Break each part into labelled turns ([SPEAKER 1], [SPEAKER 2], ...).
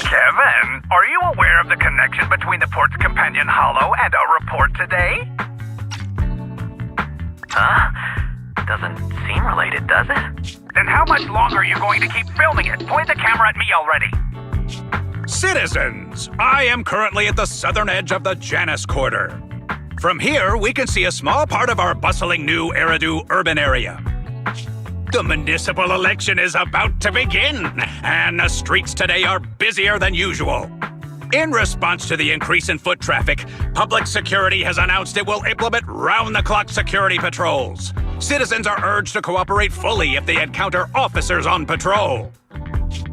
[SPEAKER 1] Kevin, are you aware of the connection between the port's companion hollow and our report today? Huh? Doesn't seem related, does it? Then how much longer are you going to keep filming it? Point the camera at me already.
[SPEAKER 2] Citizens, I am currently at the southern edge of the Janus Quarter. From here, we can see a small part of our bustling new Eridu urban area. The municipal election is about to begin, and the streets today are busier than usual. In response to the increase in foot traffic, public security has announced it will implement round-the-clock security patrols. Citizens are urged to cooperate fully if they encounter officers on patrol.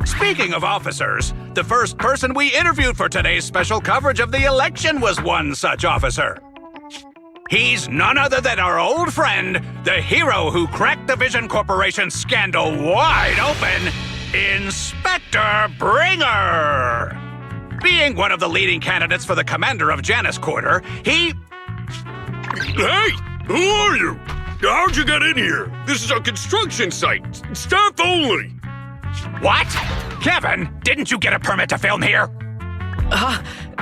[SPEAKER 2] Speaking of officers, the first person we interviewed for today's special coverage of the election was one such officer. He's none other than our old friend, the hero who cracked the Vision Corporation scandal wide open, Inspector Bringer! Being one of the leading candidates for the commander of Janus Quarter, he...
[SPEAKER 3] Hey! Who are you? How'd you get in here? This is a construction site. Staff only.
[SPEAKER 2] What? Kevin, didn't you get a permit to film here?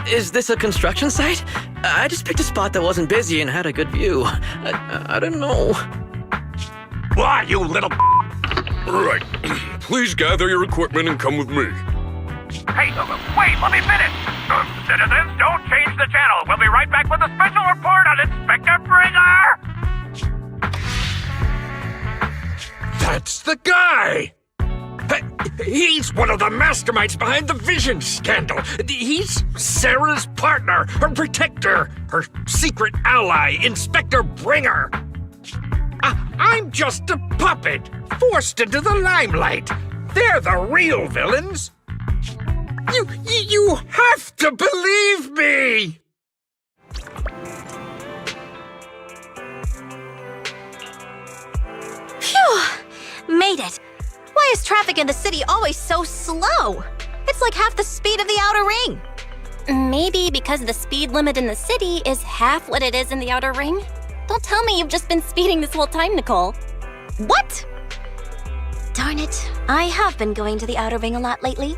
[SPEAKER 4] Is this a construction site? I just picked a spot that wasn't busy and had a good view. I don't know.
[SPEAKER 2] Why, you little...
[SPEAKER 3] Right. Please gather your equipment and come with me.
[SPEAKER 1] Hey, wait, let me finish. Citizens, don't change the channel. We'll be right back with a special report on Inspector Bringer.
[SPEAKER 5] That's the guy! He's one of the masterminds behind the Vision scandal. He's Sarah's partner, her protector, her secret ally, Inspector Bringer. I'm just a puppet, forced into the limelight. They're the real villains. You have to believe me!
[SPEAKER 6] Phew! Made it. Why is traffic in the city always so slow? It's like half the speed of the outer ring. Maybe because the speed limit in the city is half what it is in the outer ring? Don't tell me you've just been speeding this whole time, Nicole. What? Darn it, I have been going to the outer ring a lot lately.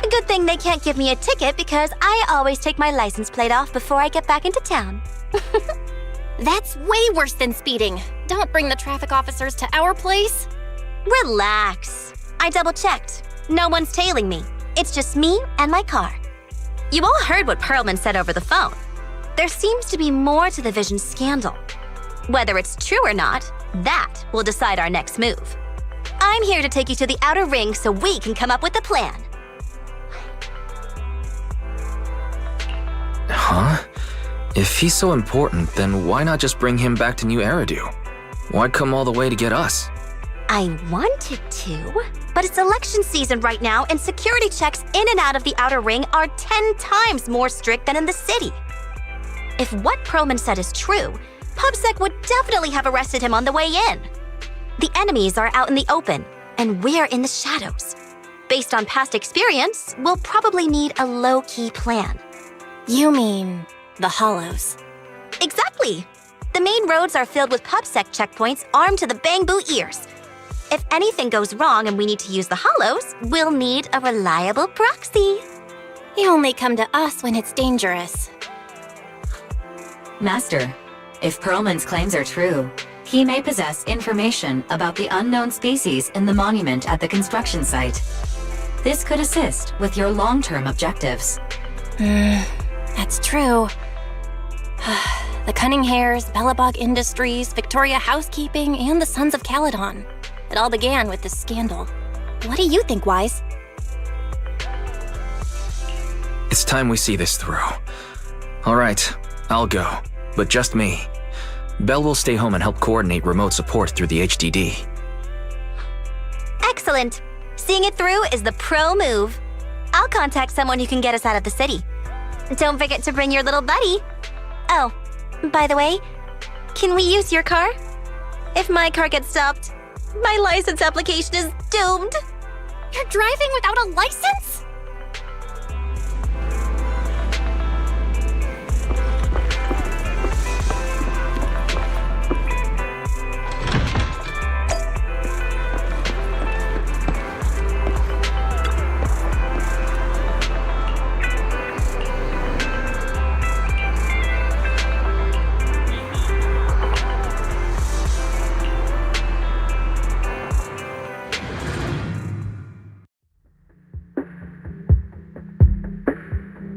[SPEAKER 6] A good thing they can't give me a ticket because I always take my license plate off before I get back into town. That's way worse than speeding. Don't bring the traffic officers to our place. Relax. I double-checked. No one's tailing me. It's just me and my car. You all heard what Perlman said over the phone. There seems to be more to the Vision scandal. Whether it's true or not, that will decide our next move. I'm here to take you to the outer ring so we can come up with a plan.
[SPEAKER 4] Huh? If he's so important, then why not just bring him back to New Eridu? Why come all the way to get us?
[SPEAKER 6] I wanted to, but it's election season right now and security checks in and out of the outer ring are 10 times more strict than in the city. If what Perlman said is true, PubSec would definitely have arrested him on the way in. The enemies are out in the open, and we're in the shadows. Based on past experience, we'll probably need a low-key plan. You mean the Hollows? Exactly! The main roads are filled with PubSec checkpoints armed to the bang-boo ears. If anything goes wrong and we need to use the Hollows, we'll need a reliable proxy. You only come to us when it's dangerous.
[SPEAKER 7] Master, if Perlman's claims are true, he may possess information about the unknown species in the monument at the construction site. This could assist with your long-term objectives.
[SPEAKER 6] That's true. The Cunning Hares, Bellabog Industries, Victoria Housekeeping, and the Sons of Caledon. It all began with this scandal. What do you think, Wise?
[SPEAKER 8] It's time we see this through. All right, I'll go, but just me. Belle will stay home and help coordinate remote support through the HDD.
[SPEAKER 6] Excellent. Seeing it through is the pro move. I'll contact someone who can get us out of the city. Don't forget to bring your little buddy. Oh, by the way, can we use your car? If my car gets stopped, my license application is doomed. You're driving without a license?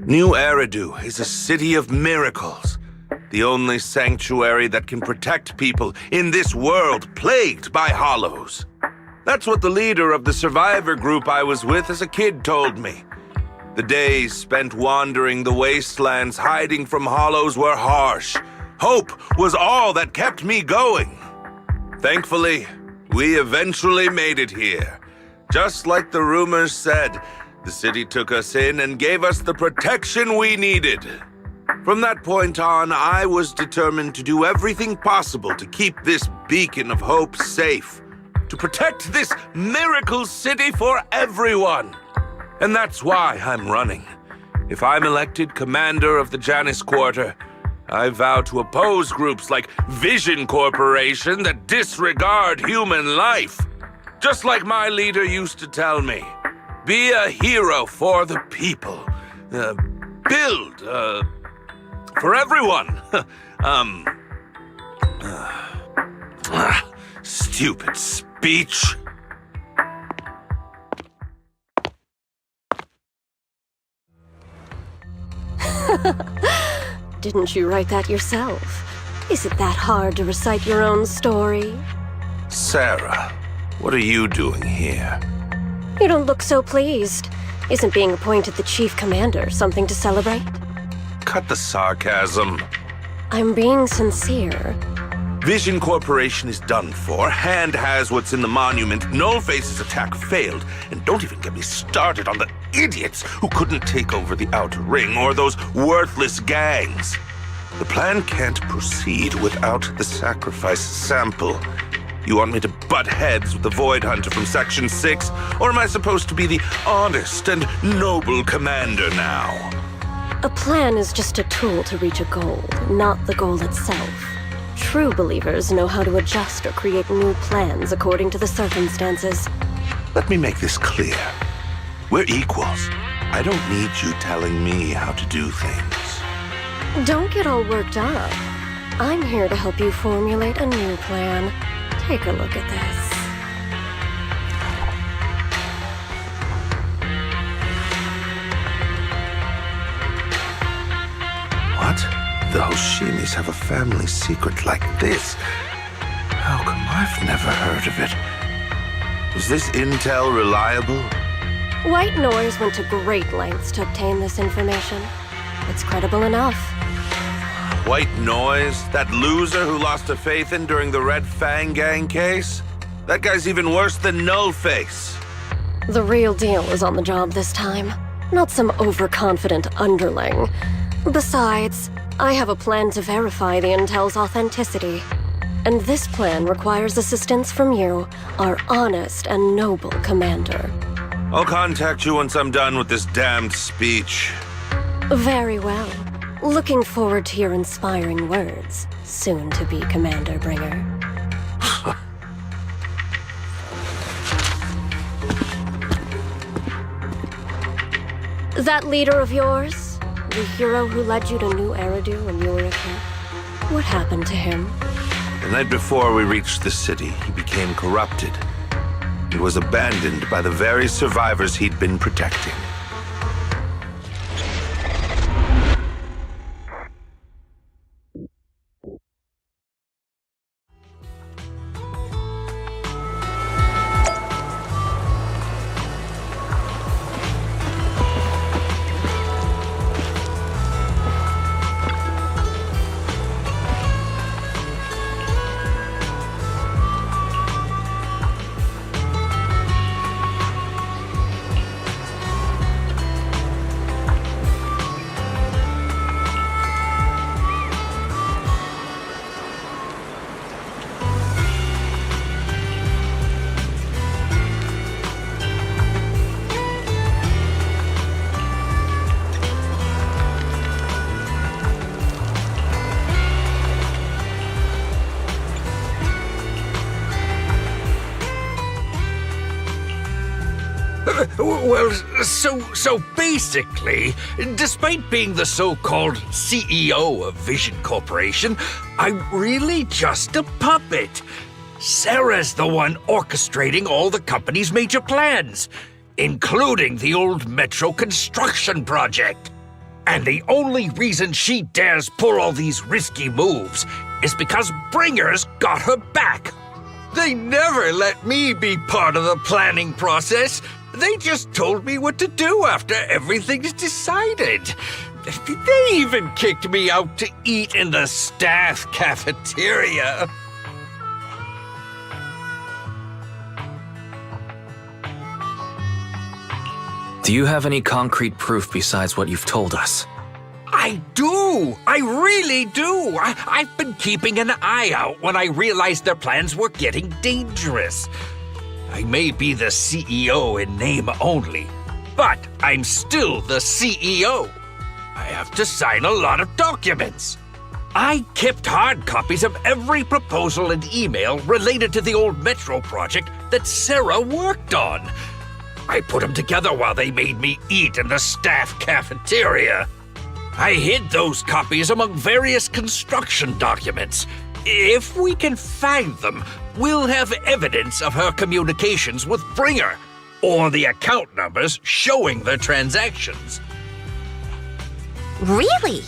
[SPEAKER 9] New Eridu is a city of miracles. The only sanctuary that can protect people in this world plagued by hollows. That's what the leader of the survivor group I was with as a kid told me. The days spent wandering the wastelands hiding from hollows were harsh. Hope was all that kept me going. Thankfully, we eventually made it here. Just like the rumors said, the city took us in and gave us the protection we needed. From that point on, I was determined to do everything possible to keep this beacon of hope safe, to protect this miracle city for everyone. And that's why I'm running. If I'm elected commander of the Janus Quarter, I vow to oppose groups like Vision Corporation that disregard human life. Just like my leader used to tell me. Be a hero for the people. Build, for everyone. Stupid speech.
[SPEAKER 10] Didn't you write that yourself? Is it that hard to recite your own story?
[SPEAKER 9] Sarah, what are you doing here?
[SPEAKER 10] You don't look so pleased. Isn't being appointed the chief commander something to celebrate?
[SPEAKER 9] Cut the sarcasm.
[SPEAKER 10] I'm being sincere.
[SPEAKER 9] Vision Corporation is done for. Hand has what's in the monument. Nullface's attack failed. And don't even get me started on the idiots who couldn't take over the Outer Ring or those worthless gangs. The plan can't proceed without the sacrifice sample. You want me to butt heads with the Void Hunter from Section 6? Or am I supposed to be the honest and noble commander now?
[SPEAKER 10] A plan is just a tool to reach a goal, not the goal itself. True believers know how to adjust or create new plans according to the circumstances.
[SPEAKER 9] Let me make this clear. We're equals. I don't need you telling me how to do things.
[SPEAKER 10] Don't get all worked up. I'm here to help you formulate a new plan. Take a look at this.
[SPEAKER 9] What? The Hoshimis have a family secret like this? How come I've never heard of it? Is this intel reliable?
[SPEAKER 10] White Noise went to great lengths to obtain this information. It's credible enough.
[SPEAKER 9] White Noise? That loser who lost a faith in during the Red Fang Gang case? That guy's even worse than Nullface.
[SPEAKER 10] The real deal is on the job this time, not some overconfident underling. Besides, I have a plan to verify the intel's authenticity. And this plan requires assistance from you, our honest and noble commander.
[SPEAKER 9] I'll contact you once I'm done with this damned speech.
[SPEAKER 10] Very well. Looking forward to your inspiring words, soon to be Commander Bringer. That leader of yours, the hero who led you to New Eridu when you were a kid, what happened to him?
[SPEAKER 9] The night before we reached the city, he became corrupted. He was abandoned by the very survivors he'd been protecting.
[SPEAKER 5] Well, so basically, despite being the so-called CEO of Vision Corporation, I'm really just a puppet. Sarah's the one orchestrating all the company's major plans, including the old metro construction project. And the only reason she dares pull all these risky moves is because Bringer's got her back. They never let me be part of the planning process. They just told me what to do after everything's decided. They even kicked me out to eat in the staff cafeteria.
[SPEAKER 8] Do you have any concrete proof besides what you've told us?
[SPEAKER 5] I do! I really do! I've been keeping an eye out when I realized their plans were getting dangerous. I may be the CEO in name only, but I'm still the CEO. I have to sign a lot of documents. I kept hard copies of every proposal and email related to the old metro project that Sarah worked on. I put them together while they made me eat in the staff cafeteria. I hid those copies among various construction documents. If we can find them, we'll have evidence of her communications with Bringer, or the account numbers showing the transactions.
[SPEAKER 6] Really?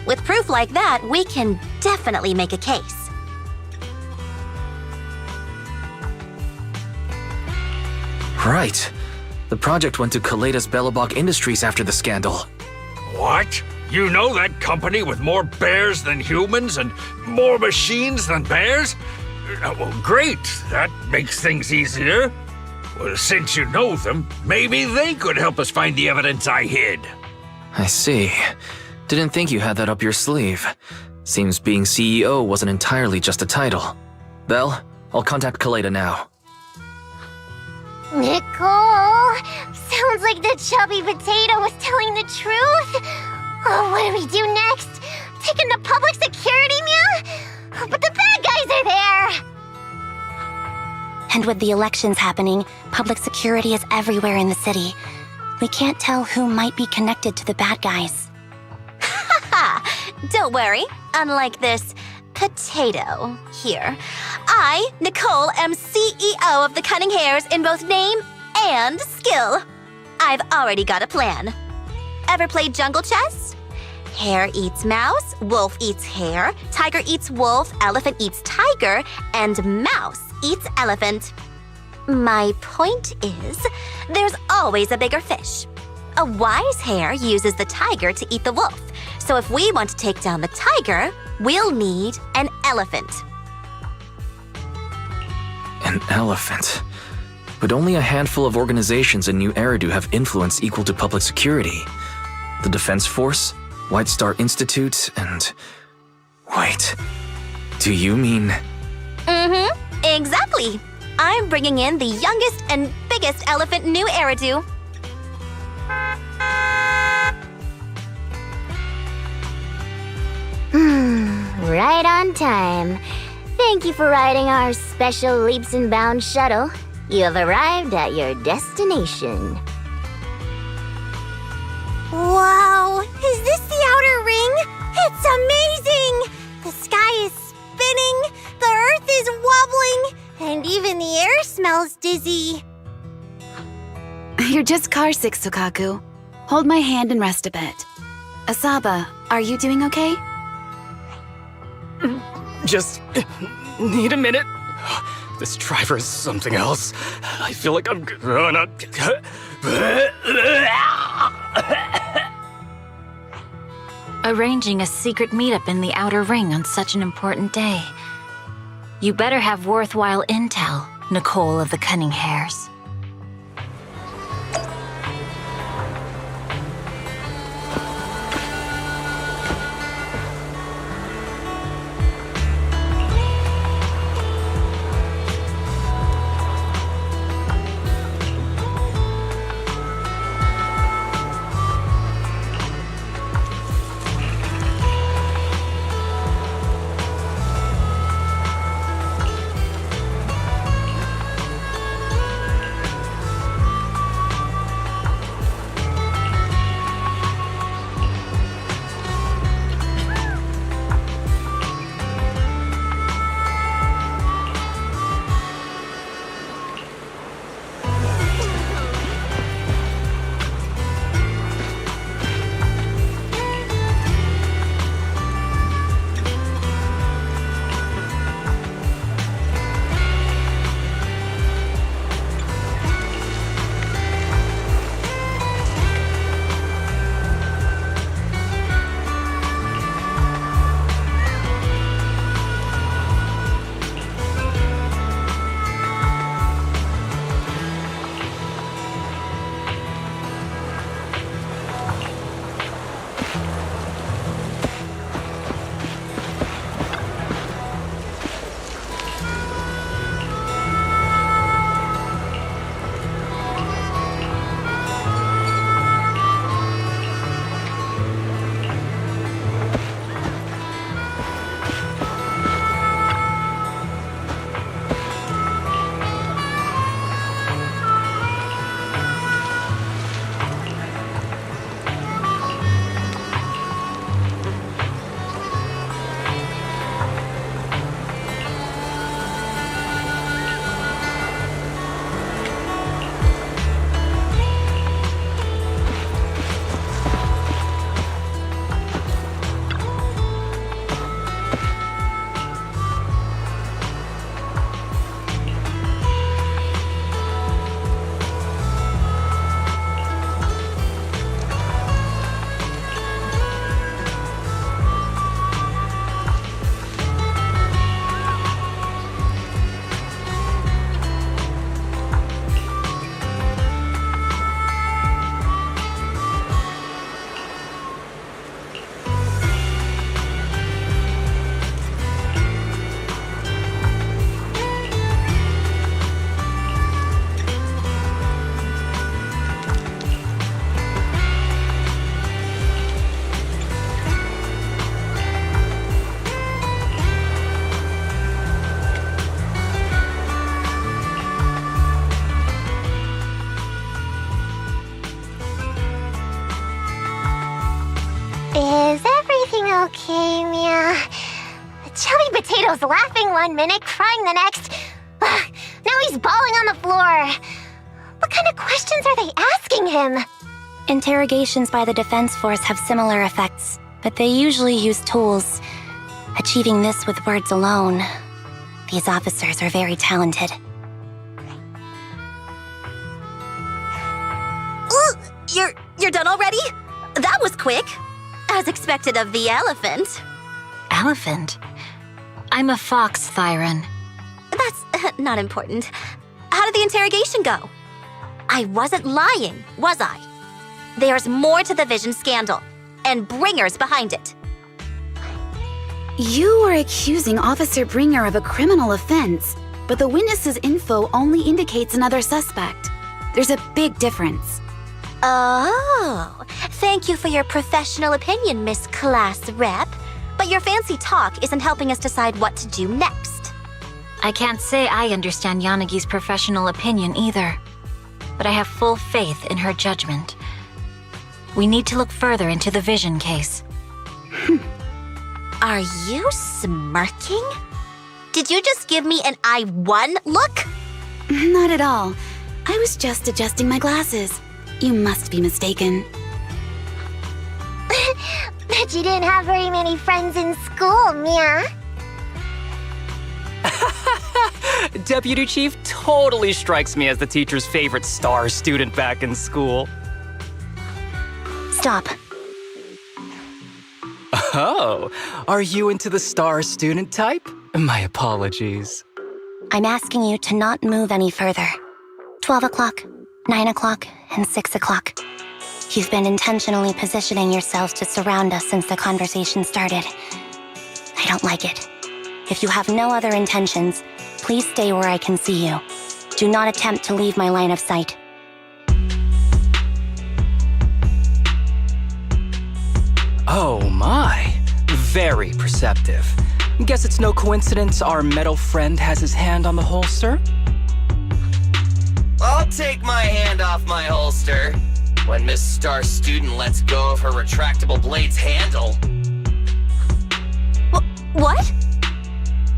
[SPEAKER 6] With proof like that, we can definitely make a case.
[SPEAKER 8] Right. The project went to Kaleda's Belobog Industries after the scandal.
[SPEAKER 5] What? You know that company with more bears than humans and more machines than bears? Well, great. That makes things easier. Well, since you know them, maybe they could help us find the evidence I hid.
[SPEAKER 8] I see. Didn't think you had that up your sleeve. Seems being CEO wasn't entirely just a title. Belle, I'll contact Kaleda now.
[SPEAKER 11] Nicole! Sounds like the chubby potato was telling the truth. Oh, what do we do next? Take him to public security, Mia? But the bad guys are there!
[SPEAKER 6] And with the elections happening, public security is everywhere in the city. We can't tell who might be connected to the bad guys. Don't worry. Unlike this potato here, I, Nicole, am CEO of the Cunning Hares in both name and skill. I've already got a plan. Ever played jungle chess? Hare eats mouse, wolf eats hare, tiger eats wolf, elephant eats tiger, and mouse eats elephant. My point is, there's always a bigger fish. A wise hare uses the tiger to eat the wolf. So if we want to take down the tiger, we'll need an elephant.
[SPEAKER 8] An elephant? But only a handful of organizations in New Eridu have influence equal to public security. The Defense Force, White Star Institute, and... Wait, do you mean...
[SPEAKER 6] Exactly. I'm bringing in the youngest and biggest biggest elephant in New Eridu.
[SPEAKER 11] Right on time. Thank you for riding our special leaps and bounds shuttle. You have arrived at your destination.
[SPEAKER 6] Wow, is this the outer ring? It's amazing! The sky is spinning, the earth is wobbling, and even the air smells dizzy.
[SPEAKER 12] You're just carsick, Sukaku. Hold my hand and rest a bit. Asaba, are you doing okay?
[SPEAKER 5] Just need a minute. This driver is something else. I feel like I'm gonna...
[SPEAKER 13] Arranging a secret meetup in the Outer Ring on such an important day. You better have worthwhile intel, Nicole of the Cunning Hairs.
[SPEAKER 11] Okay, Mia. Chubby Potato's laughing one minute, crying the next. Now he's bawling on the floor. What kind of questions are they asking him?
[SPEAKER 6] Interrogations by the Defense Force have similar effects, but they usually use tools. Achieving this with words alone. These officers are very talented. Ooh, you're done already? That was quick. As expected of the elephant.
[SPEAKER 13] Elephant? I'm a fox, Thyron.
[SPEAKER 6] That's not important. How did the interrogation go? I wasn't lying, was I? There's more to the Vision scandal, and Bringer's behind it.
[SPEAKER 12] You were accusing Officer Bringer of a criminal offense, but the witness's info only indicates another suspect. There's a big difference.
[SPEAKER 11] Oh, thank you for your professional opinion, Miss Class Rep. But your fancy talk isn't helping us decide what to do next.
[SPEAKER 13] I can't say I understand Yanagi's professional opinion either, but I have full faith in her judgment. We need to look further into the vision case.
[SPEAKER 11] Are you smirking? Did you just give me an I won look?
[SPEAKER 12] Not at all. I was just adjusting my glasses. You must be mistaken.
[SPEAKER 11] Bet you didn't have very many friends in school, Mia.
[SPEAKER 14] Deputy Chief totally strikes me as the teacher's favorite star student back in school.
[SPEAKER 11] Stop.
[SPEAKER 14] Oh, are you into the star student type? My apologies.
[SPEAKER 11] I'm asking you to not move any further. 12 o'clock, 9 o'clock, and 6 o'clock. You've been intentionally positioning yourselves to surround us since the conversation started. I don't like it. If you have no other intentions, please stay where I can see you. Do not attempt to leave my line of sight.
[SPEAKER 14] Oh my, very perceptive. Guess it's no coincidence our metal friend has his hand on the holster?
[SPEAKER 15] I'll take my hand off my holster when Miss Star Student lets go of her retractable blade's handle.
[SPEAKER 11] What?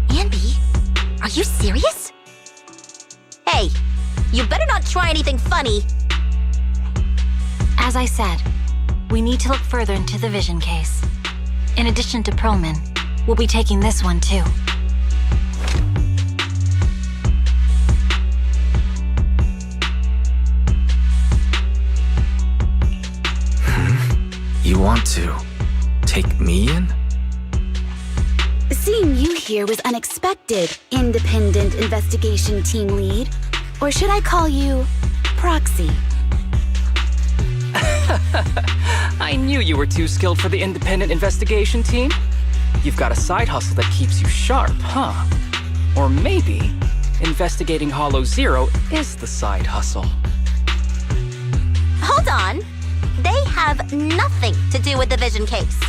[SPEAKER 11] Anby, are you serious? Hey, you better not try anything funny.
[SPEAKER 13] As I said, we need to look further into the vision case. In addition to Perlman, we'll be taking this one too.
[SPEAKER 8] You want to take me in?
[SPEAKER 12] Seeing you here was unexpected, Independent Investigation Team Lead. Or should I call you Proxy?
[SPEAKER 14] I knew you were too skilled for the independent investigation team. You've got a side hustle that keeps you sharp, huh? Or maybe investigating Hollow Zero is the side hustle.
[SPEAKER 11] Hold on. They have nothing to do with the vision case.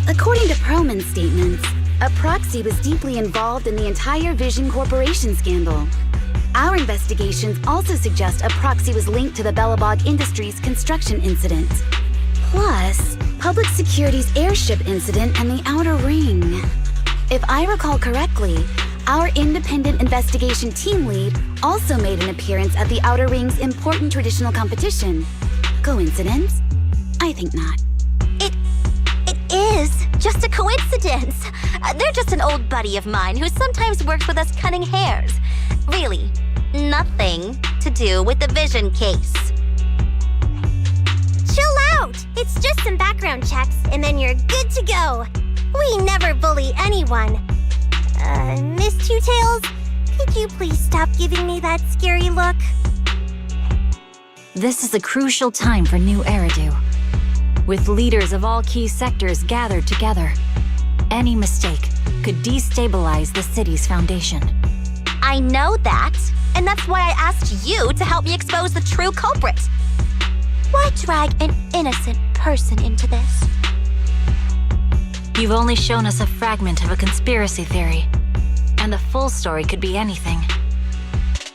[SPEAKER 12] According to Perlman's statements, a proxy was deeply involved in the entire Vision Corporation scandal. Our investigations also suggest a proxy was linked to the Bellabog Industries construction incident. Plus, Public Security's airship incident and the Outer Ring. If I recall correctly, our independent investigation team lead also made an appearance at the Outer Ring's important traditional competition. Coincidence? I think not.
[SPEAKER 11] It is just a coincidence. They're just an old buddy of mine who sometimes works with us cunning hares. Really, nothing to do with the vision case.
[SPEAKER 16] Chill out! It's just some background checks, and then you're good to go. We never bully anyone. Miss Two Tails, could you please stop giving me that scary look?
[SPEAKER 13] This is a crucial time for New Eridu. With leaders of all key sectors gathered together, any mistake could destabilize the city's foundation.
[SPEAKER 11] I know that, and that's why I asked you to help me expose the true culprit. Why drag an innocent person into this?
[SPEAKER 13] You've only shown us a fragment of a conspiracy theory, and the full story could be anything.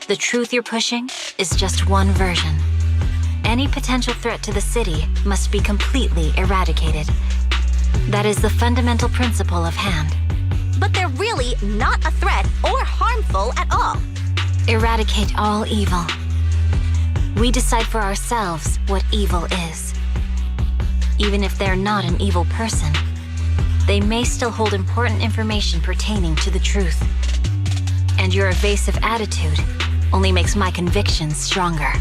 [SPEAKER 13] The truth you're pushing is just one version. Any potential threat to the city must be completely eradicated. That is the fundamental principle of Hand.
[SPEAKER 11] But they're really not a threat or harmful at all.
[SPEAKER 13] Eradicate all evil. We decide for ourselves what evil is. Even if they're not an evil person, they may still hold important information pertaining to the truth. And your evasive attitude only makes my convictions stronger.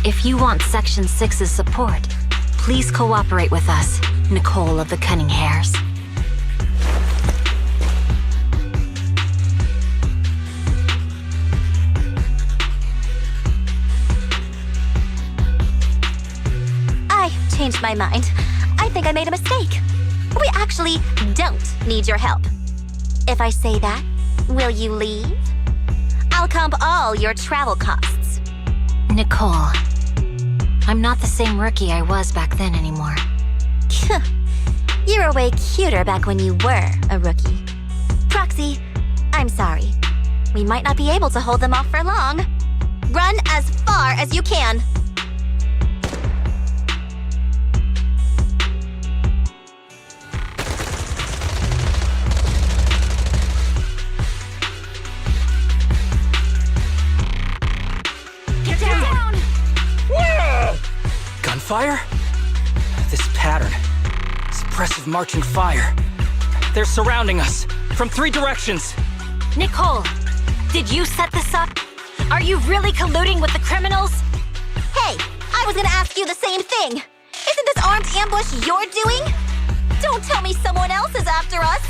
[SPEAKER 13] If you want Section 6's support, please cooperate with us, Nicole of the Cunning Hares.
[SPEAKER 11] I changed my mind. I think I made a mistake. We actually don't need your help. If I say that, will you leave? I'll comp all your travel costs.
[SPEAKER 13] Nicole. I'm not the same rookie I was back then anymore.
[SPEAKER 6] You were way cuter back when you were a rookie. Proxy, I'm sorry. We might not be able to hold them off for long. Run as far as you can.
[SPEAKER 16] Get down!
[SPEAKER 14] Gunfire? This pattern. Suppressive marching fire. They're surrounding us from 3 directions.
[SPEAKER 13] Nicole, did you set this up? Are you really colluding with the criminals?
[SPEAKER 6] Hey, I was gonna ask you the same thing. Isn't this armed ambush you're doing? Don't tell me someone else is after us.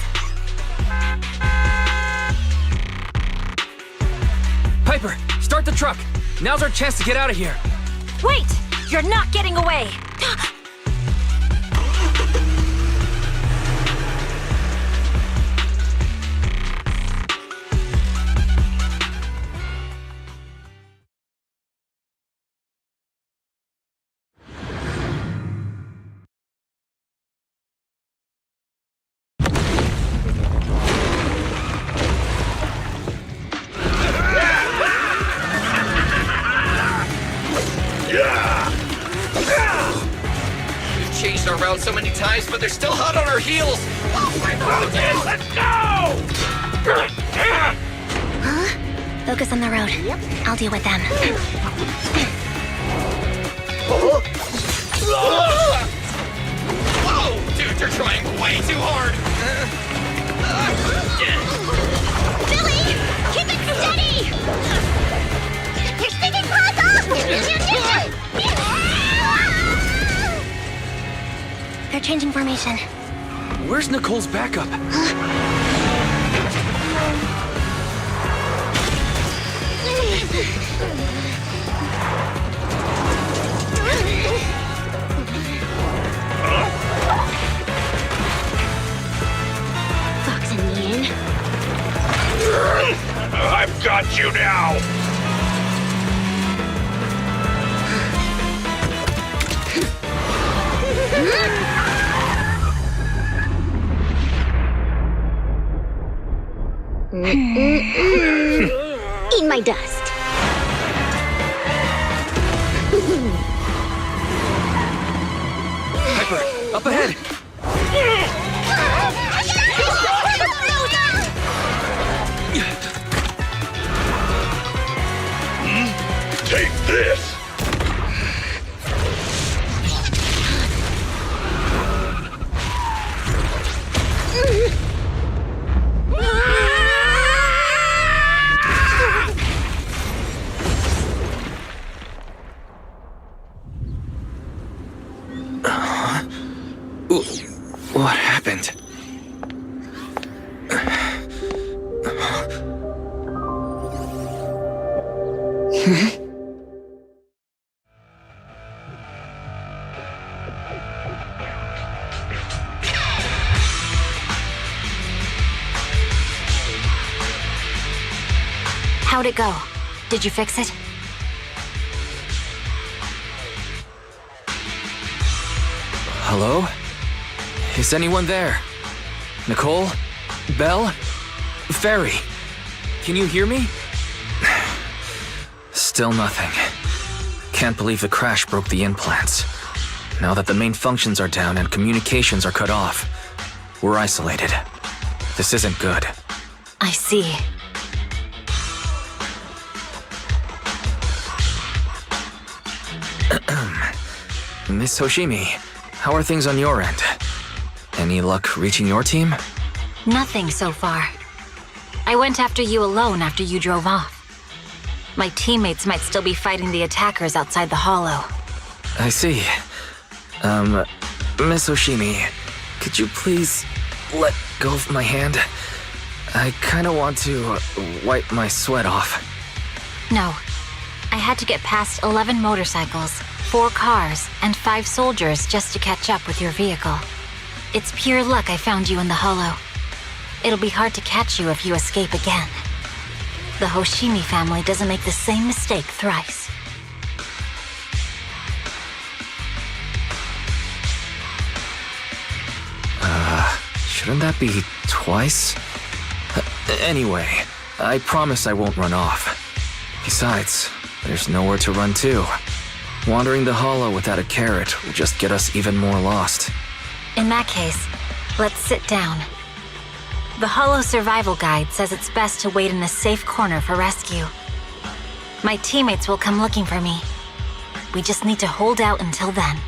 [SPEAKER 8] Piper, start the truck. Now's our chance to get out of here.
[SPEAKER 13] Wait! You're not getting away!
[SPEAKER 15] We've changed our route so many times, but they're still hot on our heels.
[SPEAKER 1] Let's go!
[SPEAKER 6] Focus on the road. I'll deal with them.
[SPEAKER 15] Whoa! Dude, you're trying way too hard!
[SPEAKER 16] Billy! Keep it steady! You're sticking paws off! They're changing formation.
[SPEAKER 8] Where's Nicole's backup?
[SPEAKER 16] Fox and Yin.
[SPEAKER 1] I've got you now!
[SPEAKER 16] Eat my dust.
[SPEAKER 8] Piper, up ahead!
[SPEAKER 1] Take this!
[SPEAKER 8] What happened?
[SPEAKER 13] How'd it go? Did you fix it?
[SPEAKER 8] Hello? Is anyone there? Nicole? Belle? Ferry? Can you hear me? Still nothing. Can't believe the crash broke the implants. Now that the main functions are down and communications are cut off, we're isolated. This isn't good.
[SPEAKER 13] I see.
[SPEAKER 8] Miss Hoshimi, how are things on your end? Any luck reaching your team?
[SPEAKER 13] Nothing so far. I went after you alone after you drove off. My teammates might still be fighting the attackers outside the hollow.
[SPEAKER 8] I see. Miss Hoshimi, could you please let go of my hand? I kinda want to wipe my sweat off.
[SPEAKER 13] No. I had to get past 11 motorcycles, 4 cars, and 5 soldiers just to catch up with your vehicle. It's pure luck I found you in the hollow. It'll be hard to catch you if you escape again. The Hoshimi family doesn't make the same mistake thrice.
[SPEAKER 8] Shouldn't that be twice? Anyway, I promise I won't run off. Besides, there's nowhere to run to. Wandering the hollow without a carrot will just get us even more lost.
[SPEAKER 13] In that case, let's sit down. The Hollow Survival Guide says it's best to wait in a safe corner for rescue. My teammates will come looking for me. We just need to hold out until then.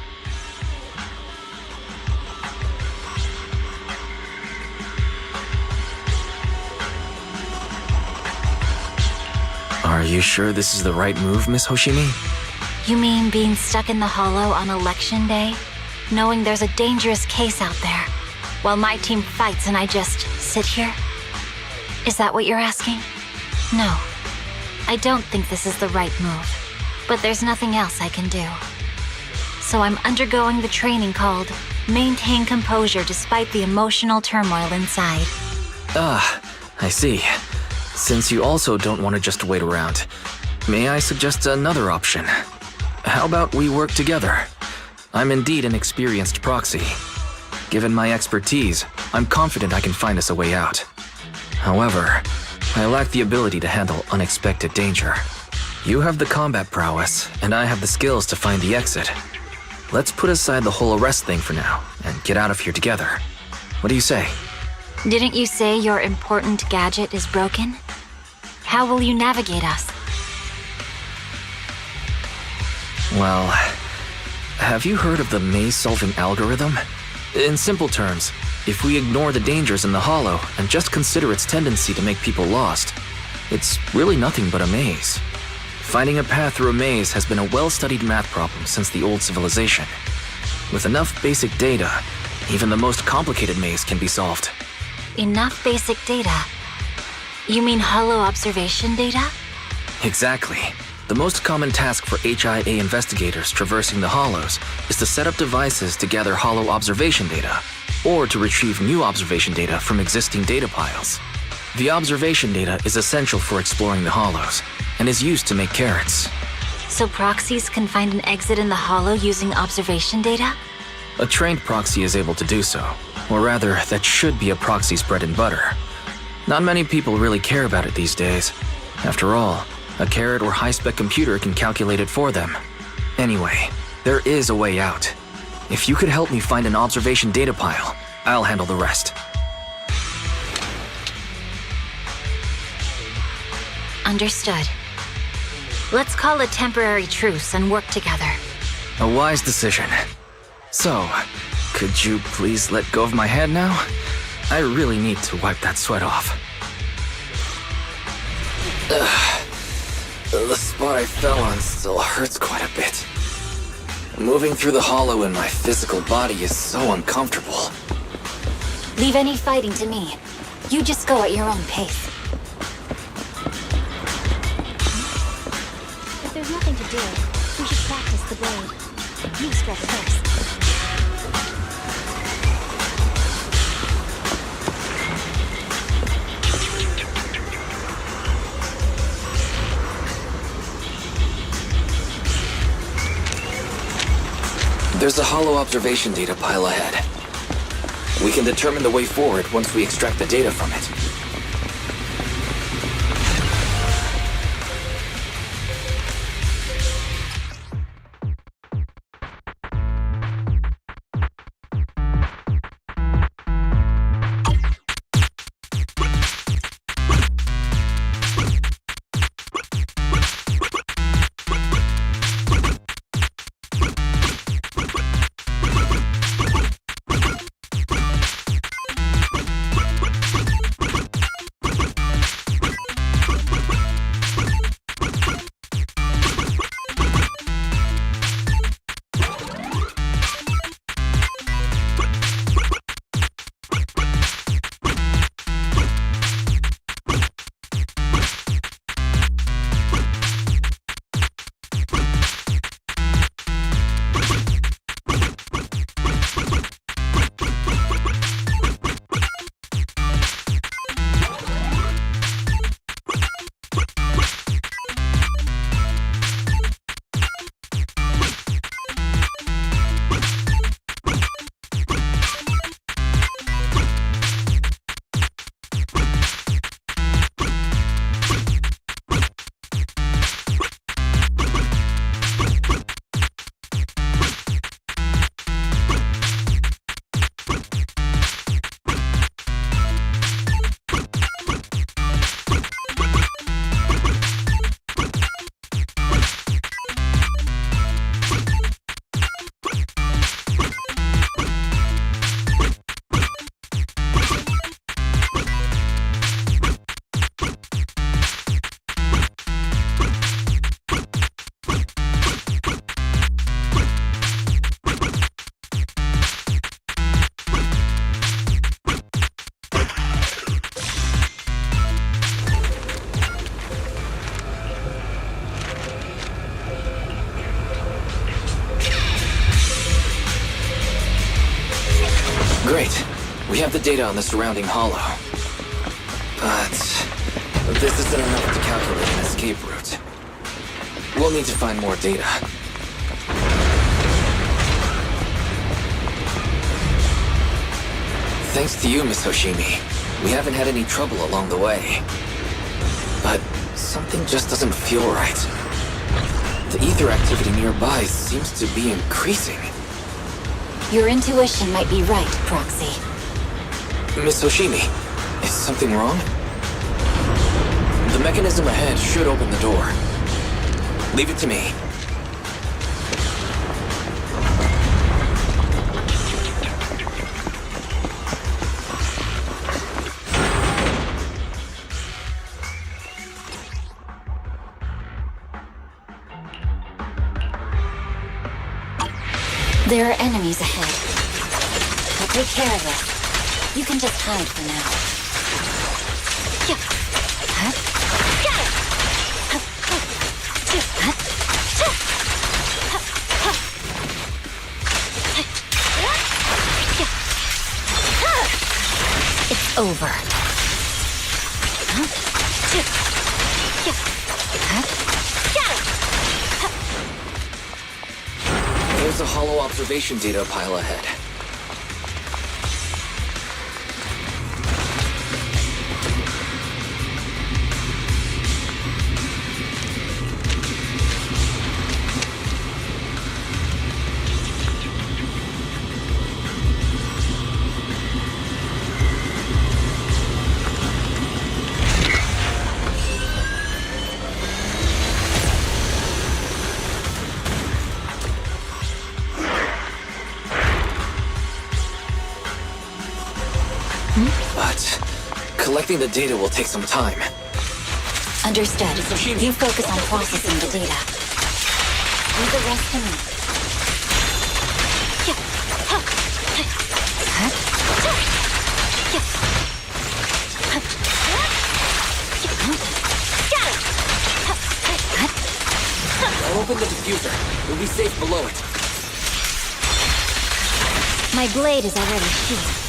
[SPEAKER 8] Are you sure this is the right move, Miss Hoshimi?
[SPEAKER 13] You mean being stuck in the hollow on election day? Knowing there's a dangerous case out there, while my team fights and I just sit here? Is that what you're asking? No. I don't think this is the right move, but there's nothing else I can do. So I'm undergoing the training called Maintain Composure Despite the Emotional Turmoil Inside.
[SPEAKER 8] Ah, I see. Since you also don't want to just wait around, may I suggest another option? How about we work together? I'm indeed an experienced proxy. Given my expertise, I'm confident I can find us a way out. However, I lack the ability to handle unexpected danger. You have the combat prowess, and I have the skills to find the exit. Let's put aside the whole arrest thing for now, and get out of here together. What do you say?
[SPEAKER 13] Didn't you say your important gadget is broken? How will you navigate us?
[SPEAKER 8] Well, have you heard of the maze-solving algorithm? In simple terms, if we ignore the dangers in the hollow and just consider its tendency to make people lost, it's really nothing but a maze. Finding a path through a maze has been a well-studied math problem since the old civilization. With enough basic data, even the most complicated maze can be solved.
[SPEAKER 13] Enough basic data? You mean hollow observation data?
[SPEAKER 8] Exactly. The most common task for HIA investigators traversing the hollows is to set up devices to gather hollow observation data, or to retrieve new observation data from existing data piles. The observation data is essential for exploring the hollows, and is used to make carrots.
[SPEAKER 13] So proxies can find an exit in the hollow using observation data?
[SPEAKER 8] A trained proxy is able to do so, or rather, that should be a proxy's bread and butter. Not many people really care about it these days. After all, a carrot or high-spec computer can calculate it for them. Anyway, there is a way out. If you could help me find an observation data pile, I'll handle the rest.
[SPEAKER 13] Understood. Let's call a temporary truce and work together.
[SPEAKER 8] A wise decision. So, could you please let go of my hand now? I really need to wipe that sweat off. The spot I fell on still hurts quite a bit. Moving through the hollow in my physical body is so uncomfortable.
[SPEAKER 13] Leave any fighting to me. You just go at your own pace.
[SPEAKER 16] If there's nothing to do, we should practice the blade. You stretch first.
[SPEAKER 8] There's a hollow observation data pile ahead. We can determine the way forward once we extract the data from it. We have the data on the surrounding hollow. But this isn't enough to calculate an escape route. We'll need to find more data. Thanks to you, Miss Hoshimi, we haven't had any trouble along the way. But something just doesn't feel right. The ether activity nearby seems to be increasing.
[SPEAKER 7] Your intuition might be right, Proxy.
[SPEAKER 8] Miss Hoshimi, is something wrong? The mechanism ahead should open the door. Leave it to me.
[SPEAKER 7] There are enemies ahead. I'll take care of it. You can just hide for now. Got it! It's over.
[SPEAKER 8] There's a hollow observation data pile ahead. But collecting the data will take some time.
[SPEAKER 7] Understood. You focus on processing the data. Leave the rest to me.
[SPEAKER 8] I'll open the diffuser. We'll be safe below it.
[SPEAKER 13] My blade is already sheathed.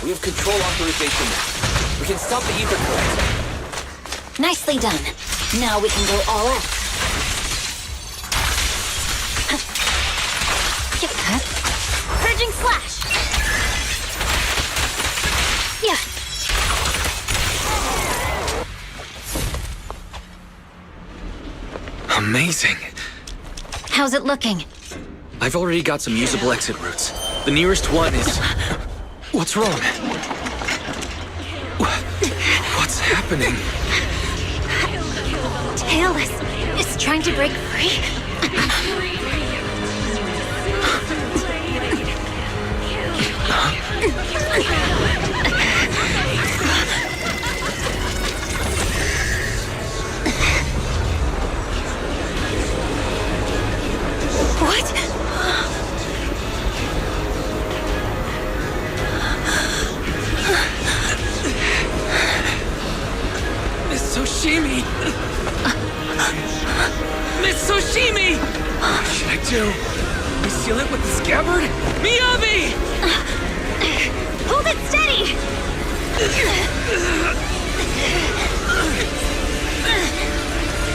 [SPEAKER 8] We have control authorization now. We can stop the ether current.
[SPEAKER 7] Nicely done. Now we can go all out.
[SPEAKER 13] Purging slash! Yeah.
[SPEAKER 8] Amazing.
[SPEAKER 13] How's it looking?
[SPEAKER 8] I've already got some usable exit routes. The nearest one is... What's wrong? What's happening?
[SPEAKER 13] Tailless is trying to break free. What?
[SPEAKER 8] Miss Hoshimi! Miss Hoshimi! What should I do? We seal it with the scabbard? Miyabi!
[SPEAKER 13] Hold it steady!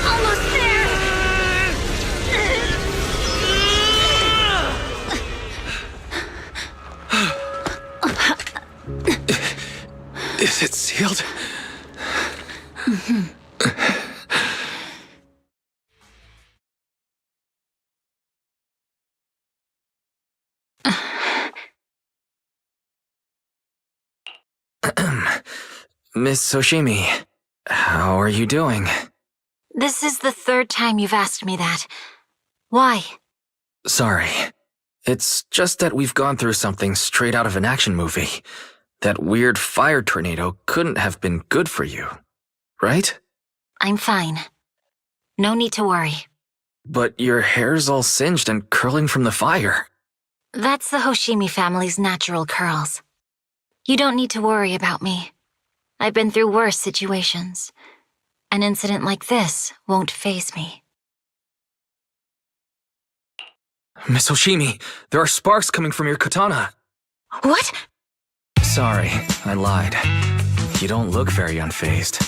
[SPEAKER 13] Almost there!
[SPEAKER 8] Is it sealed? Miss Hoshimi, how are you doing?
[SPEAKER 13] This is the third time you've asked me that. Why?
[SPEAKER 8] Sorry. It's just that we've gone through something straight out of an action movie. That weird fire tornado couldn't have been good for you, right?
[SPEAKER 13] I'm fine. No need to worry.
[SPEAKER 8] But your hair's all singed and curling from the fire.
[SPEAKER 13] That's the Hoshimi family's natural curls. You don't need to worry about me. I've been through worse situations. An incident like this won't faze me.
[SPEAKER 8] Miss Hoshimi, there are sparks coming from your katana.
[SPEAKER 13] What?
[SPEAKER 8] Sorry, I lied. You don't look very unfazed.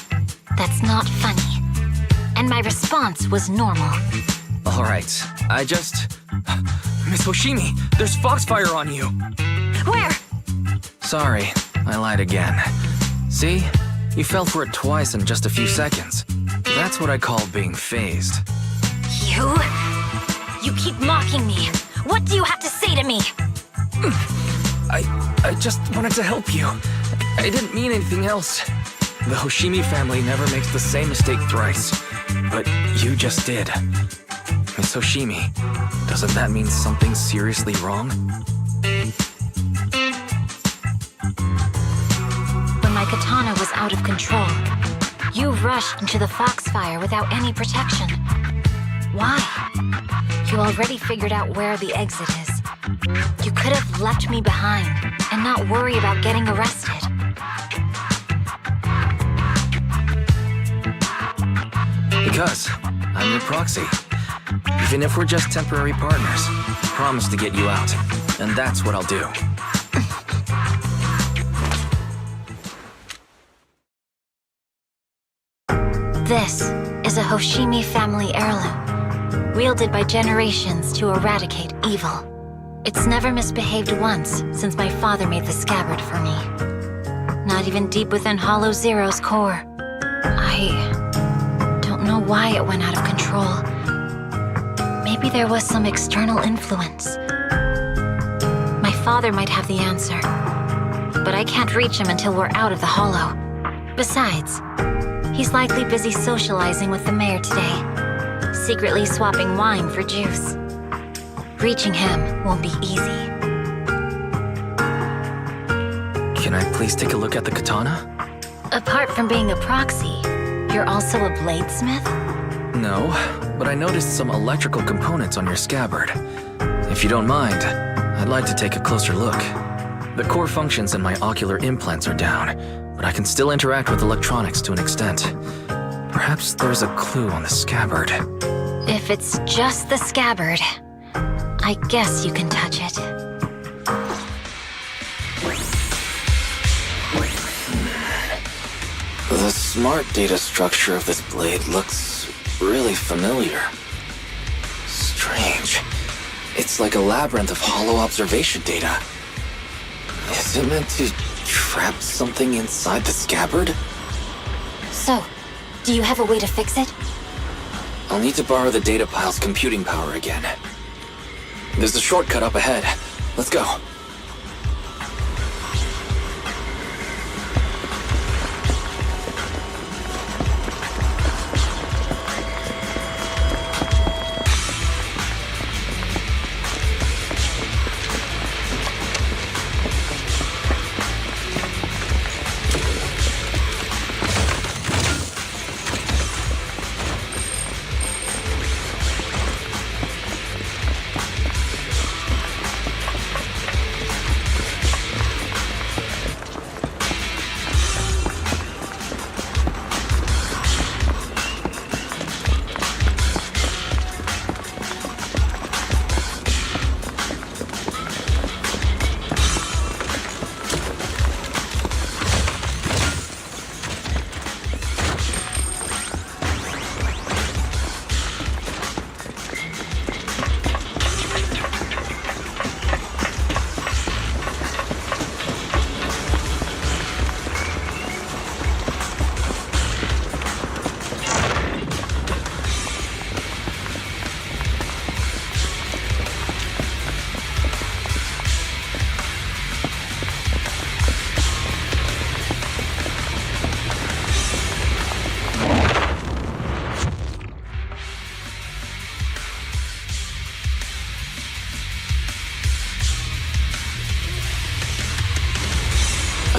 [SPEAKER 13] That's not funny. And my response was normal.
[SPEAKER 8] All right, Miss Hoshimi, there's foxfire on you.
[SPEAKER 13] Where?
[SPEAKER 8] Sorry, I lied again. See? You fell for it twice in just a few seconds. That's what I call being phased.
[SPEAKER 13] You keep mocking me. What do you have to say to me?
[SPEAKER 8] I just wanted to help you. I didn't mean anything else. The Hoshimi family never makes the same mistake thrice. But you just did. Miss Hoshimi, doesn't that mean something's seriously wrong?
[SPEAKER 13] When my katana was out of control, you rushed into the foxfire without any protection. Why? You already figured out where the exit is. You could have left me behind and not worry about getting arrested.
[SPEAKER 8] Because I'm your proxy. Even if we're just temporary partners, I promise to get you out. And that's what I'll do.
[SPEAKER 13] This is a Hoshimi family heirloom, wielded by generations to eradicate evil. It's never misbehaved once since my father made the scabbard for me. Not even deep within Hollow Zero's core. I don't know why it went out of control. Maybe there was some external influence. My father might have the answer, but I can't reach him until we're out of the Hollow. Besides, he's likely busy socializing with the mayor today, secretly swapping wine for juice. Reaching him won't be easy.
[SPEAKER 8] Can I please take a look at the katana?
[SPEAKER 13] Apart from being a proxy, you're also a bladesmith?
[SPEAKER 8] No, but I noticed some electrical components on your scabbard. If you don't mind, I'd like to take a closer look. The core functions in my ocular implants are down, but I can still interact with electronics to an extent. Perhaps there's a clue on the scabbard.
[SPEAKER 13] If it's just the scabbard, I guess you can touch it.
[SPEAKER 8] The smart data structure of this blade looks really familiar. Strange. It's like a labyrinth of hollow observation data. Is it meant to trap something inside the scabbard?
[SPEAKER 13] So, do you have a way to fix it?
[SPEAKER 8] I'll need to borrow the data pile's computing power again. There's a shortcut up ahead. Let's go.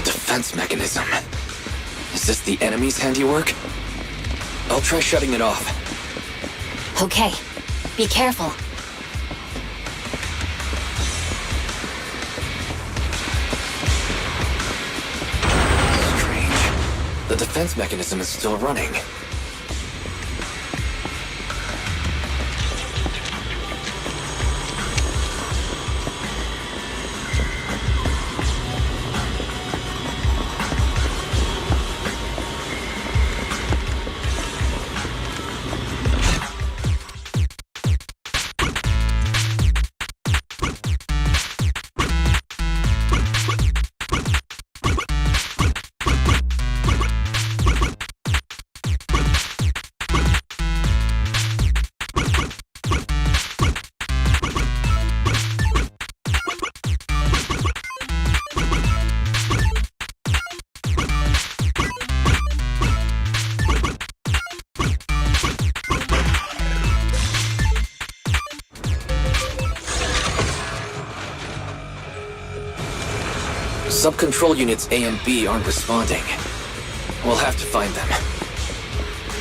[SPEAKER 8] Defense mechanism. Is this the enemy's handiwork? I'll try shutting it off.
[SPEAKER 13] Okay, Be careful.
[SPEAKER 8] Strange. The defense mechanism is still running. Sub-control units A and B aren't responding. We'll have to find them.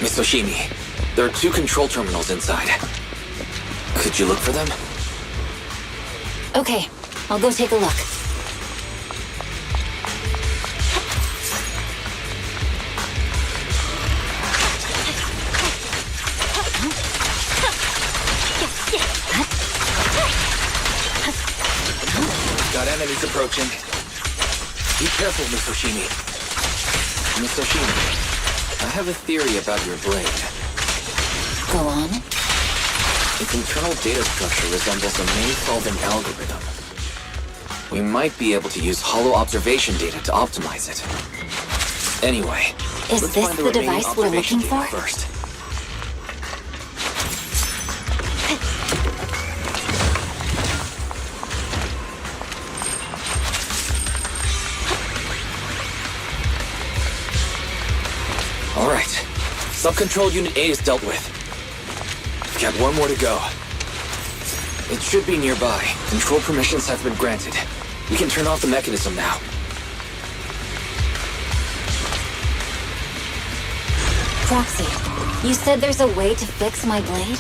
[SPEAKER 8] Miss Oshimi, there are 2 control terminals inside. Could you look for them?
[SPEAKER 13] Okay, I'll go take a look.
[SPEAKER 8] Got enemies approaching. Be careful, Miss Oshimi. Miss Oshimi, I have a theory about your blade.
[SPEAKER 13] Go on.
[SPEAKER 8] Its internal data structure resembles a maze-solving algorithm. We might be able to use hollow observation data to optimize it. Anyway,
[SPEAKER 13] Is
[SPEAKER 8] let's
[SPEAKER 13] this
[SPEAKER 8] find the
[SPEAKER 13] the
[SPEAKER 8] remaining
[SPEAKER 13] device we're
[SPEAKER 8] observation
[SPEAKER 13] looking
[SPEAKER 8] data
[SPEAKER 13] for?
[SPEAKER 8] first. All right. Sub-control unit A is dealt with. Got 1 more to go. It should be nearby. Control permissions have been granted. We can turn off the mechanism now.
[SPEAKER 13] Proxy, you said there's a way to fix my blade?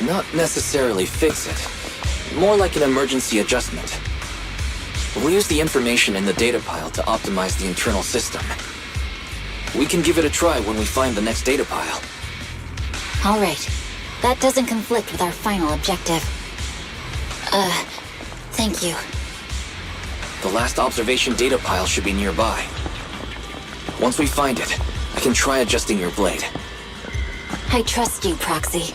[SPEAKER 8] Not necessarily fix it. More like an emergency adjustment. We'll use the information in the data pile to optimize the internal system. We can give it a try when we find the next data pile.
[SPEAKER 13] All right. That doesn't conflict with our final objective. Thank you.
[SPEAKER 8] The last observation data pile should be nearby. Once we find it, I can try adjusting your blade.
[SPEAKER 13] I trust you, Proxy.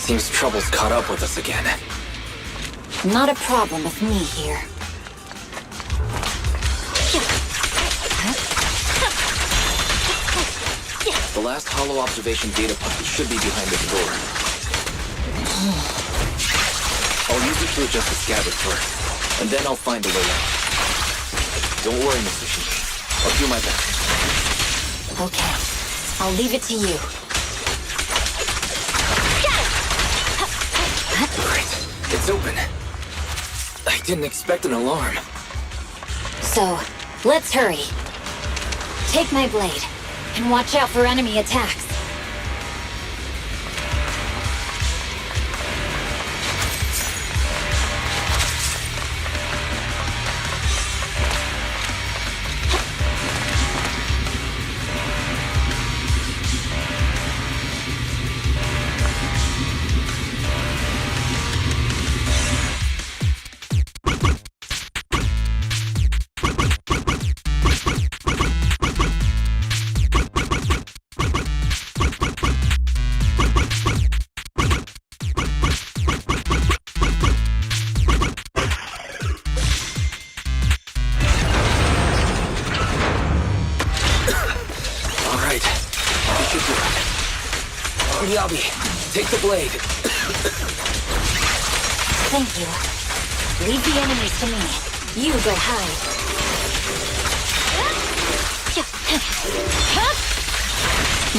[SPEAKER 8] Seems trouble's caught up with us again.
[SPEAKER 13] Not a problem with me here.
[SPEAKER 8] The last hollow observation data pile should be behind this door. I'll use it to adjust the scabbard first, and then I'll find a way out. Don't worry, Mr. Shiki. I'll do my best.
[SPEAKER 13] Okay. I'll leave it to you.
[SPEAKER 8] Great. It's open. I didn't expect an alarm.
[SPEAKER 13] So, let's hurry. Take my blade, and watch out for enemy attacks.
[SPEAKER 8] Miyabi, take the blade.
[SPEAKER 13] Thank you. Leave the enemies to me. You go hide.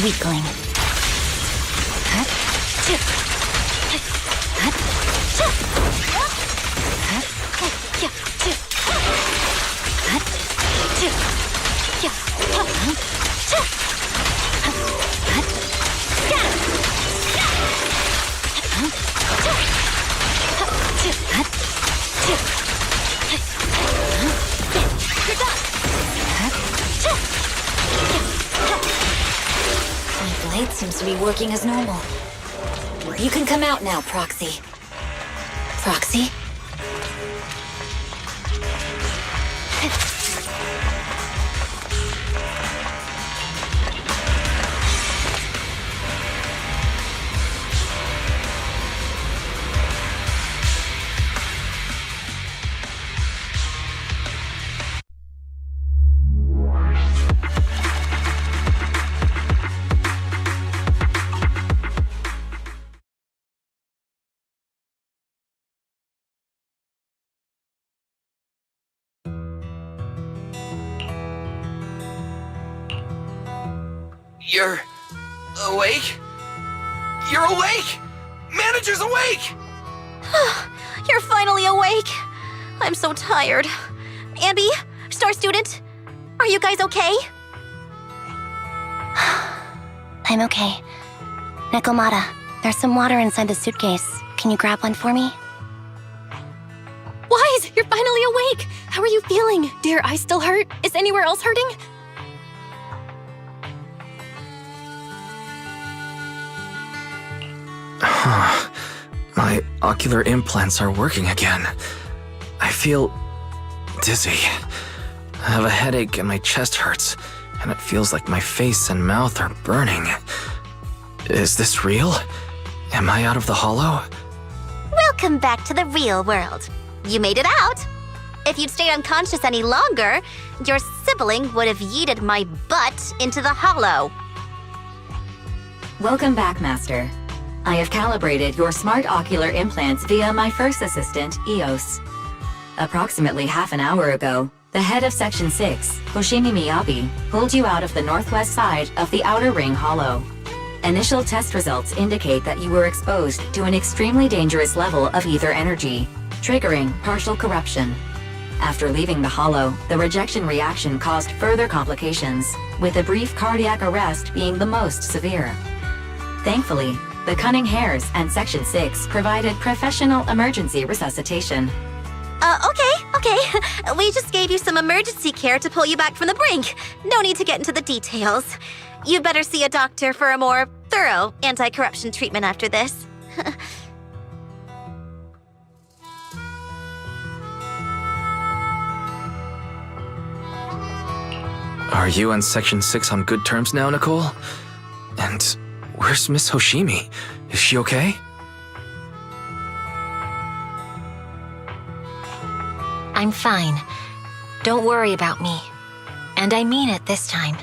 [SPEAKER 13] Weakling. My blade seems to be working as normal. You can come out now, Proxy. Proxy?
[SPEAKER 15] You're awake? You're awake! Manager's awake!
[SPEAKER 6] You're finally awake. I'm so tired. Ambi, Star Student, are you guys okay?
[SPEAKER 16] I'm okay. Nekomata, there's some water inside the suitcase. Can you grab one for me?
[SPEAKER 10] Wise, you're finally awake! How are you feeling? Do your eyes still hurt? Is anywhere else hurting?
[SPEAKER 8] My ocular implants are working again. I feel dizzy. I have a headache and my chest hurts, and it feels like my face and mouth are burning. Is this real? Am I out of the hollow?
[SPEAKER 6] Welcome back to the real world. You made it out. If you'd stayed unconscious any longer, your sibling would have yeeted my butt into the hollow.
[SPEAKER 7] Welcome back, Master. I have calibrated your smart ocular implants via my first assistant, EOS. Approximately half an hour ago, the head of Section 6, Hoshimi Miyabi, pulled you out of the northwest side of the Outer Ring Hollow. Initial test results indicate that you were exposed to an extremely dangerous level of ether energy, triggering partial corruption. After leaving the hollow, the rejection reaction caused further complications, with a brief cardiac arrest being the most severe. Thankfully, the Cunning Hares and Section 6 provided professional emergency resuscitation.
[SPEAKER 6] Okay. We just gave you some emergency care to pull you back from the brink. No need to get into the details. You'd better see a doctor for a more thorough anti-corruption treatment after this.
[SPEAKER 8] Are you and Section 6 on good terms now, Nicole? And where's Miss Hoshimi? Is she okay?
[SPEAKER 13] I'm fine. Don't worry about me. And I mean it this time.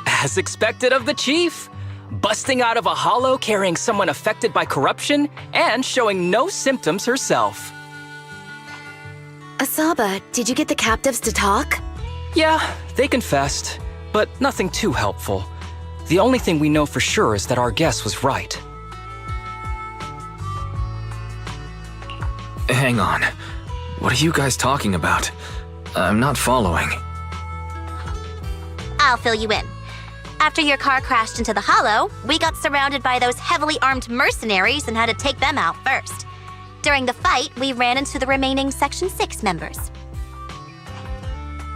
[SPEAKER 14] As expected of the Chief. Busting out of a hollow carrying someone affected by corruption and showing no symptoms herself.
[SPEAKER 12] Asaba, did you get the captives to talk?
[SPEAKER 14] Yeah, they confessed, but nothing too helpful. The only thing we know for sure is that our guess was right.
[SPEAKER 8] Hang on. What are you guys talking about? I'm not following.
[SPEAKER 6] I'll fill you in. After your car crashed into the hollow, we got surrounded by those heavily armed mercenaries and had to take them out first. During the fight, we ran into the remaining Section 6 members.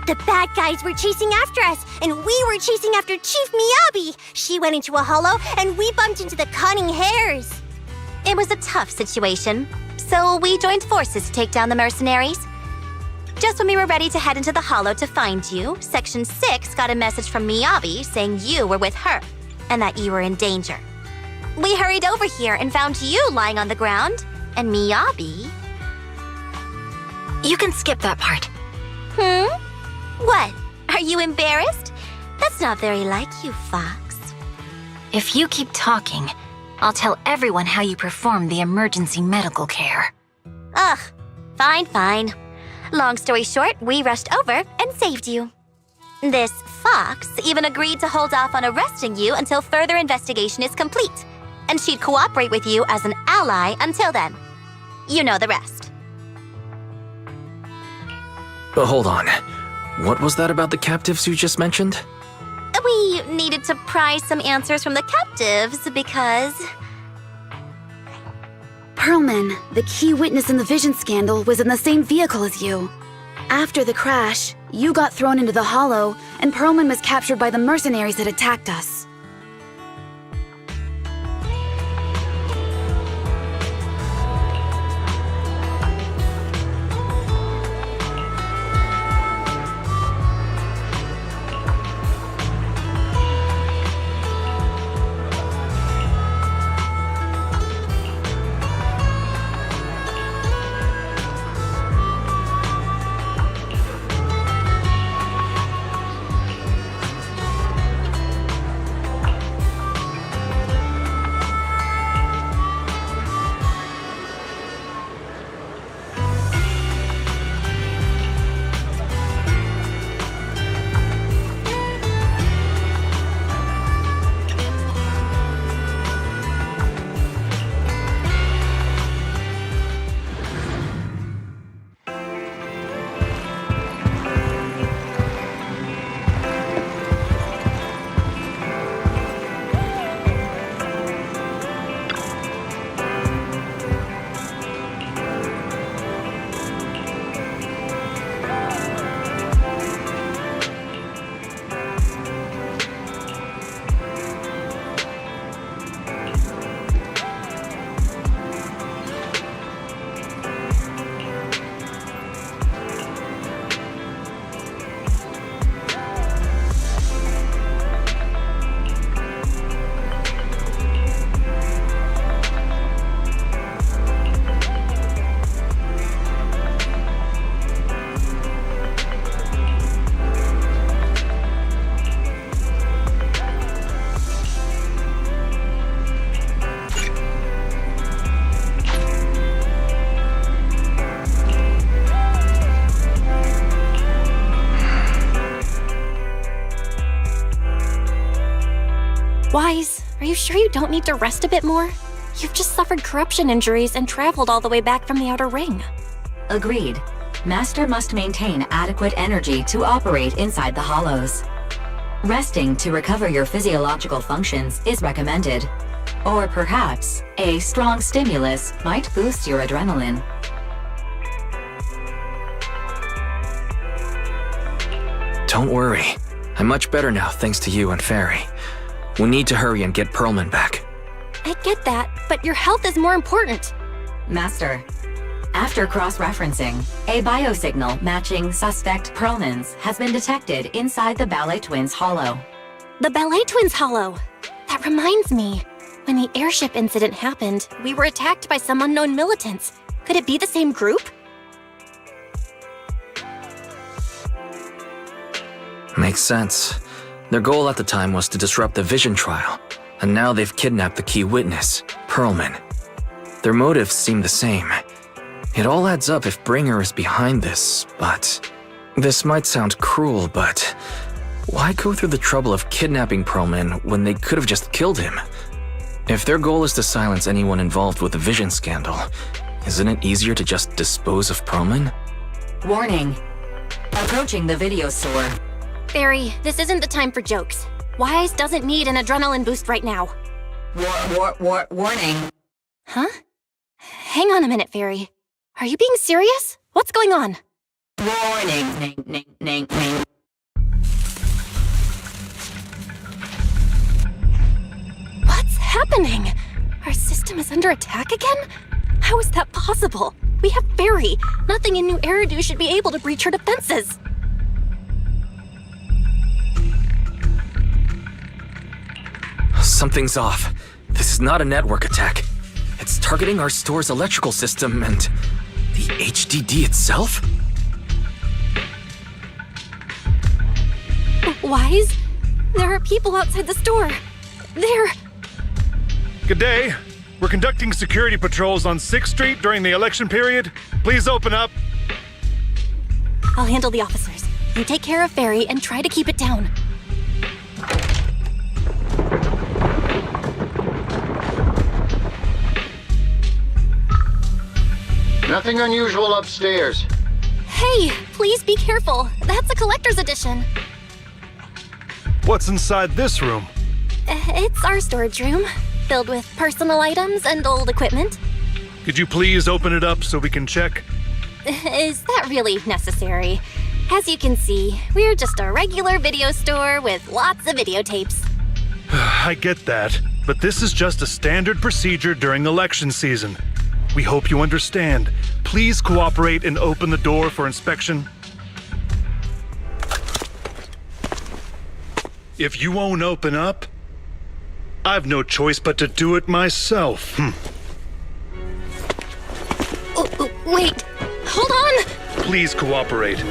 [SPEAKER 16] The bad guys were chasing after us, and we were chasing after Chief Miyabi. She went into a hollow, and we bumped into the Cunning Hares.
[SPEAKER 6] It was a tough situation, so we joined forces to take down the mercenaries. Just when we were ready to head into the hollow to find you, Section 6 got a message from Miyabi saying you were with her, and that you were in danger. We hurried over here and found you lying on the ground, and Miyabi...
[SPEAKER 13] You can skip that part.
[SPEAKER 6] What? Are you embarrassed? That's not very like you, Fox.
[SPEAKER 13] If you keep talking, I'll tell everyone how you perform the emergency medical care.
[SPEAKER 16] Ugh, fine. Long story short, we rushed over and saved you. This fox even agreed to hold off on arresting you until further investigation is complete, and she'd cooperate with you as an ally until then. You know the rest.
[SPEAKER 8] But hold on. What was that about the captives you just mentioned?
[SPEAKER 16] We needed to pry some answers from the captives because...
[SPEAKER 12] Perlman, the key witness in the Vision scandal, was in the same vehicle as you. After the crash, you got thrown into the Hollow, and Perlman was captured by the mercenaries that attacked us.
[SPEAKER 6] Wise, are you sure you don't need to rest a bit more? You've just suffered corruption injuries and traveled all the way back from the Outer Ring.
[SPEAKER 7] Agreed. Master must maintain adequate energy to operate inside the hollows. Resting to recover your physiological functions is recommended. Or perhaps, a strong stimulus might boost your adrenaline.
[SPEAKER 8] Don't worry. I'm much better now thanks to you and Fairy. We need to hurry and get Perlman back.
[SPEAKER 6] I get that, but your health is more important.
[SPEAKER 7] Master, after cross-referencing, a biosignal matching suspect Perlman's has been detected inside the Ballet Twins Hollow.
[SPEAKER 6] The Ballet Twins Hollow. That reminds me. When the airship incident happened, we were attacked by some unknown militants. Could it be the same group?
[SPEAKER 8] Makes sense. Their goal at the time was to disrupt the Vision trial, and now they've kidnapped the key witness, Perlman. Their motives seem the same. It all adds up if Bringer is behind this, but... This might sound cruel, but... Why go through the trouble of kidnapping Perlman when they could have just killed him? If their goal is to silence anyone involved with the Vision scandal, isn't it easier to just dispose of Perlman?
[SPEAKER 7] Warning. Approaching the video store.
[SPEAKER 6] Fairy, this isn't the time for jokes. Wise doesn't need an adrenaline boost right now.
[SPEAKER 7] Warning.
[SPEAKER 6] Huh? Hang on a minute, Fairy. Are you being serious? What's going on?
[SPEAKER 7] Warning.
[SPEAKER 6] What's happening? Our system is under attack again? How is that possible? We have Fairy. Nothing in New Eridu should be able to breach her defenses.
[SPEAKER 8] Something's off. This is not a network attack. It's targeting our store's electrical system and the HDD itself?
[SPEAKER 6] Wise? There are people outside the store. They're...
[SPEAKER 17] Good day. We're conducting security patrols on 6th Street during the election period. Please open up.
[SPEAKER 6] I'll handle the officers. You take care of Ferry and try to keep it down.
[SPEAKER 18] Nothing unusual upstairs.
[SPEAKER 6] Hey, please be careful. That's a collector's edition.
[SPEAKER 17] What's inside this room?
[SPEAKER 6] It's our storage room, filled with personal items and old equipment.
[SPEAKER 17] Could you please open it up so we can check?
[SPEAKER 6] Is that really necessary? As you can see, we're just a regular video store with lots of videotapes.
[SPEAKER 17] I get that, but this is just a standard procedure during election season. We hope you understand. Please cooperate and open the door for inspection. If you won't open up, I've no choice but to do it myself.
[SPEAKER 6] Wait, hold on!
[SPEAKER 17] Please cooperate.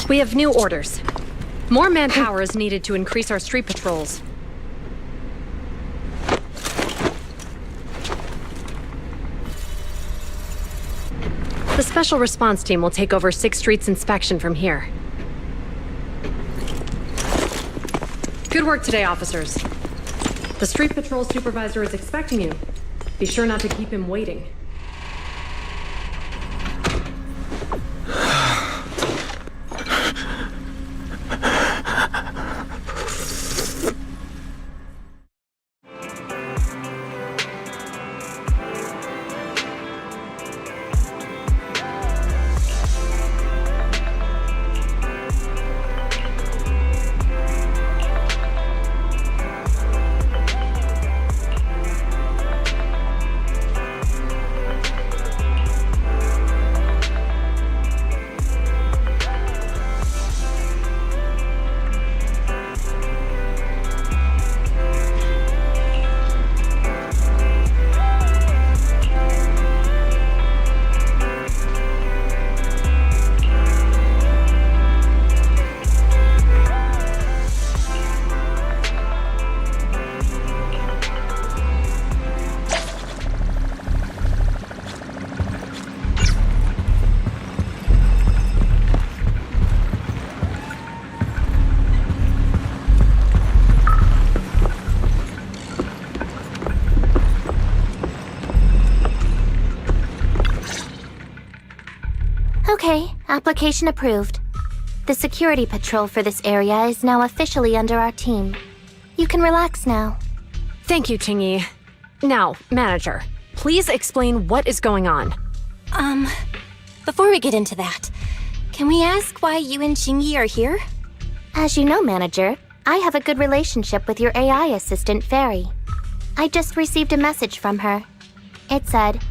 [SPEAKER 19] We have new orders. More manpower is needed to increase our street patrols. The Special Response Team will take over 6th Street's inspection from here. Good work today, officers. The street patrol supervisor is expecting you. Be sure not to keep him waiting.
[SPEAKER 11] Okay, application approved. The security patrol for this area is now officially under our team. You can relax now.
[SPEAKER 19] Thank you, Qingyi. Now, manager, please explain what is going on.
[SPEAKER 6] Before we get into that, can we ask why you and Qingyi are here?
[SPEAKER 11] As you know, manager, I have a good relationship with your AI assistant, Fairy. I just received a message from her. It said,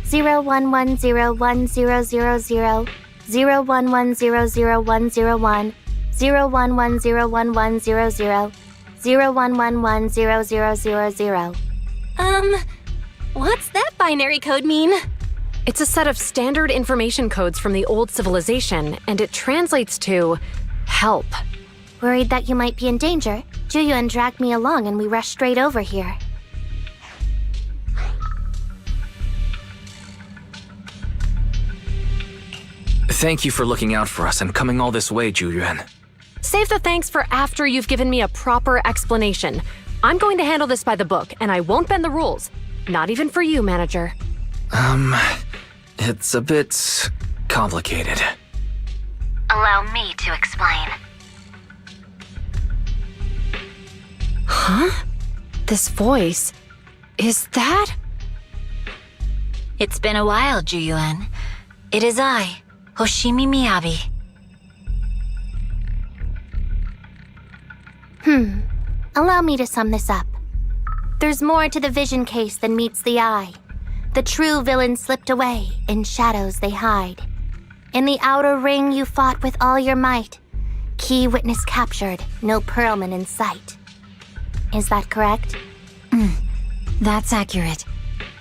[SPEAKER 11] 01101000, 01100101, 01101100, 01110000.
[SPEAKER 6] What's that binary code mean?
[SPEAKER 19] It's a set of standard information codes from the old civilization, and it translates to help.
[SPEAKER 11] Worried that you might be in danger, Juyuan dragged me along and we rushed straight over here.
[SPEAKER 8] Thank you for looking out for us and coming all this way, Juyuan.
[SPEAKER 19] Save the thanks for after you've given me a proper explanation. I'm going to handle this by the book, and I won't bend the rules. Not even for you, manager.
[SPEAKER 8] It's a bit complicated.
[SPEAKER 13] Allow me to explain.
[SPEAKER 19] Huh? This voice... is that...
[SPEAKER 13] It's been a while, Juyuan. It is I, Hoshimi Miyabi.
[SPEAKER 16] Allow me to sum this up. There's more to the vision case than meets the eye. The true villain slipped away, in shadows they hide. In the outer ring you fought with all your might. Key witness captured, no Perlman in sight. Is that correct?
[SPEAKER 13] That's accurate.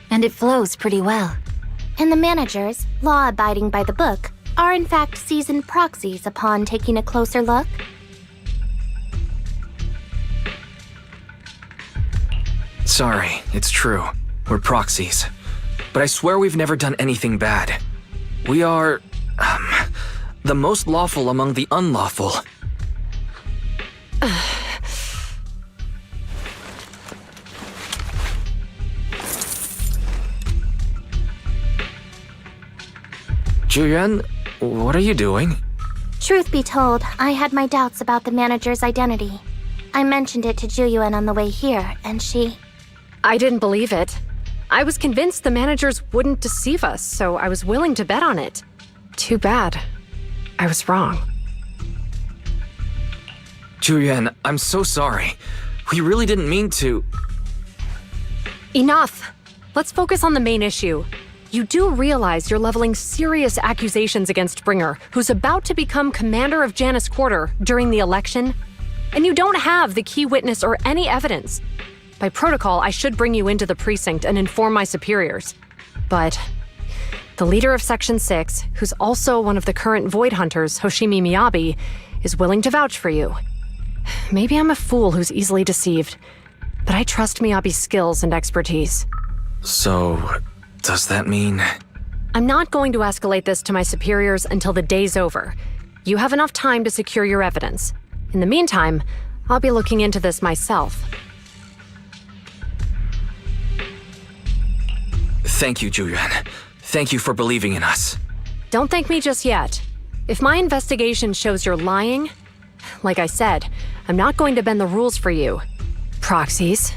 [SPEAKER 13] And it flows pretty well.
[SPEAKER 16] And the managers, law-abiding by the book, are in fact seasoned proxies upon taking a closer look?
[SPEAKER 8] Sorry, it's true. We're proxies. But I swear we've never done anything bad. We are, the most lawful among the unlawful. Juyuan, what are you doing?
[SPEAKER 16] Truth be told, I had my doubts about the manager's identity. I mentioned it to Juyuan on the way here, and she...
[SPEAKER 19] I didn't believe it. I was convinced the managers wouldn't deceive us, so I was willing to bet on it. Too bad. I was wrong.
[SPEAKER 8] Juyuan, I'm so sorry. We really didn't mean to...
[SPEAKER 19] Enough! Let's focus on the main issue. You do realize you're leveling serious accusations against Bringer, who's about to become commander of Janus Quarter during the election? And you don't have the key witness or any evidence. By protocol, I should bring you into the precinct and inform my superiors. But the leader of Section 6, who's also one of the current Void Hunters, Hoshimi Miyabi, is willing to vouch for you. Maybe I'm a fool who's easily deceived, but I trust Miyabi's skills and expertise.
[SPEAKER 8] So, does that mean...
[SPEAKER 19] I'm not going to escalate this to my superiors until the day's over. You have enough time to secure your evidence. In the meantime, I'll be looking into this myself.
[SPEAKER 8] Thank you, Juyuan. Thank you for believing in us.
[SPEAKER 19] Don't thank me just yet. If my investigation shows you're lying, like I said, I'm not going to bend the rules for you. Proxies.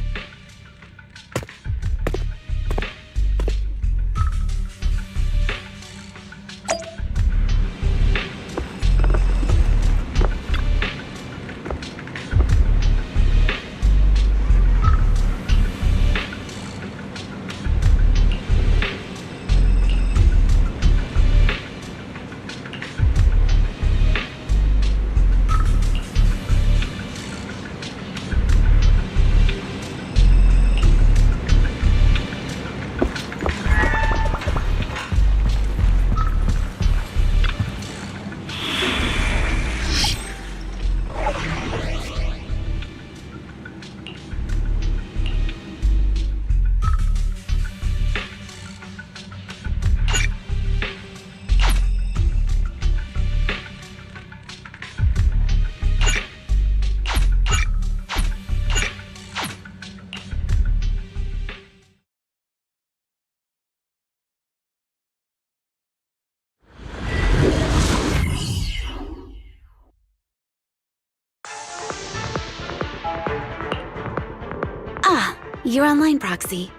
[SPEAKER 12] You're online, Proxy.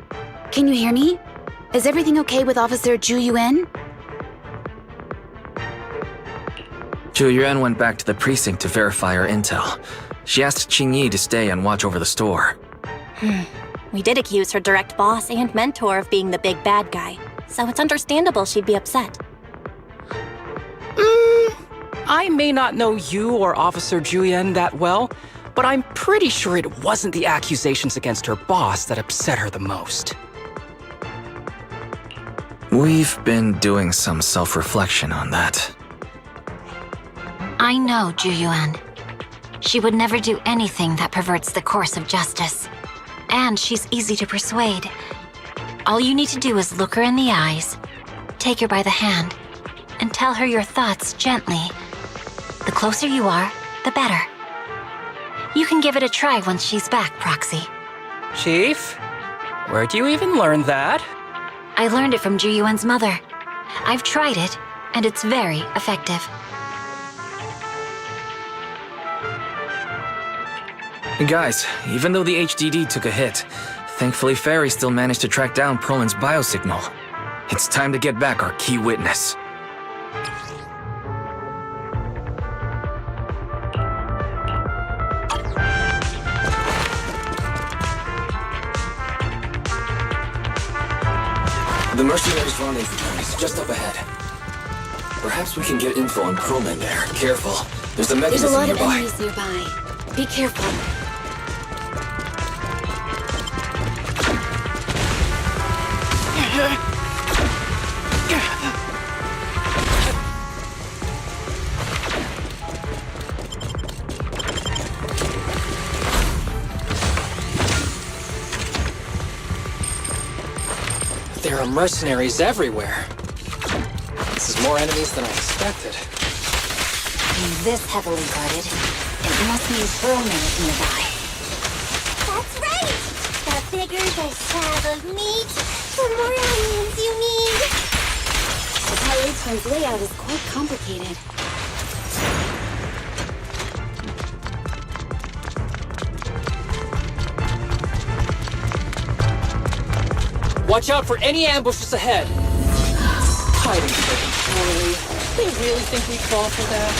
[SPEAKER 12] Can you hear me? Is everything okay with Officer Juyuan?
[SPEAKER 8] Juyuan went back to the precinct to verify her intel. She asked Qingyi to stay and watch over the store.
[SPEAKER 6] We did accuse her direct boss and mentor of being the big bad guy, so it's understandable she'd be upset.
[SPEAKER 14] I may not know you or Officer Juyuan that well, but I'm pretty sure it wasn't the accusations against her boss that upset her the most.
[SPEAKER 8] We've been doing some self-reflection on that.
[SPEAKER 13] I know Juyuan. She would never do anything that perverts the course of justice. And she's easy to persuade. All you need to do is look her in the eyes, take her by the hand, and tell her your thoughts gently. The closer you are, the better. You can give it a try once she's back, Proxy.
[SPEAKER 14] Chief? Where'd you even learn that?
[SPEAKER 13] I learned it from Juyuan's mother. I've tried it, and it's very effective.
[SPEAKER 8] Guys, even though the HDD took a hit, thankfully Fairy still managed to track down Perlman's biosignal. It's time to get back our key witness. The mercenaries' rendezvous point is just up ahead. Perhaps we can get info on Perlman there. Careful. There's a
[SPEAKER 12] There's
[SPEAKER 8] mechanism
[SPEAKER 12] a lot of
[SPEAKER 8] nearby.
[SPEAKER 12] enemies nearby. Be careful.
[SPEAKER 14] There are mercenaries everywhere. This is more enemies than I expected.
[SPEAKER 13] Being this heavily guarded, it must mean Perlman is nearby.
[SPEAKER 16] That's right! The bigger the slab of meat, the more onions you need.
[SPEAKER 12] The Pirate's layout is quite complicated.
[SPEAKER 14] Watch out for any ambushes ahead. Hiding so poorly. They really think we'd fall for that?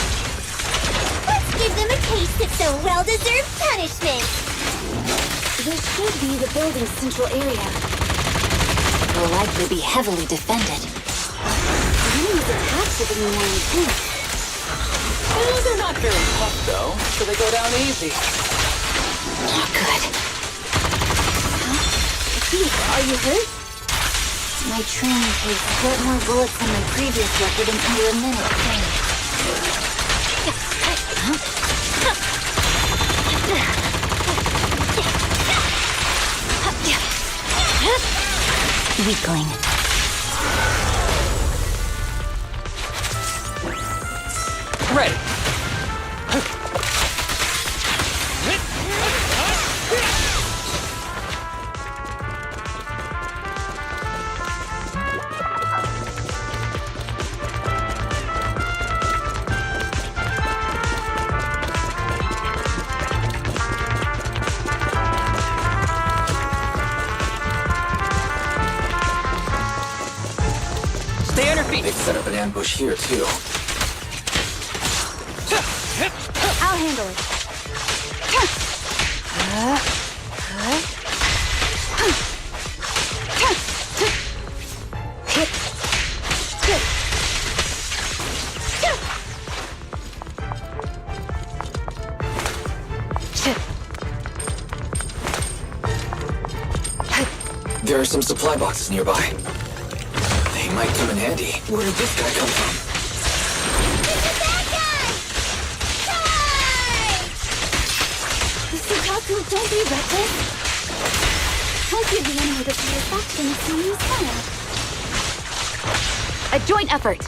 [SPEAKER 16] Let's give them a taste of some well-deserved punishment.
[SPEAKER 12] This should be the building's central area.
[SPEAKER 13] Will likely be heavily defended.
[SPEAKER 12] The enemy's attacks are getting more intense.
[SPEAKER 14] They're not very tough, though, so they go down easy.
[SPEAKER 13] Not good.
[SPEAKER 12] Steve, are you hurt?
[SPEAKER 13] My training pace put more bullets than my previous record in under a minute. Weakling.
[SPEAKER 14] Ready. Stay on your feet.
[SPEAKER 8] They've set up an ambush here, too.
[SPEAKER 12] I'll handle it.
[SPEAKER 8] There are some supply boxes nearby. They might come in handy. Where did this guy come from?
[SPEAKER 12] Sukaku, don't be reckless. Don't give the enemy the satisfaction of seeing you smile. A joint effort.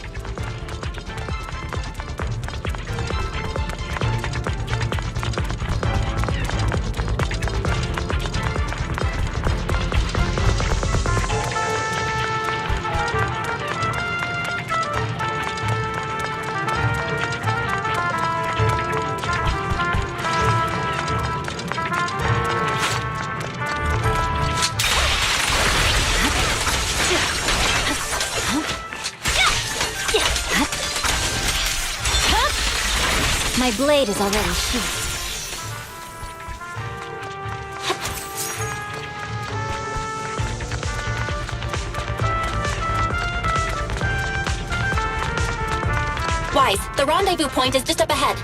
[SPEAKER 13] My blade is already sheathed.
[SPEAKER 6] Wise, the rendezvous point is just up ahead.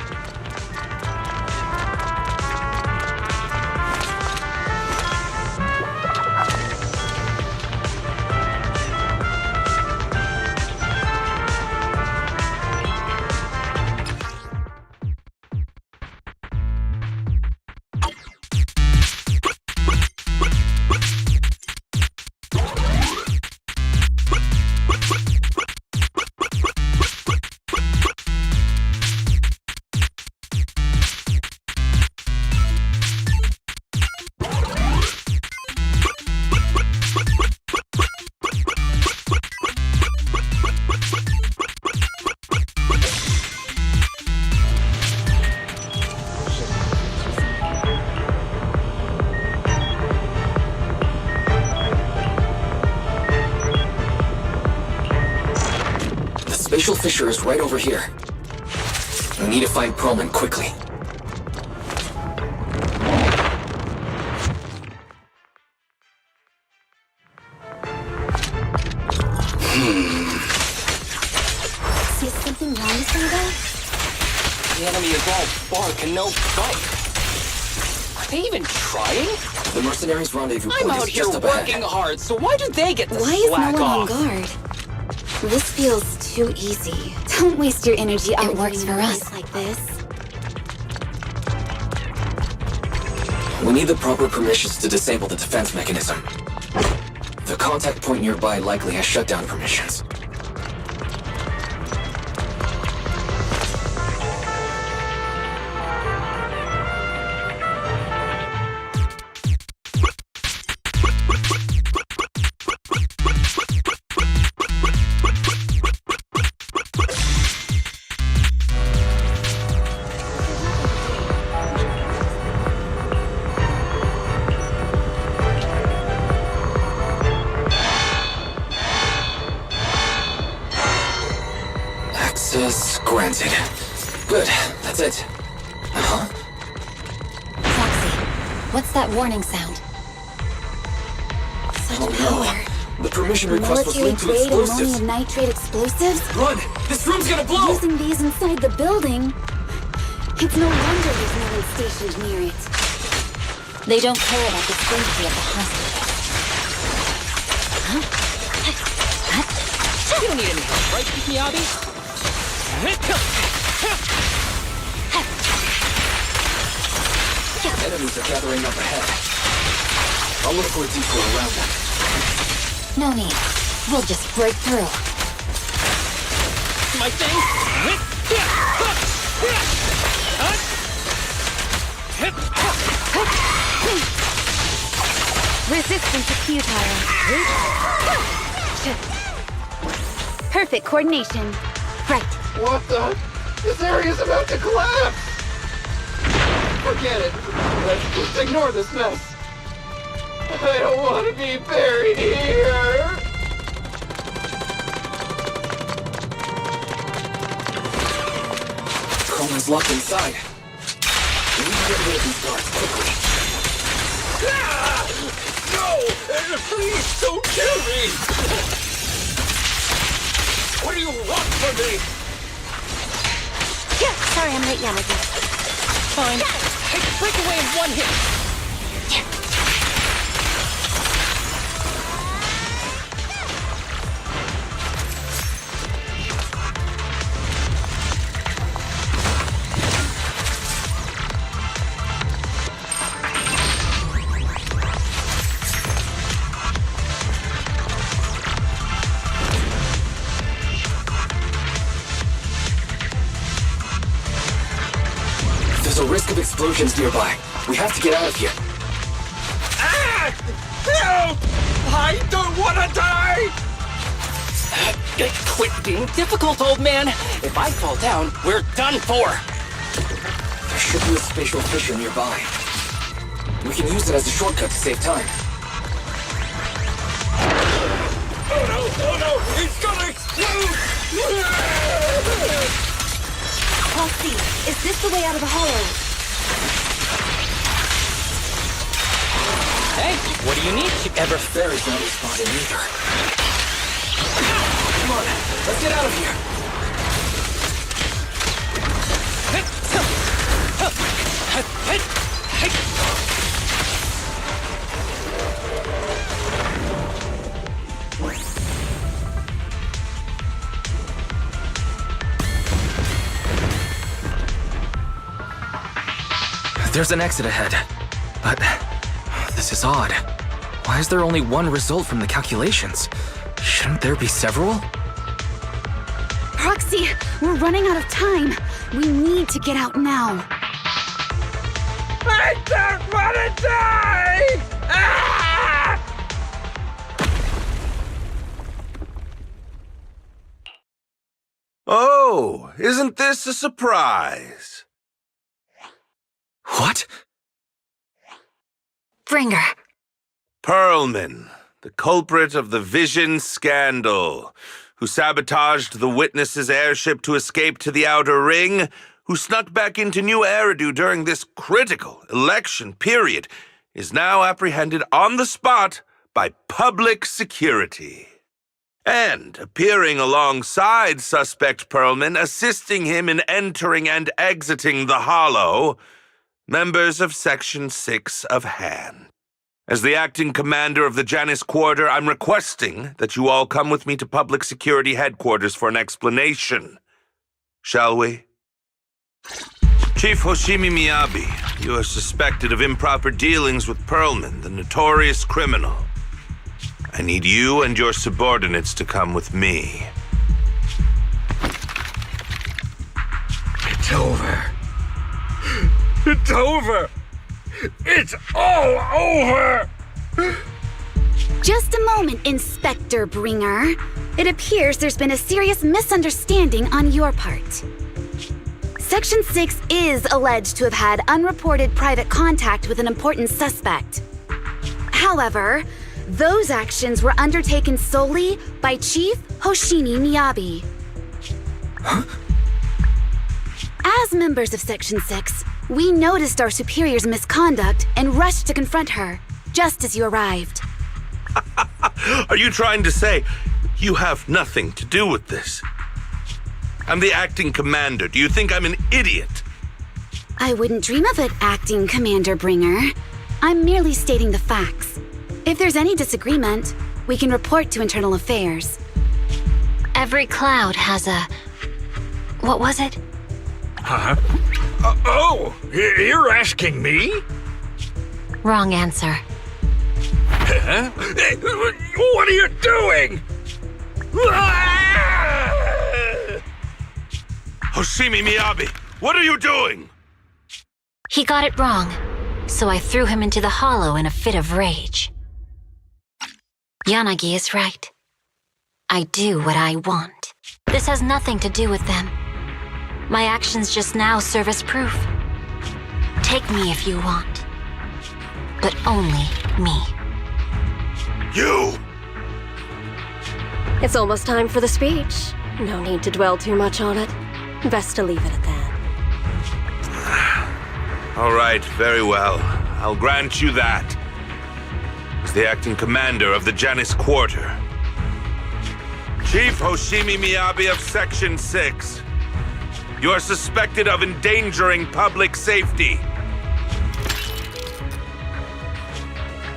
[SPEAKER 8] Spatial fissure is right over here. We need to find Perlman quickly.
[SPEAKER 12] something wrong with Saga?
[SPEAKER 14] The enemy is all bark and no bite. Are they even trying?
[SPEAKER 8] The mercenaries' rendezvous
[SPEAKER 14] I'm
[SPEAKER 8] point
[SPEAKER 14] out
[SPEAKER 8] is
[SPEAKER 14] here
[SPEAKER 8] just up ahead.
[SPEAKER 14] working hard, so why do they get to
[SPEAKER 12] Why is no
[SPEAKER 14] slack
[SPEAKER 12] one on
[SPEAKER 14] off?
[SPEAKER 12] guard? This feels too easy. Don't waste your energy
[SPEAKER 13] It works for us.
[SPEAKER 12] like this.
[SPEAKER 8] We need the proper permissions to disable the defense mechanism. The contact point nearby likely has shutdown permissions. Access granted. Good, that's it. Uh-huh.
[SPEAKER 13] Foxy, what's that warning sound?
[SPEAKER 12] Such
[SPEAKER 8] Oh
[SPEAKER 12] power.
[SPEAKER 8] no. The permission request was
[SPEAKER 12] Military
[SPEAKER 8] linked to
[SPEAKER 12] grade
[SPEAKER 8] explosives.
[SPEAKER 12] ammonium nitrate explosives?
[SPEAKER 8] Run! This room's gonna blow!
[SPEAKER 12] Using these inside the building? It's no wonder there's no one stationed near it.
[SPEAKER 13] They don't care about the safety of the hostages.
[SPEAKER 14] You don't need any help, right, Miyabi?
[SPEAKER 8] Enemies are gathering up ahead. I'll look for a detour around them.
[SPEAKER 13] No need. We'll just break through.
[SPEAKER 14] My thing?
[SPEAKER 12] Resistance is futile. Perfect coordination. Right.
[SPEAKER 18] What the? This area's about to collapse! Forget it. Let's just ignore this mess. I don't want to be buried here!
[SPEAKER 8] Chroma's locked inside. We need to get rid of these guards quickly.
[SPEAKER 5] No! Please don't kill me! What do you want from me?
[SPEAKER 16] Yeah, sorry, I'm late, Yamagi.
[SPEAKER 14] Fine. Hey, break away in one hit.
[SPEAKER 8] There's a risk of explosions nearby. We have to get out of here.
[SPEAKER 5] Ah! Help! I don't want to die!
[SPEAKER 14] Quit being difficult, old man. If I fall down, we're done for.
[SPEAKER 8] There should be a spatial fissure nearby. We can use it as a shortcut to save time.
[SPEAKER 5] Oh no, it's gonna explode!
[SPEAKER 12] Foxy, is this the way out of the hollow?
[SPEAKER 14] Hey, what do you need?
[SPEAKER 8] Ever Fairy's not responding either. Come on, let's get out of here. There's an exit ahead, but this is odd. Why is there only one result from the calculations? Shouldn't there be several?
[SPEAKER 12] Proxy, we're running out of time. We need to get out now.
[SPEAKER 5] I don't want to die! Ah!
[SPEAKER 9] Oh, isn't this a surprise?
[SPEAKER 8] What?
[SPEAKER 13] Bringer.
[SPEAKER 9] Perlman, the culprit of the Vision scandal, who sabotaged the Witness's airship to escape to the Outer Ring, who snuck back into New Eridu during this critical election period, is now apprehended on the spot by public security. And appearing alongside suspect Perlman, assisting him in entering and exiting the Hollow, members of Section 6 of Han. As the acting commander of the Janus Quarter, I'm requesting that you all come with me to Public Security Headquarters for an explanation. Shall we? Chief Hoshimi Miyabi, you are suspected of improper dealings with Perlman, the notorious criminal. I need you and your subordinates to come with me.
[SPEAKER 5] It's over. It's over. It's all over!
[SPEAKER 12] Just a moment, Inspector Bringer. It appears there's been a serious misunderstanding on your part. Section 6 is alleged to have had unreported private contact with an important suspect. However, those actions were undertaken solely by Chief Hoshimi Miyabi.
[SPEAKER 5] Huh?
[SPEAKER 12] As members of Section 6, we noticed our superior's misconduct and rushed to confront her, just as you arrived.
[SPEAKER 9] Are you trying to say you have nothing to do with this? I'm the acting commander. Do you think I'm an idiot?
[SPEAKER 12] I wouldn't dream of it, Acting Commander Bringer. I'm merely stating the facts. If there's any disagreement, we can report to Internal Affairs.
[SPEAKER 13] Every cloud has a... What was it?
[SPEAKER 5] Huh? You're asking me?
[SPEAKER 13] Wrong answer.
[SPEAKER 5] Huh? What are you doing?
[SPEAKER 9] Hoshimi Miyabi, what are you doing?
[SPEAKER 13] He got it wrong, so I threw him into the hollow in a fit of rage. Yanagi is right. I do what I want. This has nothing to do with them. My actions just now serve as proof. Take me if you want. But only me.
[SPEAKER 9] You!
[SPEAKER 10] It's almost time for the speech. No need to dwell too much on it. Best to leave it at that.
[SPEAKER 9] All right, very well. I'll grant you that. As the acting commander of the Janus Quarter. Chief Hoshimi Miyabi of Section 6. You are suspected of endangering public safety.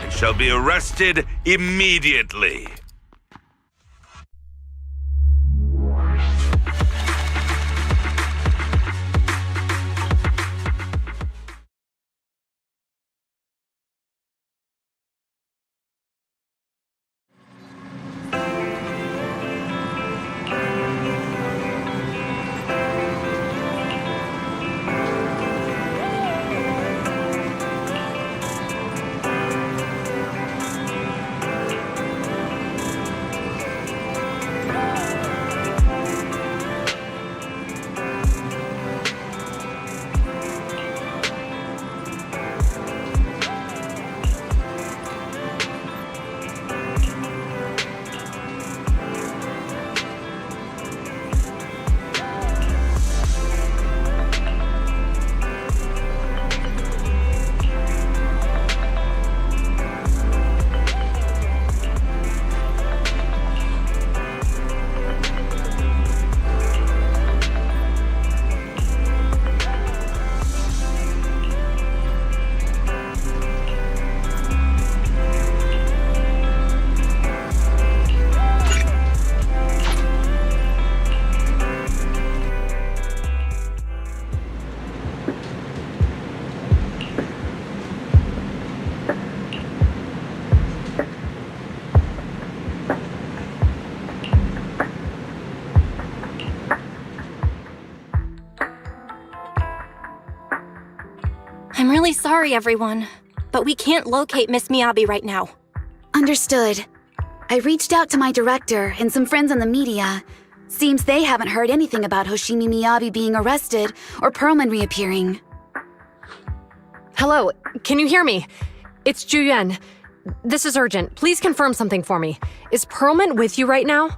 [SPEAKER 9] And shall be arrested immediately.
[SPEAKER 6] I'm really sorry, everyone, but we can't locate Miss Miyabi right now.
[SPEAKER 12] Understood. I reached out to my director and some friends in the media. Seems they haven't heard anything about Hoshimi Miyabi being arrested or Perlman reappearing.
[SPEAKER 19] Hello, can you hear me? It's Juyen. This is urgent. Please confirm something for me. Is Perlman with you right now?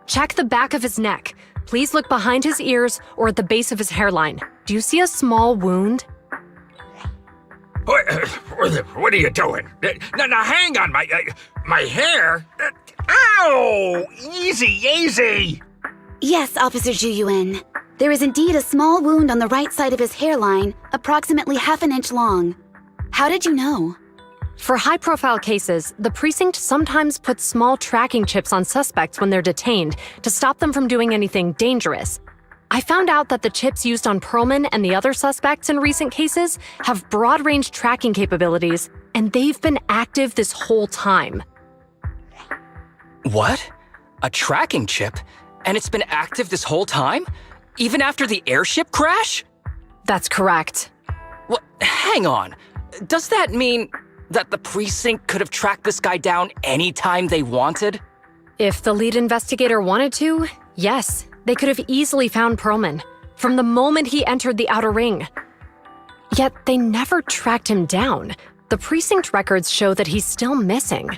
[SPEAKER 19] Check the back of his neck. Please look behind his ears or at the base of his hairline. Do you see a small wound?
[SPEAKER 5] What are you doing? Now hang on, my hair? Ow! Easy, easy!
[SPEAKER 12] Yes, Officer Zhu. There is indeed a small wound on the right side of his hairline, approximately half an inch long. How did you know?
[SPEAKER 19] For high-profile cases, the precinct sometimes puts small tracking chips on suspects when they're detained to stop them from doing anything dangerous. I found out that the chips used on Perlman and the other suspects in recent cases have broad-range tracking capabilities, and they've been active this whole time.
[SPEAKER 14] What? A tracking chip? And it's been active this whole time? Even after the airship crash?
[SPEAKER 19] That's correct.
[SPEAKER 14] What? Hang on. Does that mean that the precinct could have tracked this guy down anytime they wanted?
[SPEAKER 19] If the lead investigator wanted to, yes, they could have easily found Perlman from the moment he entered the outer ring. Yet they never tracked him down. The precinct records show that he's still missing.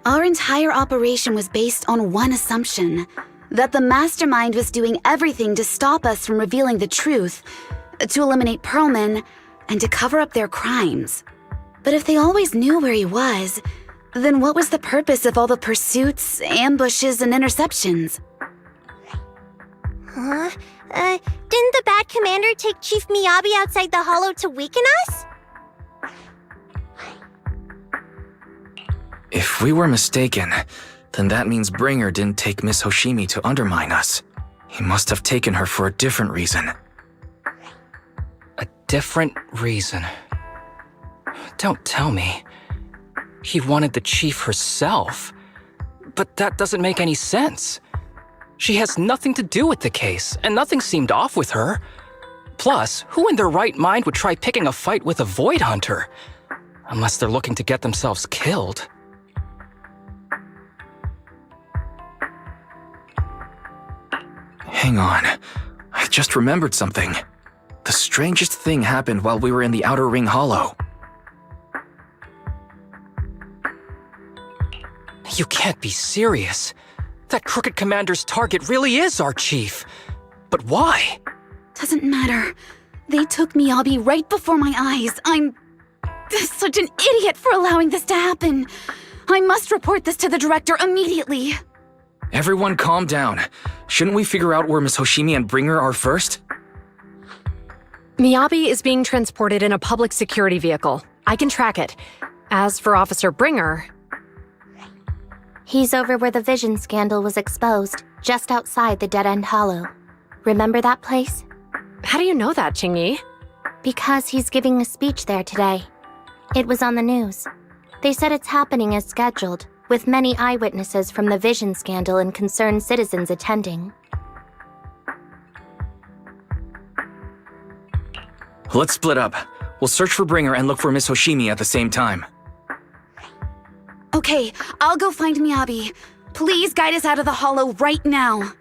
[SPEAKER 12] Our entire operation was based on one assumption, that the mastermind was doing everything to stop us from revealing the truth, to eliminate Perlman, and to cover up their crimes. But if they always knew where he was, then what was the purpose of all the pursuits, ambushes, and interceptions?
[SPEAKER 16] Huh? Didn't the bad commander take Chief Miyabi outside the hollow to weaken us?
[SPEAKER 8] If we were mistaken, then that means Bringer didn't take Miss Hoshimi to undermine us. He must have taken her for a different reason.
[SPEAKER 14] A different reason? Don't tell me. He wanted the chief herself. But that doesn't make any sense. She has nothing to do with the case, and nothing seemed off with her. Plus, who in their right mind would try picking a fight with a Void Hunter? Unless they're looking to get themselves killed.
[SPEAKER 8] Hang on. I just remembered something. The strangest thing happened while we were in the Outer Ring Hollow.
[SPEAKER 14] You can't be serious. That crooked commander's target really is our chief. But why?
[SPEAKER 12] Doesn't matter. They took Miyabi right before my eyes. I'm such an idiot for allowing this to happen. I must report this to the director immediately.
[SPEAKER 8] Everyone calm down. Shouldn't we figure out where Miss Hoshimi and Bringer are first?
[SPEAKER 19] Miyabi is being transported in a public security vehicle. I can track it. As for Officer Bringer...
[SPEAKER 6] He's over where the vision scandal was exposed, just outside the Dead-End Hollow. Remember that place?
[SPEAKER 19] How do you know that, Qingyi?
[SPEAKER 6] Because he's giving a speech there today. It was on the news. They said it's happening as scheduled, with many eyewitnesses from the vision scandal and concerned citizens attending.
[SPEAKER 8] Let's split up. We'll search for Bringer and look for Miss Hoshimi at the same time.
[SPEAKER 12] Okay, I'll go find Miyabi. Please guide us out of the hollow right now.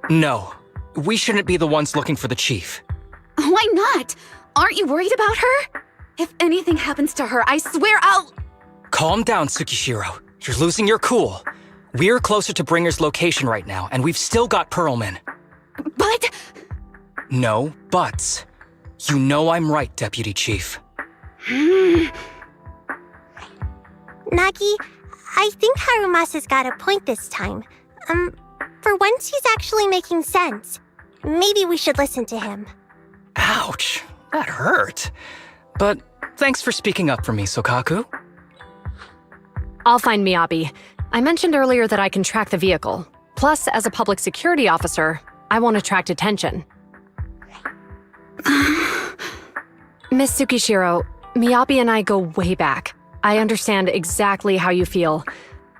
[SPEAKER 14] No. We shouldn't be the ones looking for the chief.
[SPEAKER 12] Why not? Aren't you worried about her? If anything happens to her, I swear I'll...
[SPEAKER 14] Calm down, Tsukishiro. You're losing your cool. We're closer to Bringer's location right now, and we've still got Perlman.
[SPEAKER 12] But...
[SPEAKER 14] No buts. You know I'm right, Deputy Chief.
[SPEAKER 16] Nagi, I think Harumasa's got a point this time. For once he's actually making sense. Maybe we should listen to him.
[SPEAKER 14] Ouch, that hurt. But thanks for speaking up for me, Sokaku.
[SPEAKER 19] I'll find Miyabi. I mentioned earlier that I can track the vehicle. Plus, as a public security officer, I won't attract attention. Miss Tsukishiro, Miyabi and I go way back. I understand exactly how you feel.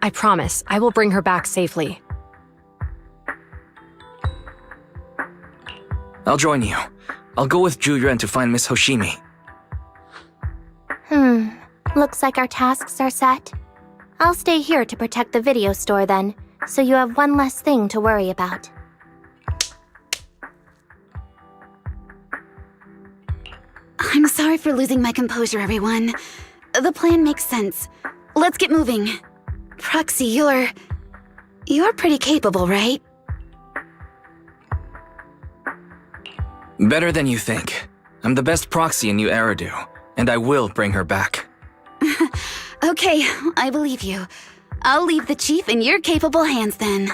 [SPEAKER 19] I promise I will bring her back safely.
[SPEAKER 8] I'll join you. I'll go with Juyuan to find Miss Hoshimi.
[SPEAKER 6] Looks like our tasks are set. I'll stay here to protect the video store then, so you have one less thing to worry about.
[SPEAKER 12] I'm sorry for losing my composure, everyone. The plan makes sense. Let's get moving. Proxy, you're pretty capable, right?
[SPEAKER 8] Better than you think. I'm the best proxy in New Eridu, and I will bring her back.
[SPEAKER 12] Okay, I believe you. I'll leave the chief in your capable hands then.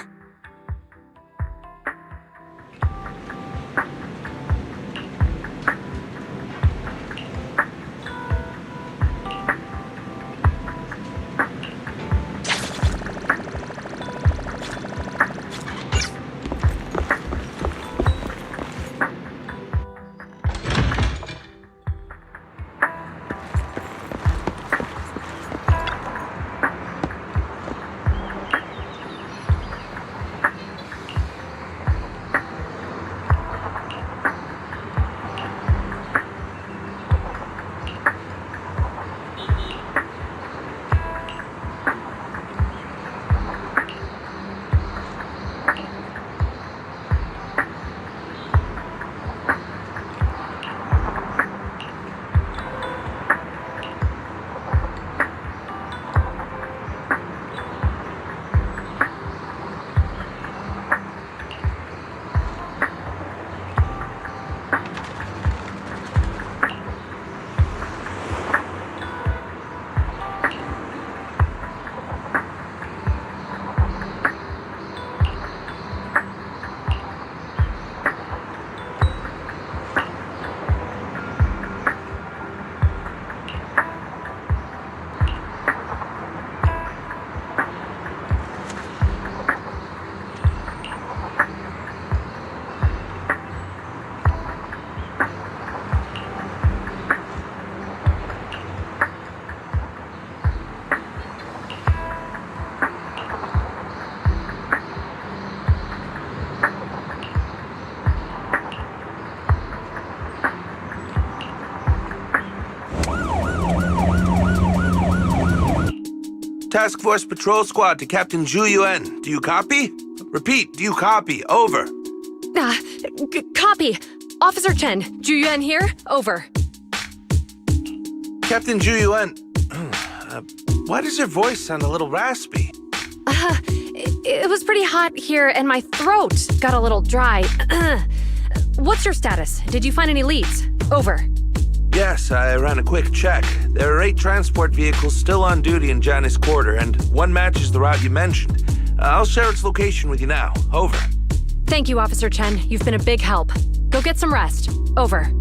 [SPEAKER 9] Task Force Patrol Squad to Captain Zhu Yuan. Do you copy? Repeat, do you copy? Over.
[SPEAKER 19] Copy. Officer Chen, Zhu Yuan here. Over.
[SPEAKER 9] Captain Zhu Yuan, why does your voice sound a little raspy?
[SPEAKER 19] It was pretty hot here, and my throat got a little dry. What's your status? Did you find any leads? Over.
[SPEAKER 9] Yes, I ran a quick check. There are 8 transport vehicles still on duty in Janus Quarter, and one matches the route you mentioned. I'll share its location with you now. Over.
[SPEAKER 19] Thank you, Officer Chen. You've been a big help. Go get some rest. Over.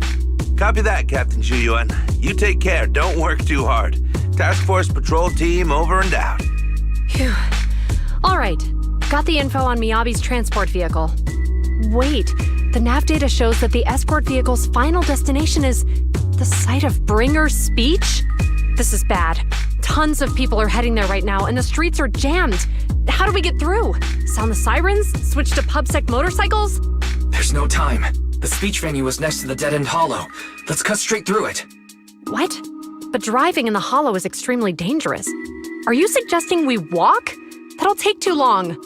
[SPEAKER 9] Copy that, Captain Zhu Yuan. You take care. Don't work too hard. Task Force Patrol Team over and out.
[SPEAKER 19] Phew. All right. Got the info on Miyabi's transport vehicle. Wait, the nav data shows that the escort vehicle's final destination is the site of Bringer's speech? This is bad. Tons of people are heading there right now, and the streets are jammed. How do we get through? Sound the sirens? Switch to PubSec motorcycles?
[SPEAKER 8] There's no time. The speech venue is next to the dead-end hollow. Let's cut straight through it.
[SPEAKER 19] What? But driving in the hollow is extremely dangerous. Are you suggesting we walk? That'll take too long.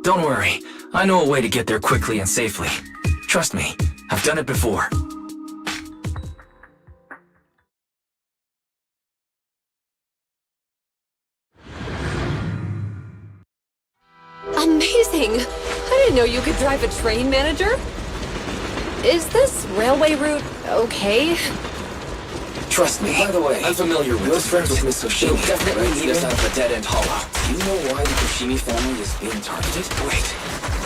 [SPEAKER 8] Don't worry. I know a way to get there quickly and safely. Trust me, I've done it before.
[SPEAKER 19] Amazing! I didn't know you could drive a train, manager. Is this railway route okay?
[SPEAKER 8] Trust me. By the way, I'm familiar with those friends with Miss Hoshimi. They'll definitely lead us out of the dead-end hollow. Do you know why the Hoshimi family is being targeted? Wait,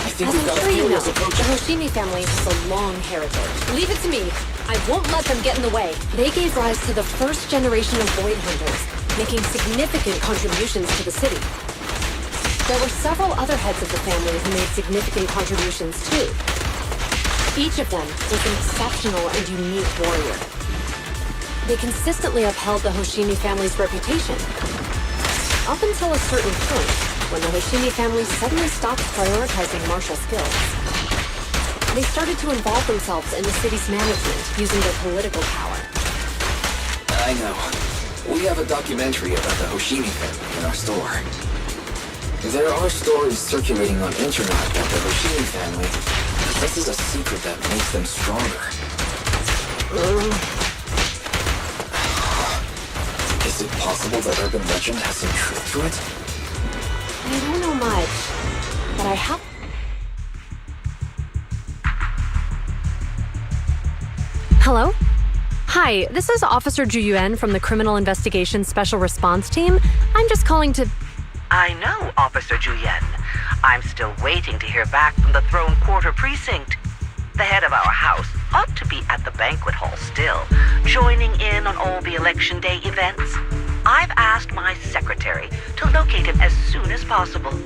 [SPEAKER 8] I think we've got a few ways approaching.
[SPEAKER 19] The Hoshimi family has a long heritage. Leave it to me. I won't let them get in the way. They gave rise to the first generation of Void Hunters, making significant contributions to the city. There were several other heads of the family who made significant contributions too. Each of them was an exceptional and unique warrior. They consistently upheld the Hoshimi family's reputation. Up until a certain point, when the Hoshimi family suddenly stopped prioritizing martial skills. They started to involve themselves in the city's management using their political power.
[SPEAKER 8] I know. We have a documentary about the Hoshimi family in our store. There are stories circulating on internet about the Hoshimi family. This is a secret that makes them stronger. Is it possible that urban legend has some truth to it?
[SPEAKER 19] I don't know much, but I have... Hello? Hi, this is Officer Zhu Yuan from the Criminal Investigation Special Response Team. I'm just calling to...
[SPEAKER 20] I know, Officer Juyen. I'm still waiting to hear back from the Throne Quarter Precinct. The head of our house ought to be at the banquet hall still, joining in on all the Election Day events. I've asked my secretary to locate him as soon as possible.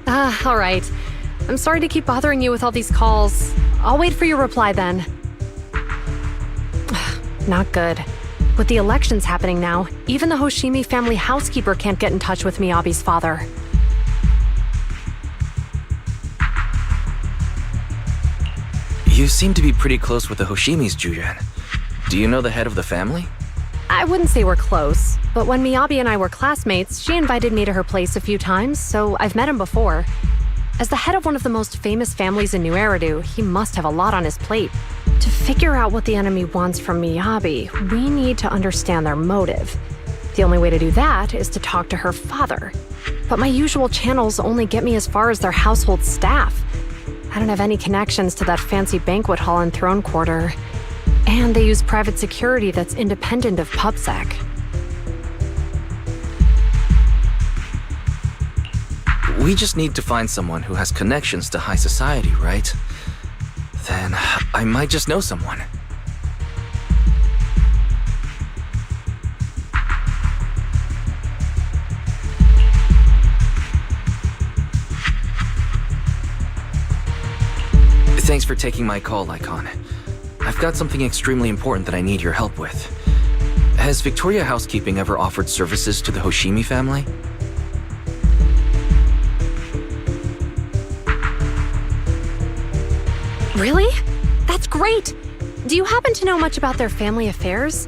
[SPEAKER 19] All right. I'm sorry to keep bothering you with all these calls. I'll wait for your reply then. Not good. With the elections happening now, even the Hoshimi family housekeeper can't get in touch with Miyabi's father.
[SPEAKER 8] You seem to be pretty close with the Hoshimis, Juyen. Do you know the head of the family?
[SPEAKER 19] I wouldn't say we're close, but when Miyabi and I were classmates, she invited me to her place a few times, so I've met him before. As the head of one of the most famous families in New Eridu, he must have a lot on his plate. To figure out what the enemy wants from Miyabi, we need to understand their motive. The only way to do that is to talk to her father. But my usual channels only get me as far as their household staff. I don't have any connections to that fancy banquet hall in Throne Quarter. And they use private security that's independent of PubSec.
[SPEAKER 8] We just need to find someone who has connections to high society, right? Then I might just know someone. Thanks for taking my call, Lycon. I've got something extremely important that I need your help with. Has Victoria Housekeeping ever offered services to the Hoshimi family?
[SPEAKER 19] Really? That's great! Do you happen to know much about their family affairs?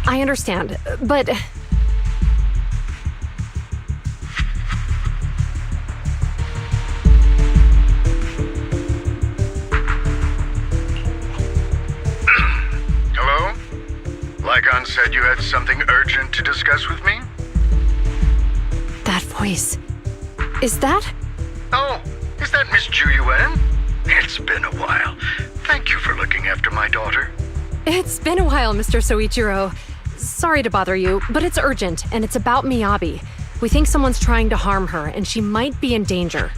[SPEAKER 19] I understand, but...
[SPEAKER 21] Hello? Lycon said you had something urgent to discuss with me?
[SPEAKER 19] That voice... Is that...
[SPEAKER 21] Oh, is that Miss Juyen? It's been a while. Thank you for looking after my daughter.
[SPEAKER 19] It's been a while, Mr. Soichiro. Sorry to bother you, but it's urgent, and it's about Miyabi. We think someone's trying to harm her, and she might be in danger.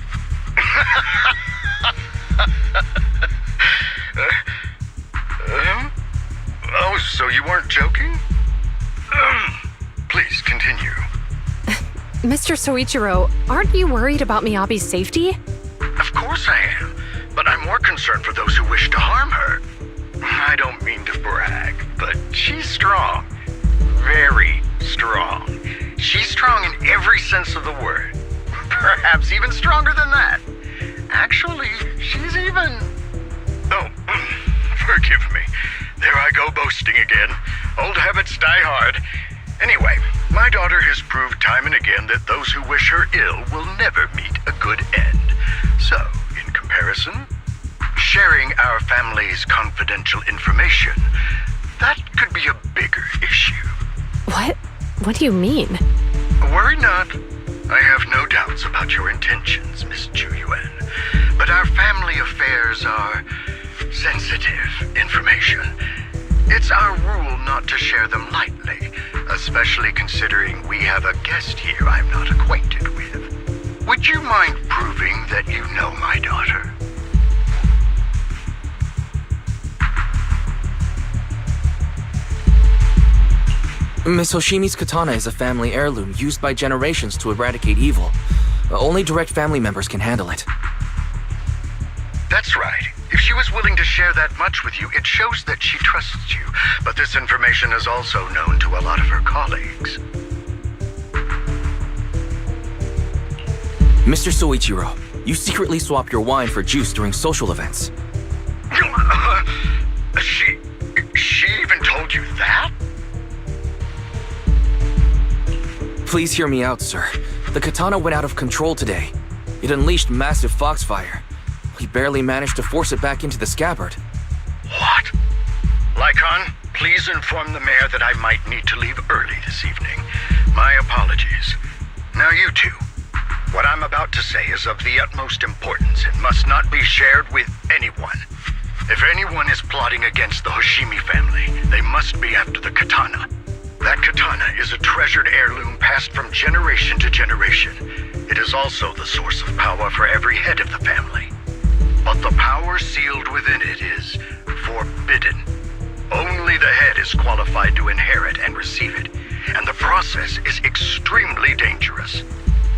[SPEAKER 21] Oh, so you weren't joking? Please, continue.
[SPEAKER 19] Mr. Soichiro, aren't you worried about Miyabi's safety?
[SPEAKER 21] Of course I am, but I'm more concerned for those who wish to harm her. I don't mean to brag, but she's strong. Very strong. She's strong in every sense of the word. Perhaps even stronger than that. Actually, she's even... Oh, forgive me. There I go boasting again. Old habits die hard. Anyway, my daughter has proved time and again that those who wish her ill will never meet a good end. So, in comparison, sharing our family's confidential information, that could be a bigger issue.
[SPEAKER 19] What? What do you mean?
[SPEAKER 21] Worry not. I have no doubts about your intentions, Miss Juyen. But our family affairs are sensitive information. It's our rule not to share them lightly, especially considering we have a guest here I'm not acquainted with. Would you mind proving that you know my daughter?
[SPEAKER 8] Miss Hoshimi's katana is a family heirloom used by generations to eradicate evil. Only direct family members can handle it.
[SPEAKER 21] That's right. If she was willing to share that much with you, it shows that she trusts you. But this information is also known to a lot of her colleagues.
[SPEAKER 8] Mr. Soichiro, you secretly swap your wine for juice during social events.
[SPEAKER 21] She even told you that?
[SPEAKER 8] Please hear me out, sir. The katana went out of control today. It unleashed massive foxfire. We barely managed to force it back into the scabbard.
[SPEAKER 21] What? Lycon, please inform the mayor that I might need to leave early this evening. My apologies. Now you two, What I'm about to say is of the utmost importance and must not be shared with anyone. If anyone is plotting against the Hoshimi family, they must be after the katana. That katana is a treasured heirloom passed from generation to generation. It is also the source of power for every head of the family. But the power sealed within it is forbidden. Only the head is qualified to inherit and receive it, and the process is extremely dangerous.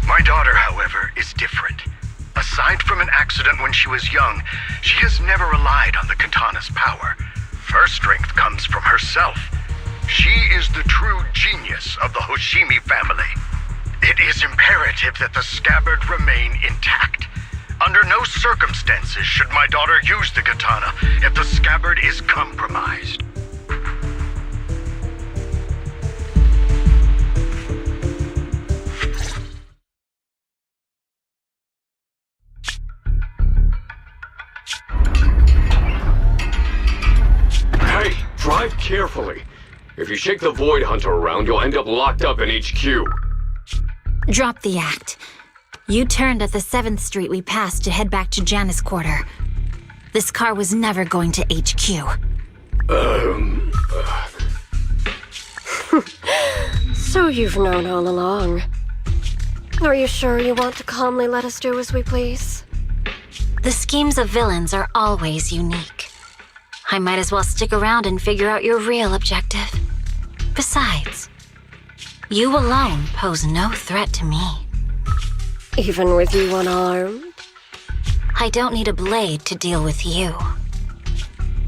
[SPEAKER 21] My daughter, however, is different. Aside from an accident when she was young, she has never relied on the katana's power. Her strength comes from herself. She is the true genius of the Hoshimi family. It is imperative that the scabbard remain intact. Under no circumstances should my daughter use the katana if the scabbard is compromised.
[SPEAKER 2] Hey, drive carefully. If you shake the Void Hunter around, you'll end up locked up in HQ.
[SPEAKER 13] Drop the act. You turned at the 7th Street we passed to head back to Janus Quarter. This car was never going to HQ.
[SPEAKER 10] So you've known all along. Are you sure you want to calmly let us do as we please?
[SPEAKER 13] The schemes of villains are always unique. I might as well stick around and figure out your real objective. Besides, you alone pose no threat to me.
[SPEAKER 10] Even with you unarmed?
[SPEAKER 13] I don't need a blade to deal with you.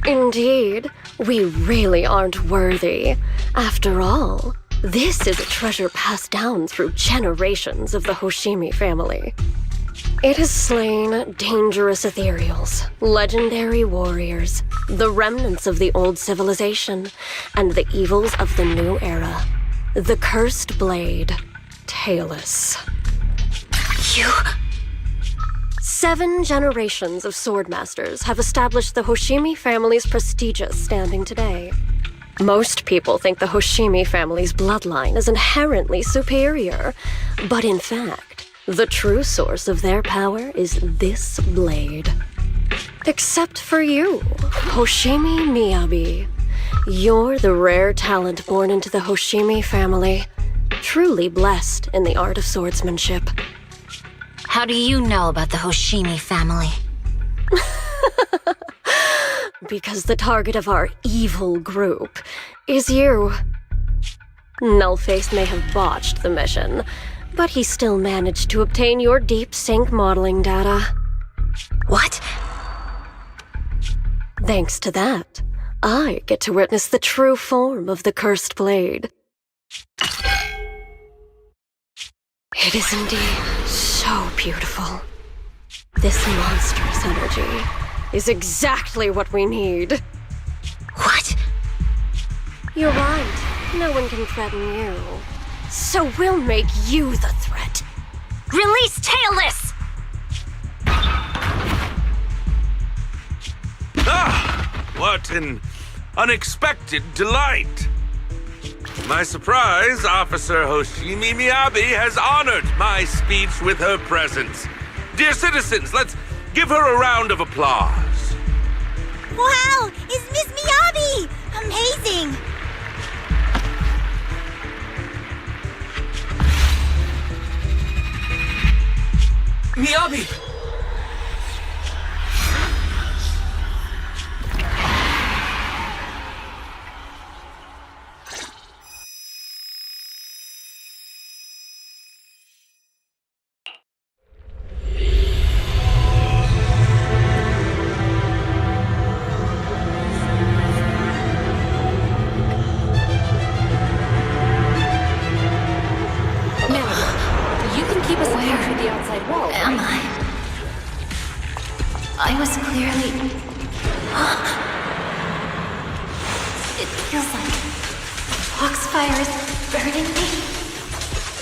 [SPEAKER 10] Indeed, we really aren't worthy. After all, this is a treasure passed down through generations of the Hoshimi family. It has slain dangerous ethereals, legendary warriors, the remnants of the old civilization, and the evils of the new era. The cursed blade, Tailless.
[SPEAKER 13] You...
[SPEAKER 10] 7 generations of swordmasters have established the Hoshimi family's prestigious standing today. Most people think the Hoshimi family's bloodline is inherently superior, but in fact, the true source of their power is this blade. Except for you, Hoshimi Miyabi. You're the rare talent born into the Hoshimi family, truly blessed in the art of swordsmanship.
[SPEAKER 13] How do you know about the Hoshimi family?
[SPEAKER 10] Because the target of our evil group is you. Nullface may have botched the mission, but he still managed to obtain your deep sync modeling data.
[SPEAKER 13] What?
[SPEAKER 10] Thanks to that, I get to witness the true form of the cursed blade. It is indeed so beautiful. This monstrous energy is exactly what we need.
[SPEAKER 13] What?
[SPEAKER 10] You're right. No one can threaten you. So we'll make you the threat.
[SPEAKER 13] Release Tailless!
[SPEAKER 9] Ah! What an unexpected delight! To my surprise, Officer Hoshimi Miyabi has honored my speech with her presence. Dear citizens, let's give her a round of applause.
[SPEAKER 16] Wow! It's Miss Miyabi! Amazing!
[SPEAKER 14] Miyabi!
[SPEAKER 13] Am I? I was clearly... It feels like Foxfire is burning me.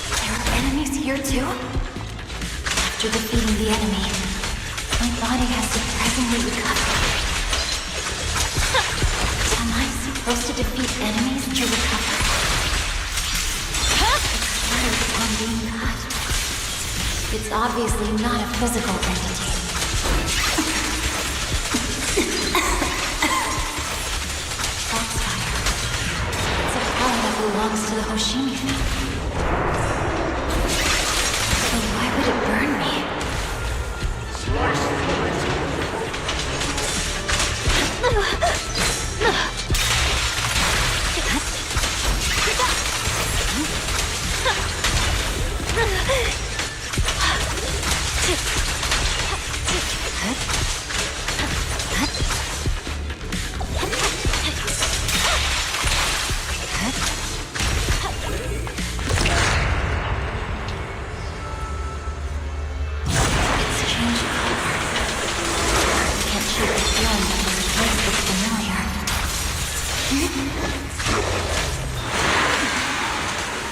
[SPEAKER 13] There are enemies here too? After defeating the enemy, my body has surprisingly recovered. Am I supposed to defeat enemies to recover? It started upon being caught. It's obviously not a physical entity. Foxfire. It's a power that belongs to the Hoshimi family. So why would it burn me?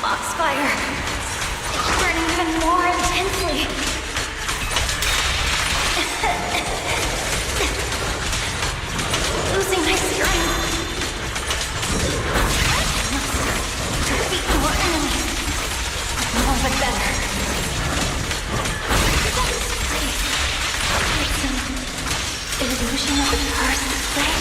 [SPEAKER 6] Foxfire! Burning even more intensely! Losing my strength! Defeat more enemies! More the better! It's an illusion of the first flame.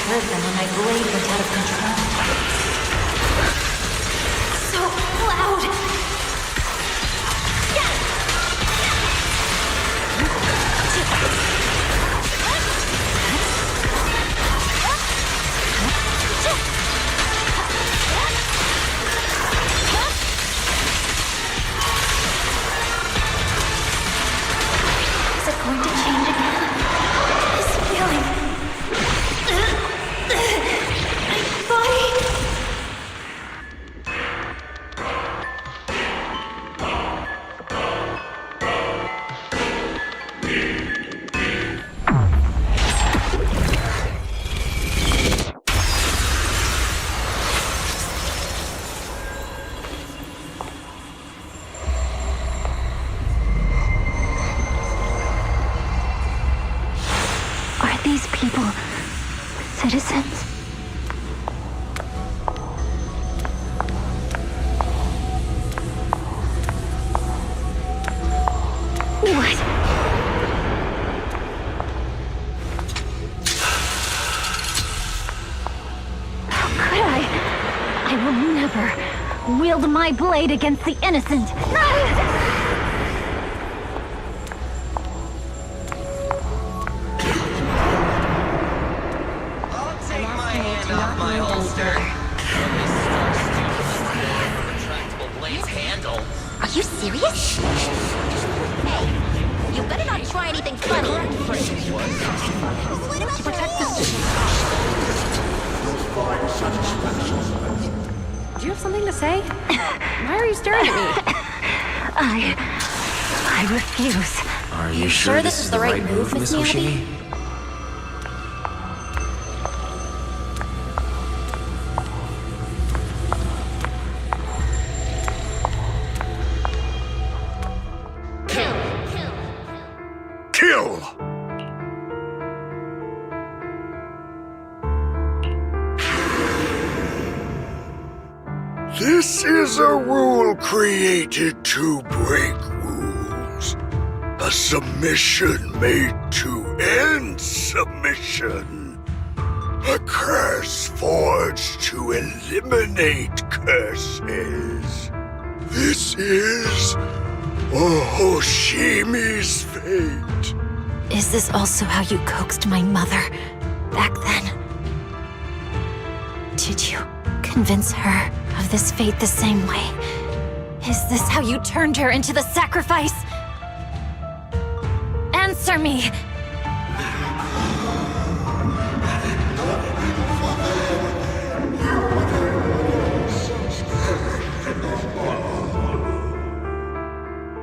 [SPEAKER 13] Heard them when my blade went out of control.
[SPEAKER 6] So loud!
[SPEAKER 13] Is it going to change again?
[SPEAKER 6] This feeling... body...
[SPEAKER 13] Are these people citizens?
[SPEAKER 6] What?
[SPEAKER 13] How could I? I will never wield my blade against the innocent.
[SPEAKER 15] Take my hand off my holster. Retractable blade's handle.
[SPEAKER 6] Are you serious? Hey, you better not try anything funny.
[SPEAKER 19] To protect the students. Do you have something to say? Why are you staring at me?
[SPEAKER 13] I refuse.
[SPEAKER 8] Are you sure this is the right move, Miss Hoshimi?
[SPEAKER 5] Kill!
[SPEAKER 3] This is a rule created to break rules. A submission made to end submission. A curse forged to eliminate curses. This is Hoshimi's fate.
[SPEAKER 13] Is this also how you coaxed my mother back then? Did you convince her of this fate the same way? Is this how you turned her into the sacrifice? Answer me!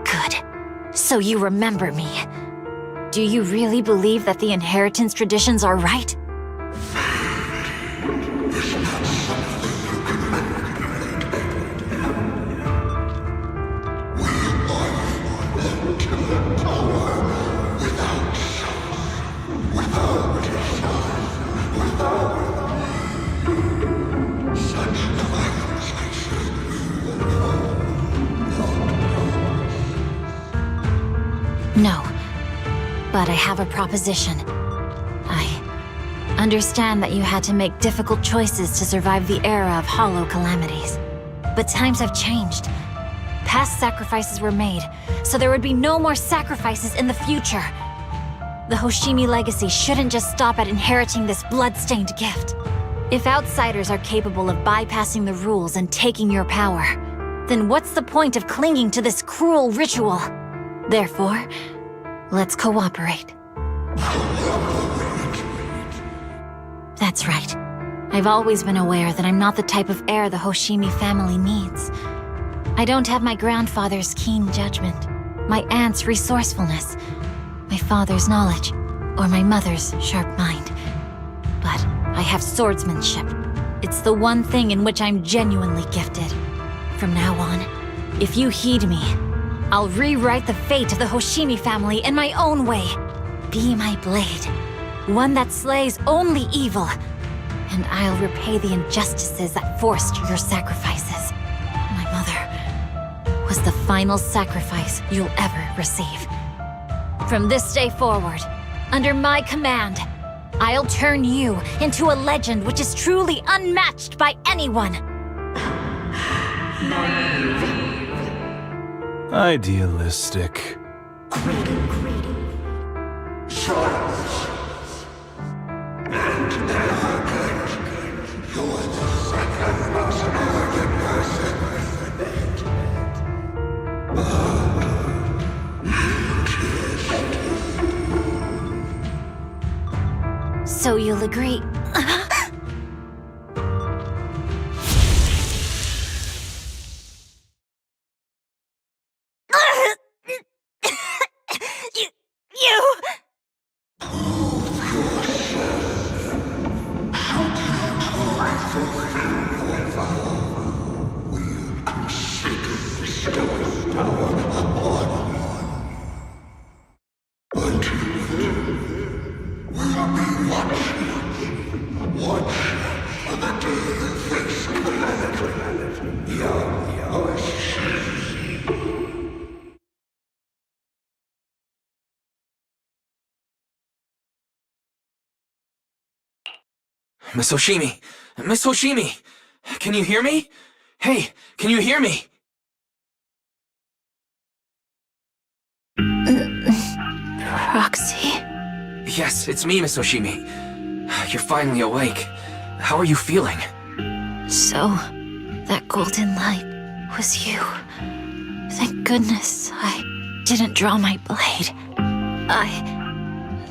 [SPEAKER 13] Good. So you remember me. Do you really believe that the inheritance traditions are right? No. But I have a proposition. I understand that you had to make difficult choices to survive the era of hollow calamities. But times have changed. Past sacrifices were made, so there would be no more sacrifices in the future. The Hoshimi legacy shouldn't just stop at inheriting this blood-stained gift. If outsiders are capable of bypassing the rules and taking your power, then what's the point of clinging to this cruel ritual? Therefore, let's cooperate. That's right. I've always been aware that I'm not the type of heir the Hoshimi family needs. I don't have my grandfather's keen judgment, my aunt's resourcefulness, my father's knowledge, or my mother's sharp mind. But I have swordsmanship. It's the one thing in which I'm genuinely gifted. From now on, if you heed me, I'll rewrite the fate of the Hoshimi family in my own way. Be my blade, one that slays only evil, and I'll repay the injustices that forced your sacrifices. My mother was the final sacrifice you'll ever receive. From this day forward, under my command, I'll turn you into a legend which is truly unmatched by anyone.
[SPEAKER 22] Idealistic.
[SPEAKER 13] So you'll agree.
[SPEAKER 8] Miss Hoshimi! Miss Hoshimi! Can you hear me? Hey, can you hear me?
[SPEAKER 13] Proxy?
[SPEAKER 8] Yes, it's me, Miss Hoshimi. You're finally awake. How are you feeling?
[SPEAKER 13] So, that golden light was you. Thank goodness I didn't draw my blade.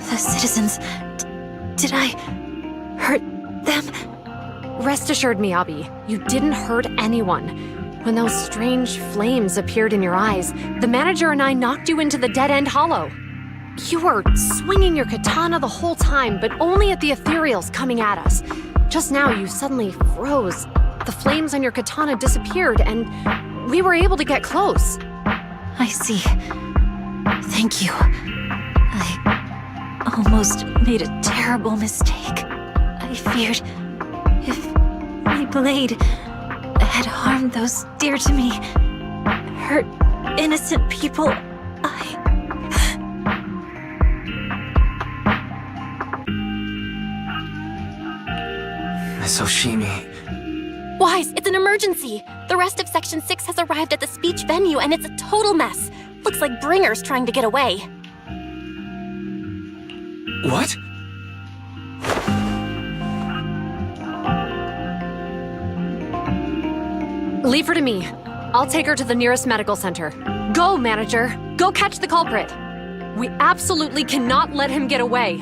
[SPEAKER 13] The citizens... did I hurt them?
[SPEAKER 19] Rest assured, Miyabi, you didn't hurt anyone. When those strange flames appeared in your eyes, the manager and I knocked you into the dead-end hollow. You were swinging your katana the whole time, but only at the ethereals coming at us. Just now, you suddenly froze. The flames on your katana disappeared, and we were able to get close.
[SPEAKER 13] I see. Thank you. I almost made a terrible mistake. I feared if my blade
[SPEAKER 6] had harmed those dear to me, hurt innocent people,
[SPEAKER 8] Miss Oshimi.
[SPEAKER 6] Wise, it's an emergency! The rest of Section 6 has arrived at the speech venue and it's a total mess. Looks like Bringer's trying to get away.
[SPEAKER 8] What?
[SPEAKER 19] Leave her to me. I'll take her to the nearest medical center. Go, manager! Go catch the culprit! We absolutely cannot let him get away.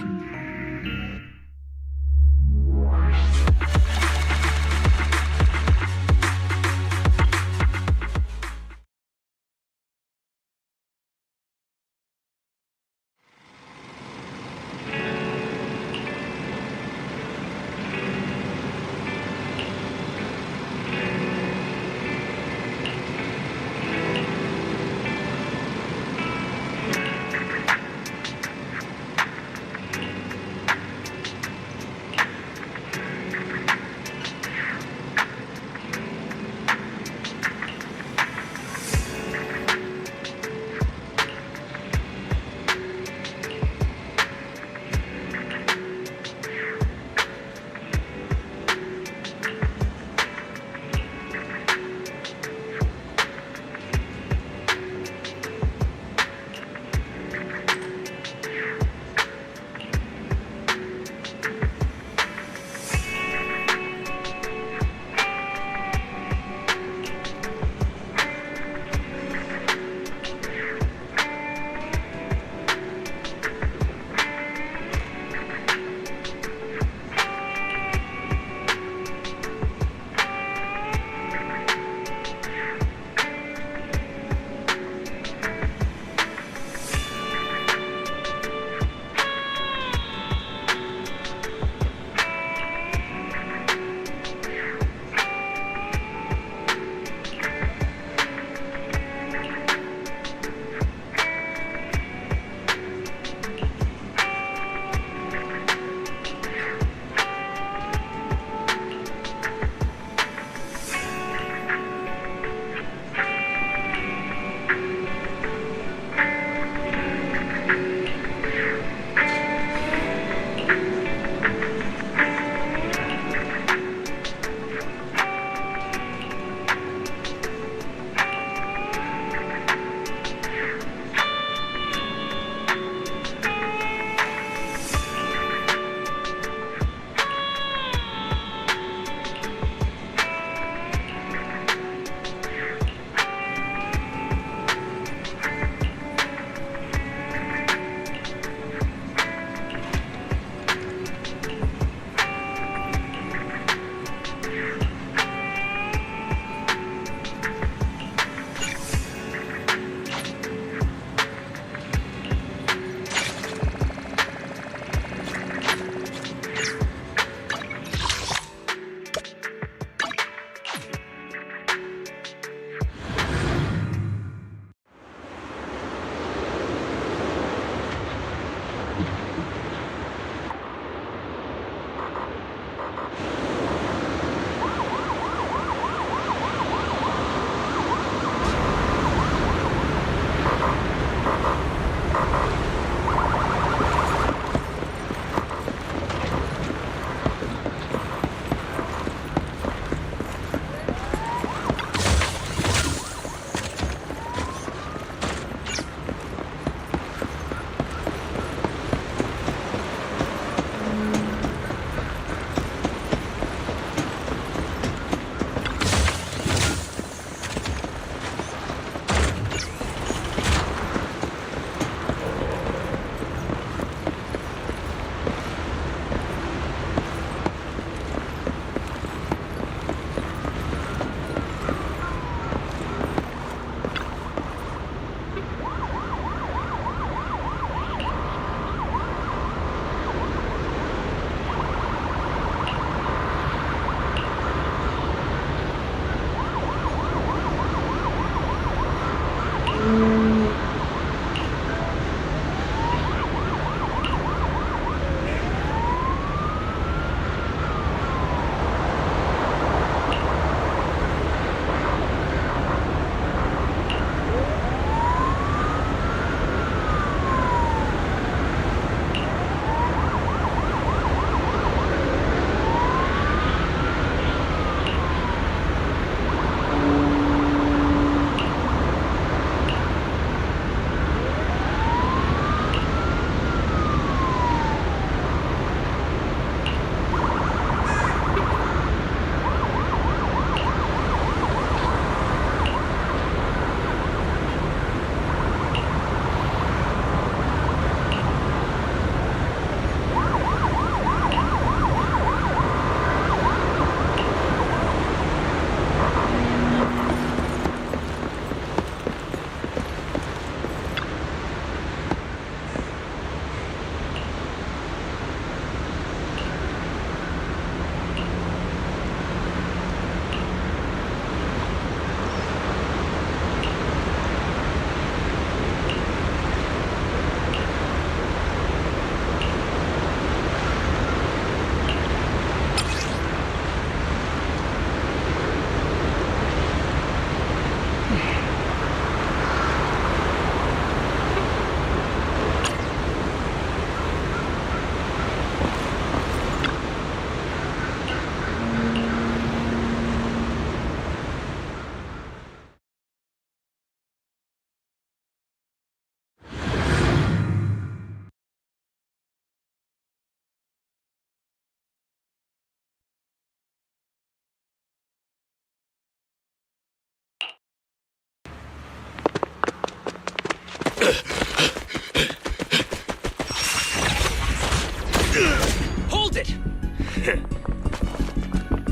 [SPEAKER 14] Hold it!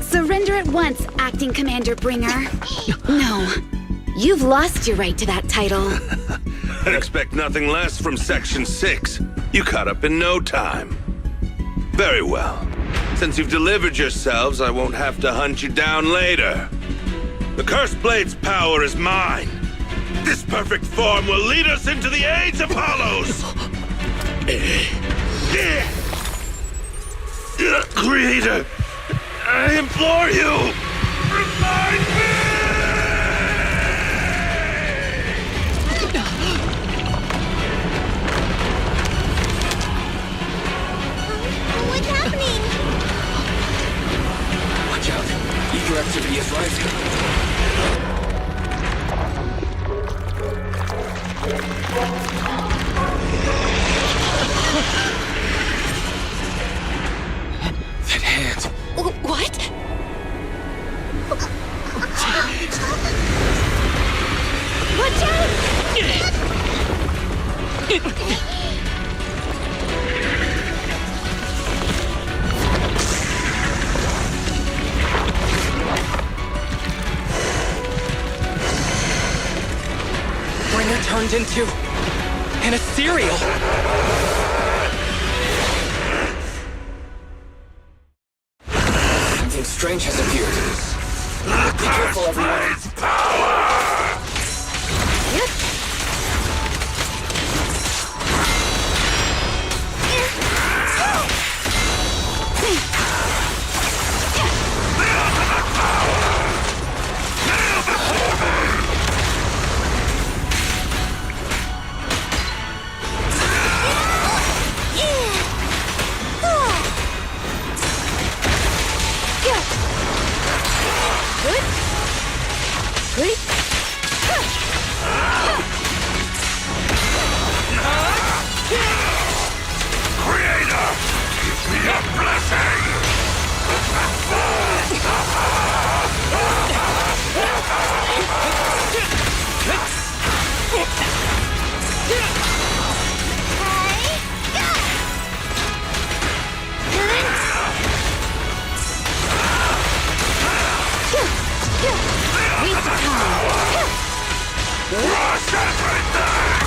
[SPEAKER 12] Surrender at once, Acting Commander Bringer. No. You've lost your right to that title.
[SPEAKER 9] I'd expect nothing less from Section 6. You caught up in no time. Very well. Since you've delivered yourselves, I won't have to hunt you down later. The Cursed Blade's power is mine. This perfect form will lead us into the age of Hollows! Creator, I implore you, remind me!
[SPEAKER 16] What's happening?
[SPEAKER 14] Watch out. Ether activity is rising. That hand.
[SPEAKER 6] What?
[SPEAKER 16] Watch out!
[SPEAKER 14] Bringer turned into an ethereal. Something strange has appeared. Be careful, everyone.
[SPEAKER 3] Creator, give me a blessing! Crush everything!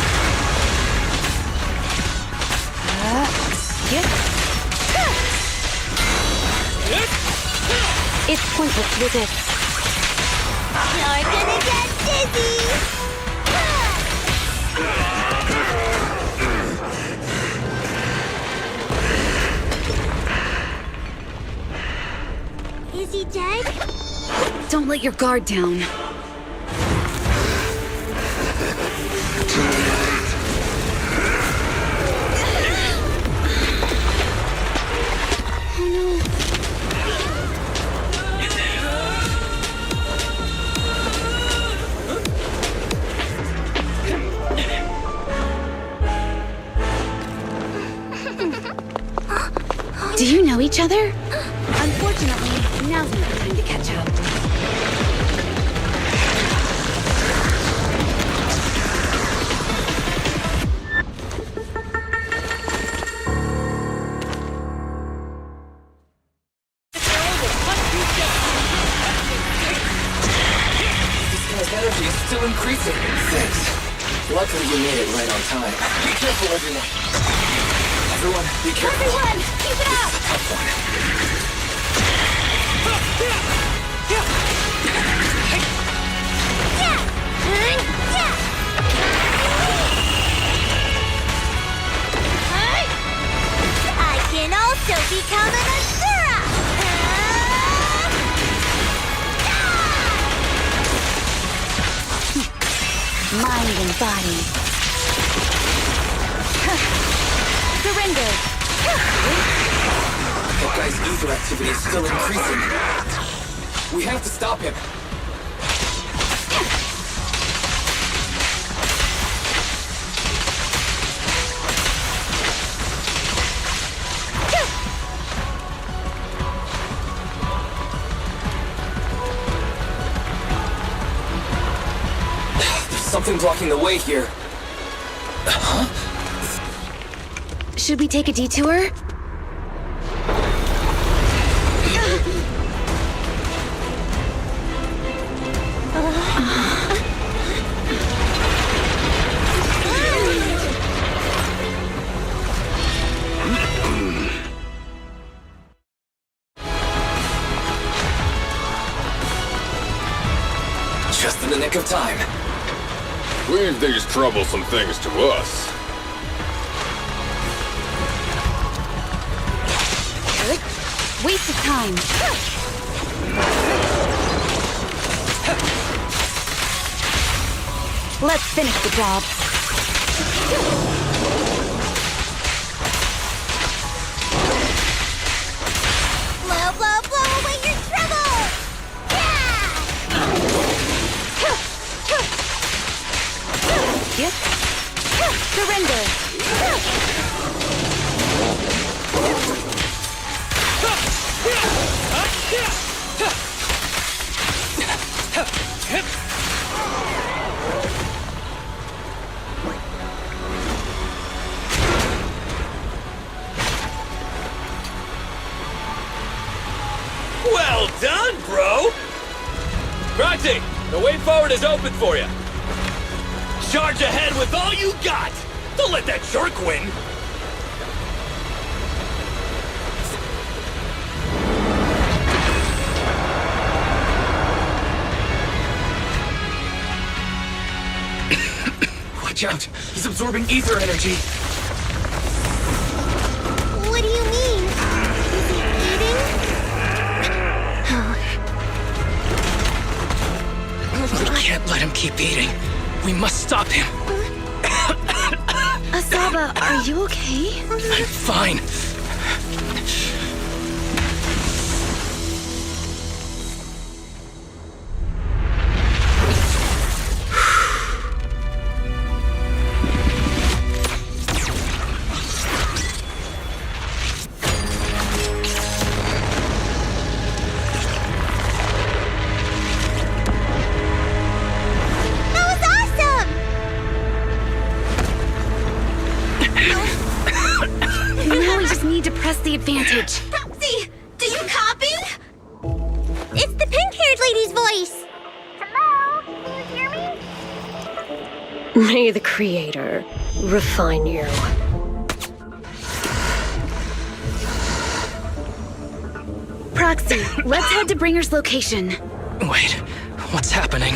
[SPEAKER 12] It's pointless to resist.
[SPEAKER 16] You're gonna get dizzy! Is he dead?
[SPEAKER 12] Don't let your guard down. Do you know each other? Unfortunately, now's not the time to catch up.
[SPEAKER 14] This guy's energy is still increasing. Thanks. Luckily you made it right on time. Be careful, everyone. Everyone, be careful.
[SPEAKER 16] Everyone, keep it up!
[SPEAKER 14] Tough one.
[SPEAKER 16] I can also become an Asura!
[SPEAKER 12] Mind and body. Surrender.
[SPEAKER 14] That guy's ether activity is still increasing. We have to stop him. There's something blocking the way here. Huh?
[SPEAKER 12] Should we take a detour?
[SPEAKER 8] Just in the nick of time.
[SPEAKER 3] Leave these troublesome things to us.
[SPEAKER 12] Waste of time. Let's finish the job.
[SPEAKER 16] Blow, blow, blow away your trouble!
[SPEAKER 12] Yep. Surrender.
[SPEAKER 1] Well done, bro! Roxy, the way forward is open for you. Charge ahead with all you got! Don't let that jerk win!
[SPEAKER 8] Watch out! He's absorbing ether energy!
[SPEAKER 16] What do you mean? Is he eating?
[SPEAKER 14] We can't let him keep eating. We must stop him.
[SPEAKER 12] Asaba, are you okay?
[SPEAKER 14] I'm fine.
[SPEAKER 12] Now we just need to press the advantage.
[SPEAKER 16] Proxy, do you copy? It's the pink-haired lady's voice. Hello? Can you hear me?
[SPEAKER 10] May the Creator refine you.
[SPEAKER 12] Proxy, let's head to Bringer's location.
[SPEAKER 14] Wait, what's happening?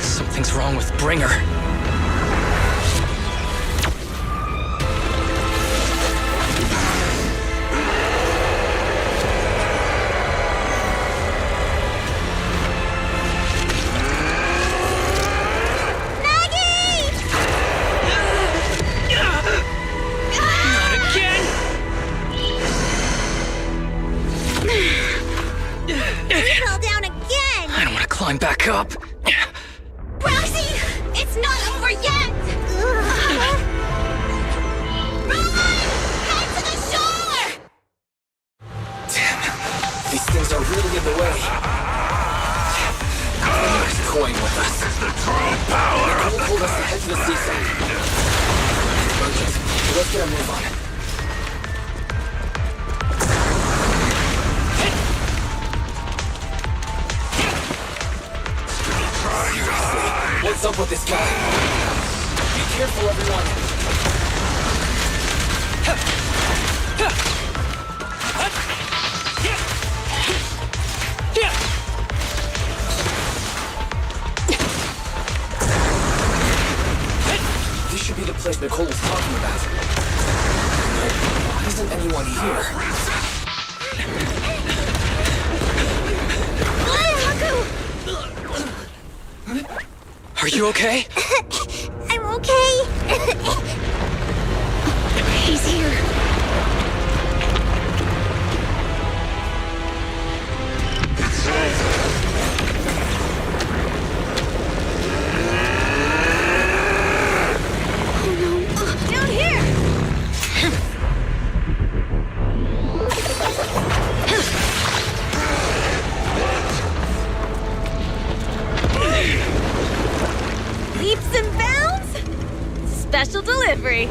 [SPEAKER 14] Something's wrong with Bringer. Climb back up.
[SPEAKER 16] Roxy, it's not over yet! Roman, head to the shore!
[SPEAKER 8] Damn, these things are really in the way. He's toying with us.
[SPEAKER 3] This is the true power of the
[SPEAKER 8] told us to head to the seaside. Urgent. Let's get a move on. What's up with this guy? Be careful, everyone. This should be the place Nicole was talking about. Why isn't anyone here? Are you okay?
[SPEAKER 16] I'm okay.
[SPEAKER 12] He's here.
[SPEAKER 16] Oh no. Down here! Leaps and bounds? Special delivery.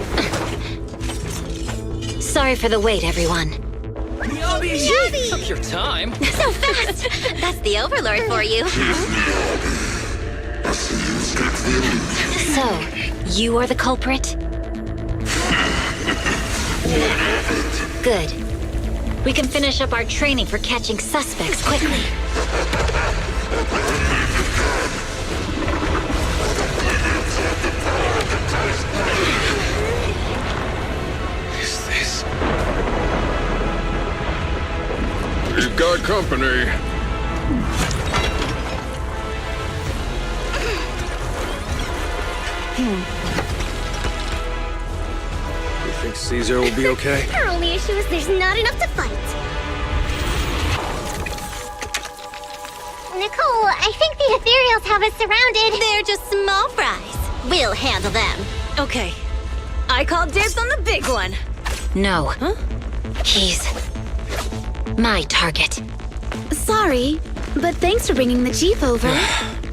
[SPEAKER 13] Sorry for the wait, everyone.
[SPEAKER 14] Miyabi! Took your time.
[SPEAKER 6] So fast! That's the Overlord for you.
[SPEAKER 13] So, you are the culprit? Good. We can finish up our training for catching suspects quickly.
[SPEAKER 3] Is this? We've got company.
[SPEAKER 8] You think Caesar will be okay?
[SPEAKER 16] Our only issue is there's not enough to fight.
[SPEAKER 11] Nicole, I think the ethereals have us surrounded.
[SPEAKER 6] They're just small fries. We'll handle them.
[SPEAKER 4] Okay. I call dibs on the big one.
[SPEAKER 13] No. Huh? He's my target.
[SPEAKER 12] Sorry, but thanks for bringing the Jeep over.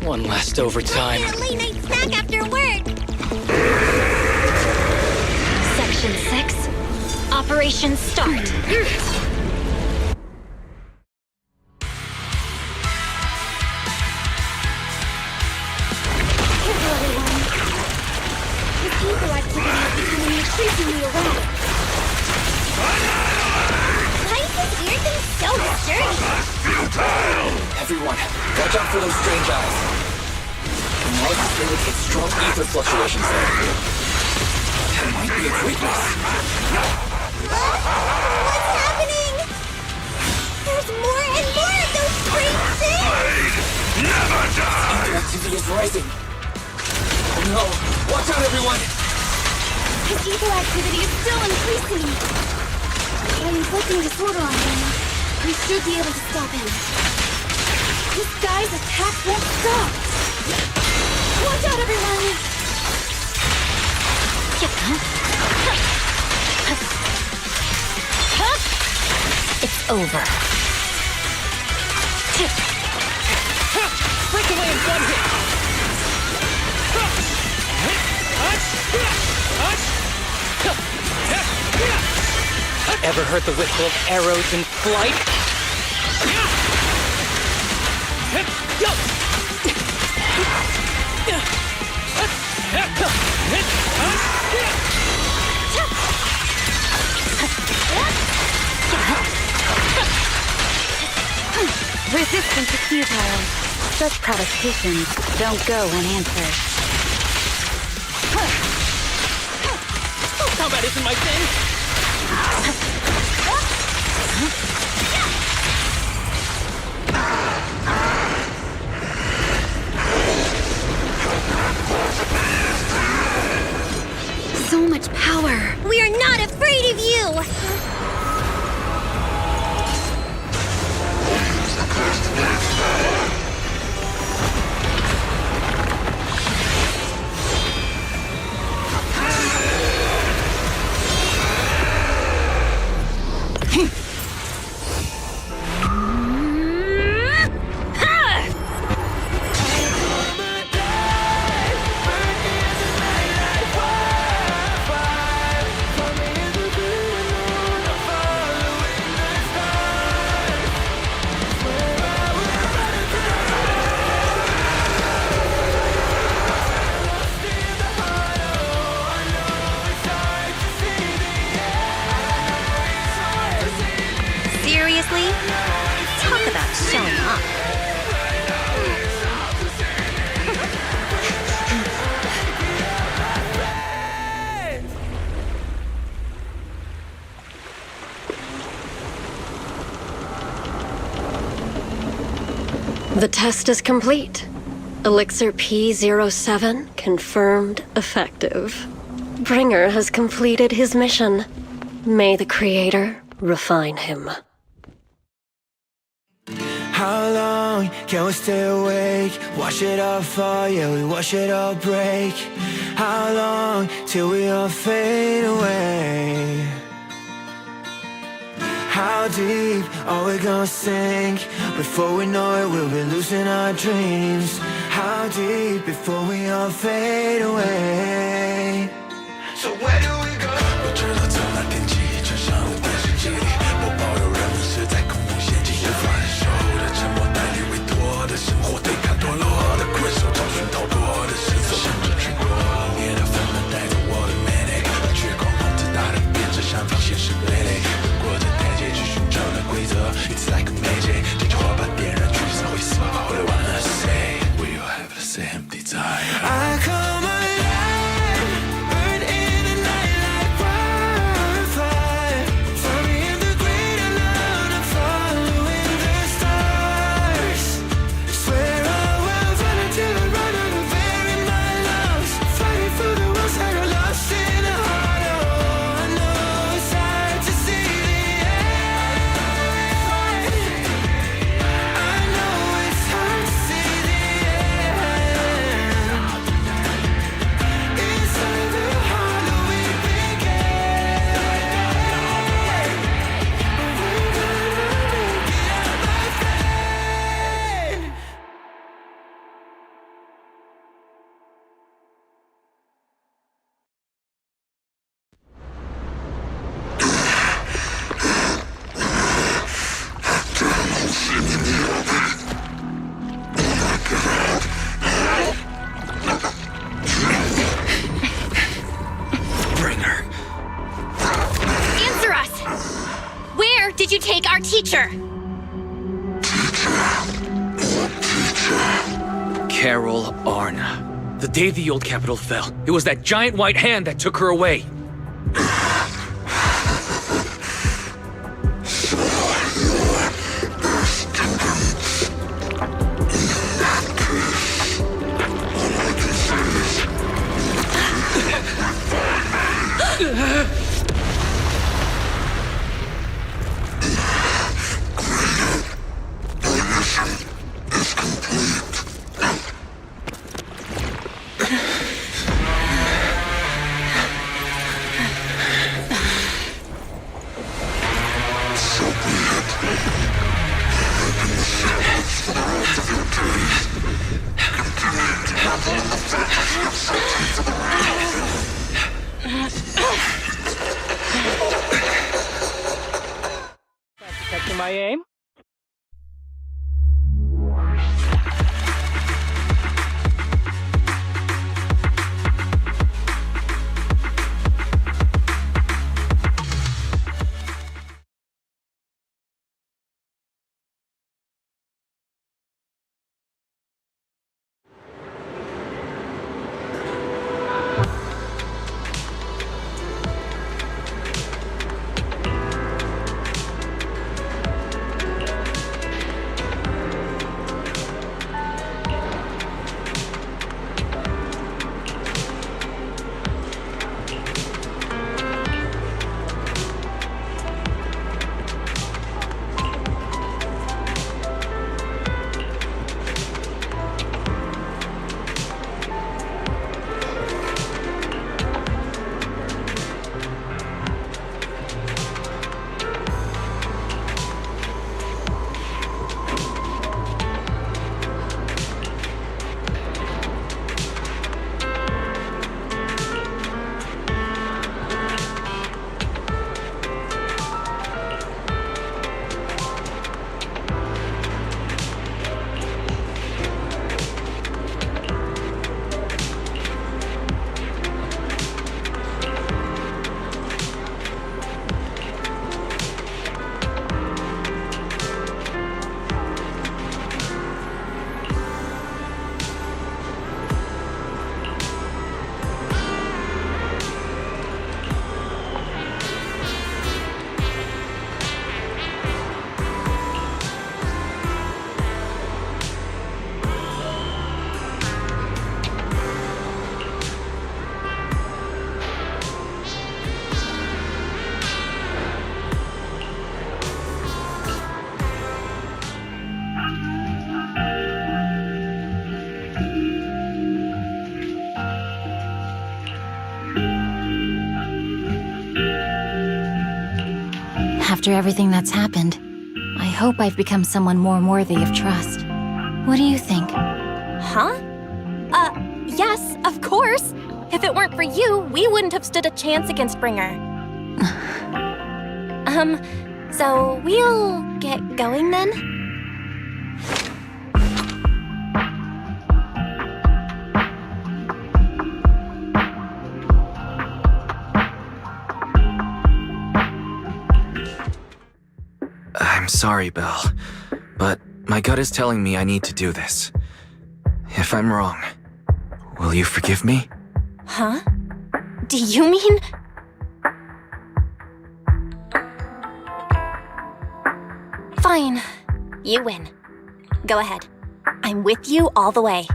[SPEAKER 14] One last overtime.
[SPEAKER 16] A late night snack after work.
[SPEAKER 13] Section 6. Operation start.
[SPEAKER 16] Why is this weird thing so sturdy?
[SPEAKER 8] Everyone, watch out for those strange eyes. Analysis indicates strong ether fluctuations there. That might be a weakness.
[SPEAKER 16] What's happening? There's more and more of those strange things!
[SPEAKER 8] Never die! Ether activity is rising. Oh no! Watch out, everyone!
[SPEAKER 11] His evil activity is still increasing. By inflicting disorder on him, we should be able to stop him. This guy's attack won't stop. Watch out, everyone!
[SPEAKER 13] It's over.
[SPEAKER 14] Breakaway and gun hit! Ever heard the whistle of arrows in flight?
[SPEAKER 12] Resistance is futile. Such provocations don't go unanswered.
[SPEAKER 14] Combat isn't my thing!
[SPEAKER 12] So much power.
[SPEAKER 16] We are not afraid of you! Seriously? Talk about showing off.
[SPEAKER 10] The test is complete. Elixir P07 confirmed effective. Bringer has completed his mission. May the Creator refine him.
[SPEAKER 7] How long can we stay awake? Wash it all fall, yeah, we wash it all break. How long till we all fade away? How deep are we gonna sink? Before we know it, we'll be losing our dreams. How deep before we all fade away? So where do we go? 我知道走那天际，穿上了单身记忆，不抱有人
[SPEAKER 4] teacher?
[SPEAKER 1] Carol Arna. The day the old capital fell, it was that giant white hand that took her away.
[SPEAKER 14] Catching my aim?
[SPEAKER 13] After everything that's happened, I hope I've become someone more worthy of trust. What do you think?
[SPEAKER 6] Huh? Yes, of course. If it weren't for you, we wouldn't have stood a chance against Bringer. So we'll get going then?
[SPEAKER 8] I'm sorry, Belle, but my gut is telling me I need to do this. If I'm wrong, will you forgive me?
[SPEAKER 6] Huh? Do you mean... Fine. You win. Go ahead. I'm with you all the way.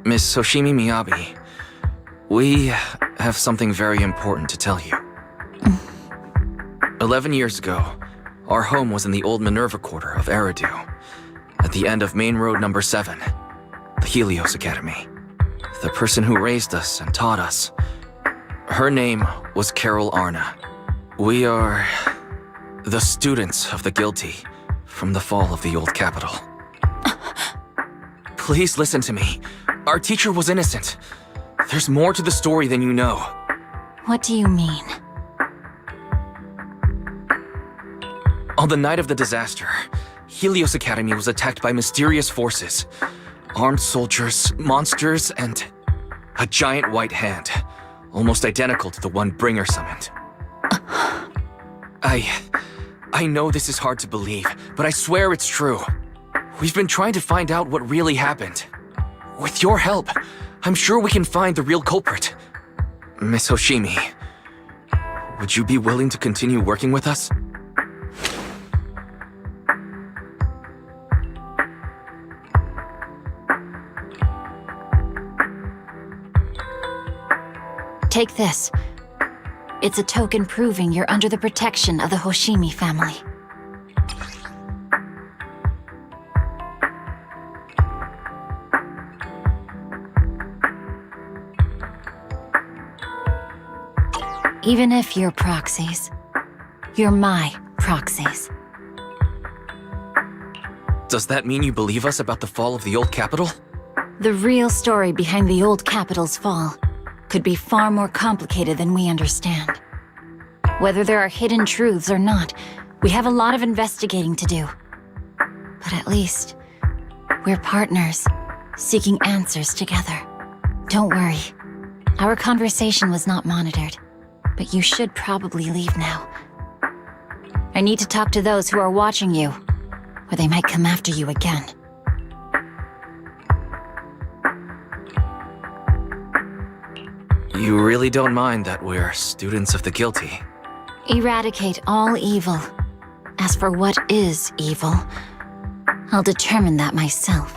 [SPEAKER 8] Miss Hoshimi Miyabi, we have something very important to tell you. 11 years ago, our home was in the old Minerva Quarter of Eridu, at the end of Main Road number 7, the Helios Academy. The person who raised us and taught us, her name was Carol Arna. We are the students of the guilty from the fall of the old capital. Please listen to me. Our teacher was innocent. There's more to the story than you know.
[SPEAKER 13] What do you mean?
[SPEAKER 8] On the night of the disaster, Helios Academy was attacked by mysterious forces. Armed soldiers, monsters, and a giant white hand. almost identical to the one Bringer summoned. I know this is hard to believe, but I swear it's true. We've been trying to find out what really happened. With your help, I'm sure we can find the real culprit. Miss Hoshimi, would you be willing to continue working with us?
[SPEAKER 13] Take this. It's a token proving you're under the protection of the Hoshimi family. Even if you're proxies, you're my proxies.
[SPEAKER 8] Does that mean you believe us about the fall of the old capital?
[SPEAKER 13] The real story behind the old capital's fall could be far more complicated than we understand. Whether there are hidden truths or not, we have a lot of investigating to do. But at least, we're partners, seeking answers together. Don't worry. Our conversation was not monitored, but you should probably leave now. I need to talk to those who are watching you, or they might come after you again.
[SPEAKER 8] You really don't mind that we're students of the guilty?
[SPEAKER 13] Eradicate all evil. As for what is evil, I'll determine that myself.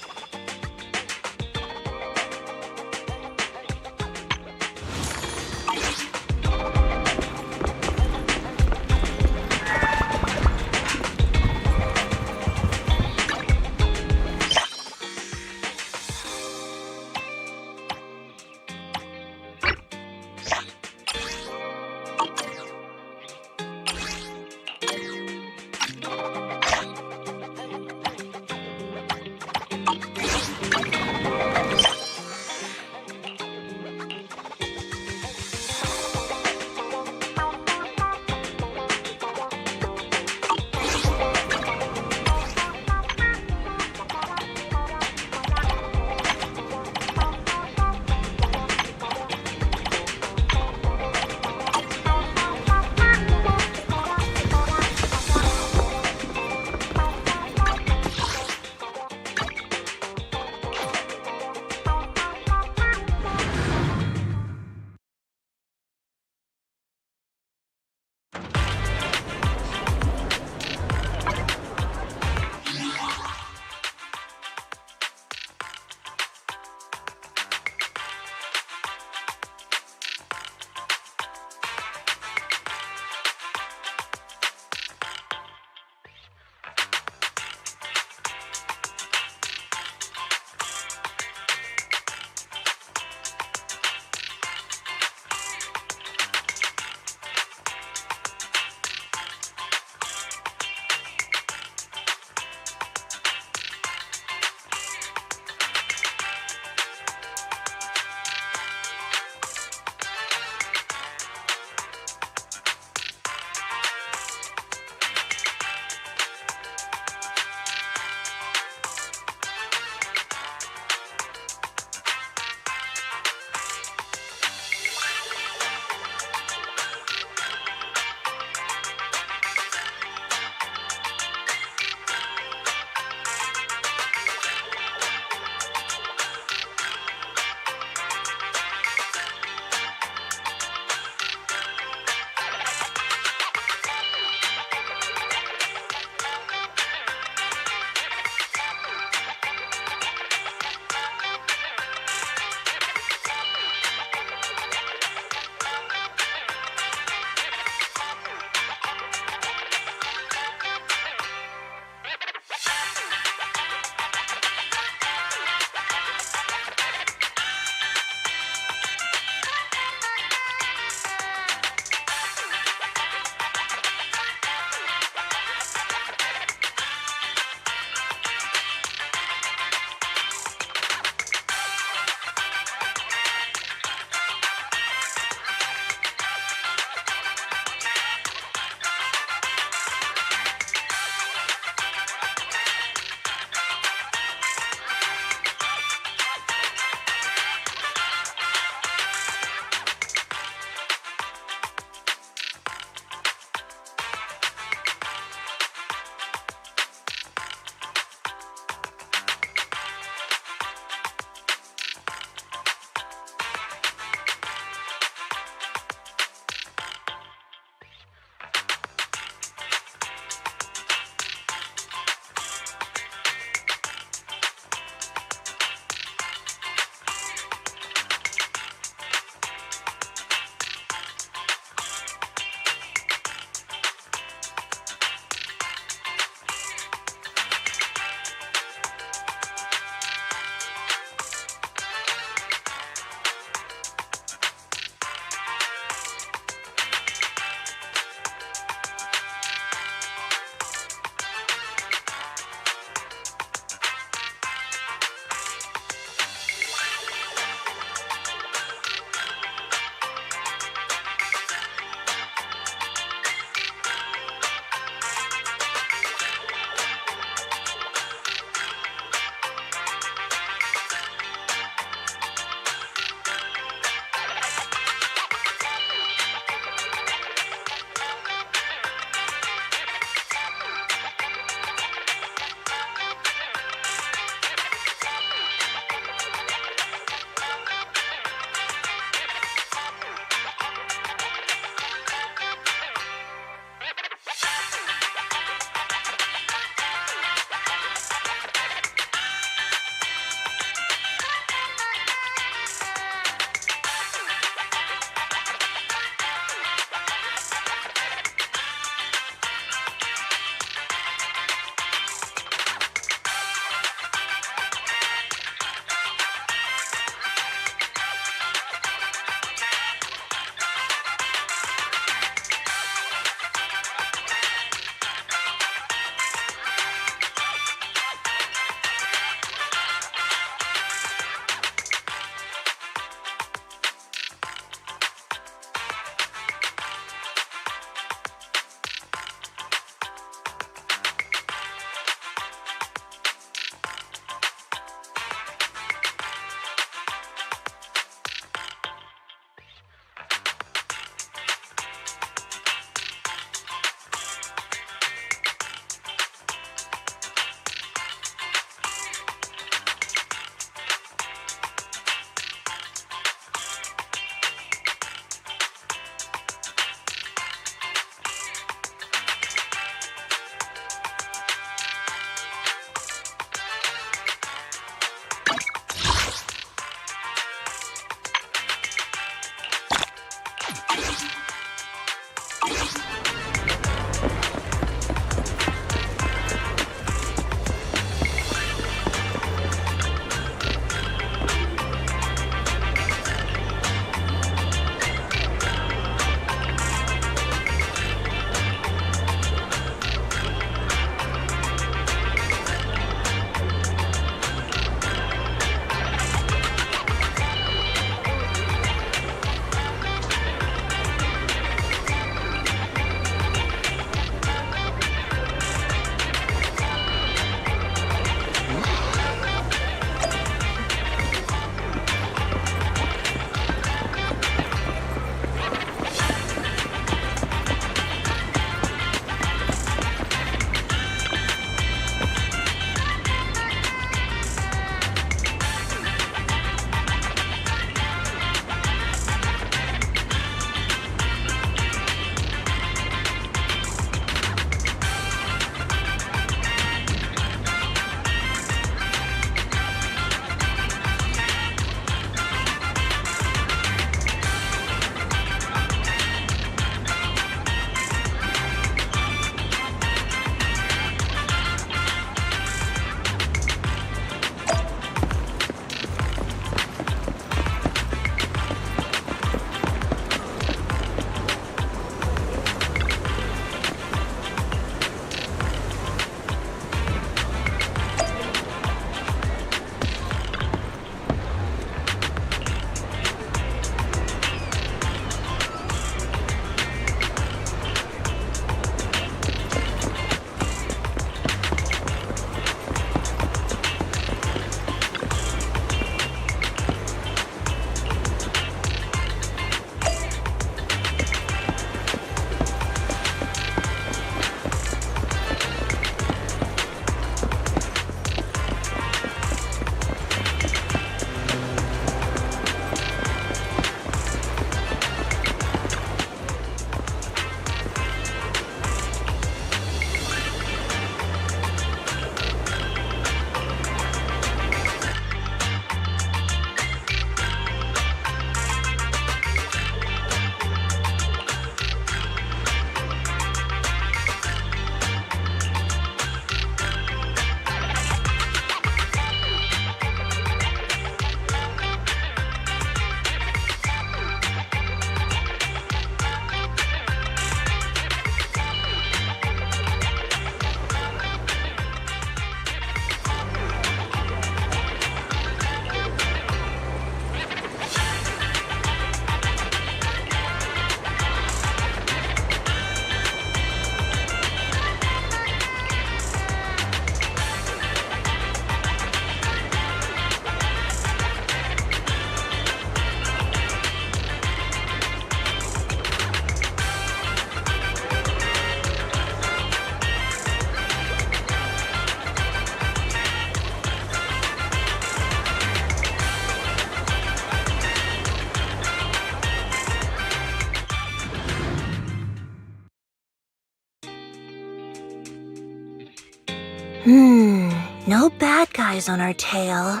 [SPEAKER 16] No bad guys on our tail.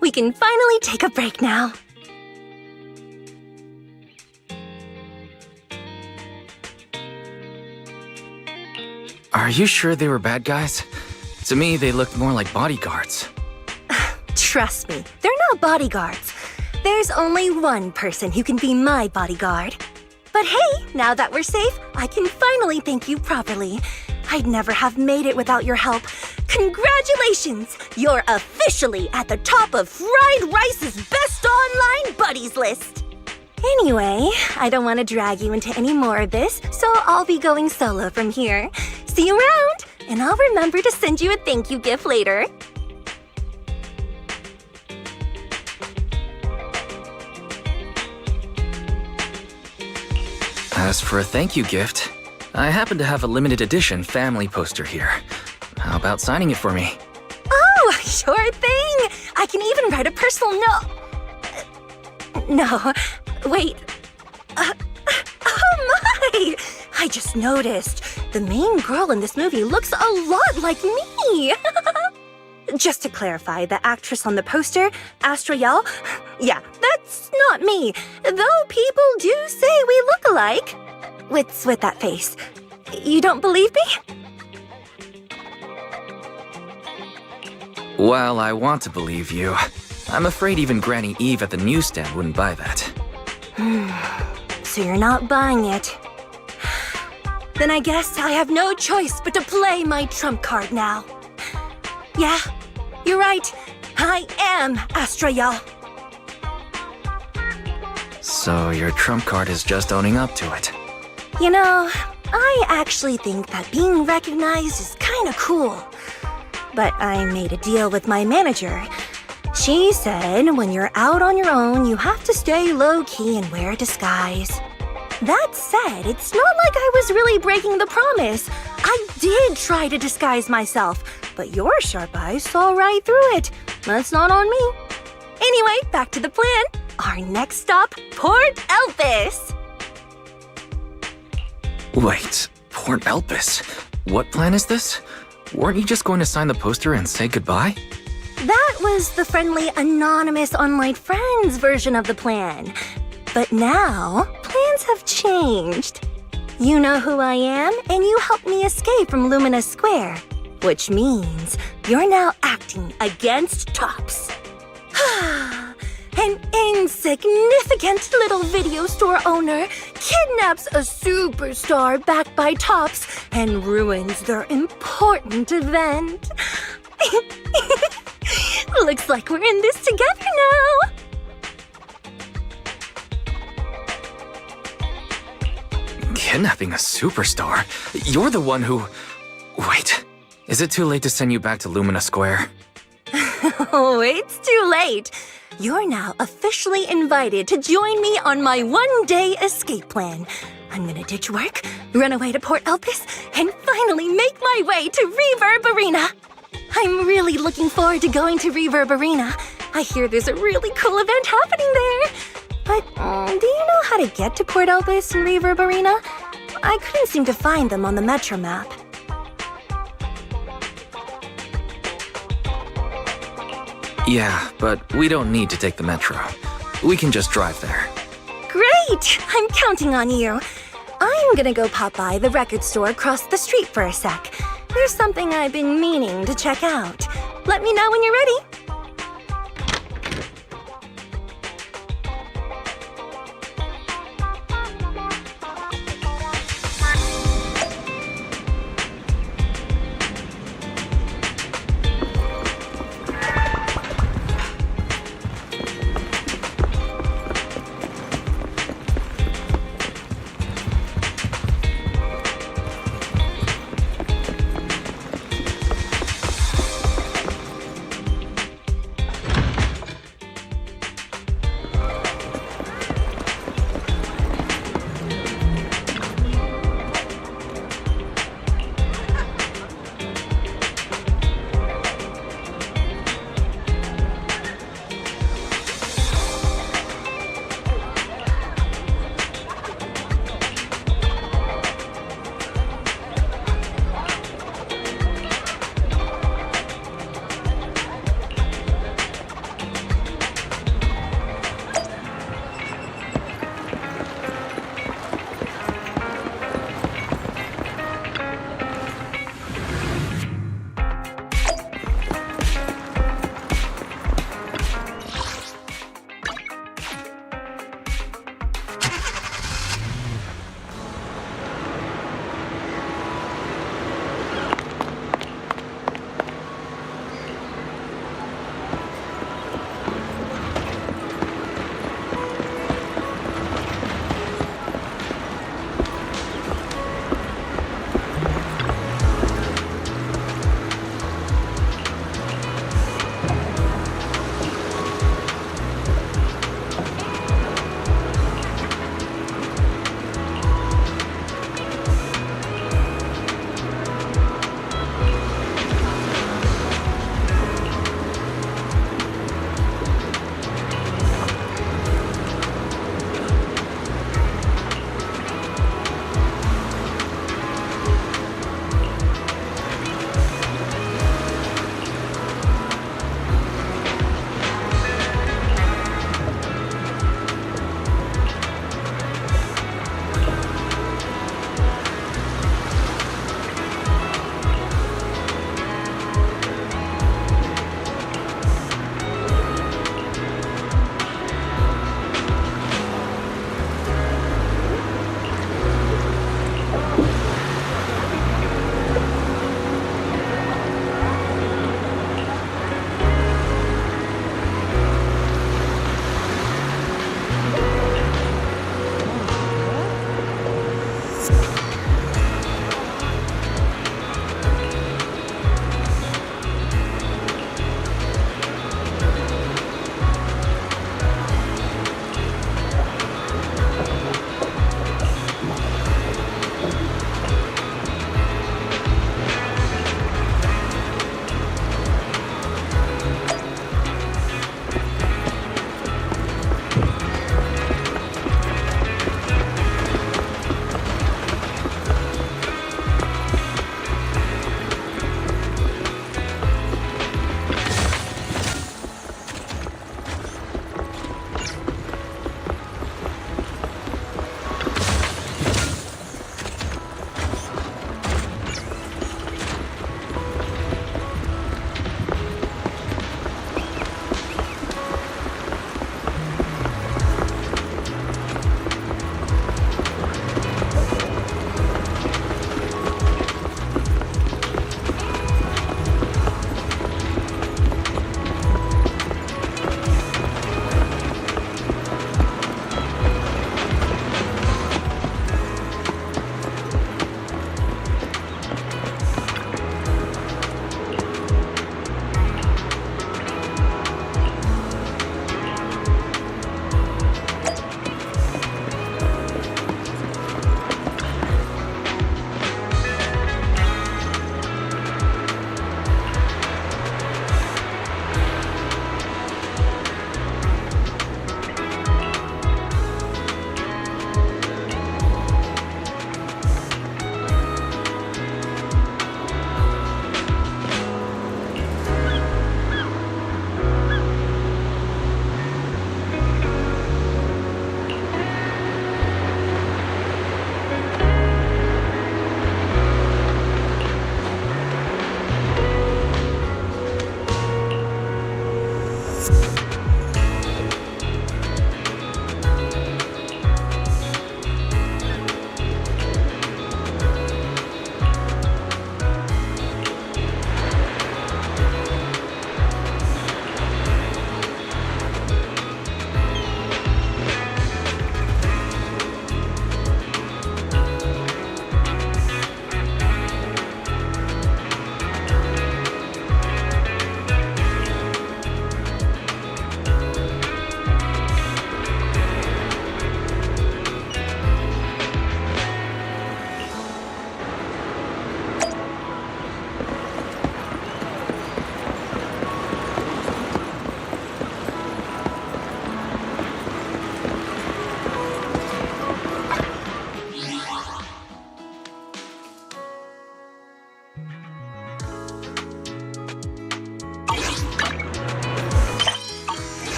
[SPEAKER 16] We can finally take a break now.
[SPEAKER 8] Are you sure they were bad guys? To me, they looked more like bodyguards.
[SPEAKER 16] Trust me, they're not bodyguards. There's only one person who can be my bodyguard. But hey, now that we're safe, I can finally thank you properly. I'd never have made it without your help. Congratulations! You're officially at the top of Fried Rice's best online buddies list. Anyway, I don't want to drag you into any more of this, so I'll be going solo from here. See you around, and I'll remember to send you a thank you gift later.
[SPEAKER 8] As for a thank you gift, I happen to have a limited edition family poster here. How about signing it for me?
[SPEAKER 16] Oh, sure thing! I can even write a personal note. No, wait. Oh my! I just noticed. The main girl in this movie looks a lot like me! Just to clarify, the actress on the poster, Astra Yal, yeah, that's not me. Though people do say we look alike. What's with that face? You don't believe me?
[SPEAKER 8] While I want to believe you, I'm afraid even Granny Eve at the newsstand wouldn't buy that.
[SPEAKER 16] So you're not buying it. Then I guess I have no choice but to play my trump card now. Yeah, you're right. I am Astra Yal.
[SPEAKER 8] So your trump card is just owning up to it.
[SPEAKER 16] You know, I actually think that being recognized is kinda cool. But I made a deal with my manager. She said when you're out on your own, you have to stay low-key and wear a disguise. That said, it's not like I was really breaking the promise. I did try to disguise myself, but your sharp eyes saw right through it. That's not on me. Anyway, back to the plan. Our next stop, Port Elpis.
[SPEAKER 8] Wait, Port Elpis? What plan is this? Weren't you just going to sign the poster and say goodbye?
[SPEAKER 16] That was the friendly, anonymous online friends version of the plan. But now, plans have changed. You know who I am, and you helped me escape from Lumina Square. Which means you're now acting against Tops. An insignificant little video store owner kidnaps a superstar backed by Tops and ruins their important event. Looks like we're in this together now.
[SPEAKER 8] Kidnapping a superstar? You're the one who... Wait, is it too late to send you back to Lumina Square?
[SPEAKER 16] Oh, it's too late. You're now officially invited to join me on my one-day escape plan. I'm gonna ditch work, run away to Port Elpis, and finally make my way to Reverb Arena. I'm really looking forward to going to Reverb Arena. I hear there's a really cool event happening there. But do you know how to get to Port Elpis and Reverb Arena? I couldn't seem to find them on the Metro map.
[SPEAKER 8] Yeah, but we don't need to take the metro. We can just drive there.
[SPEAKER 16] Great! I'm counting on you. I'm gonna go pop by the record store across the street for a sec. There's something I've been meaning to check out. Let me know when you're ready.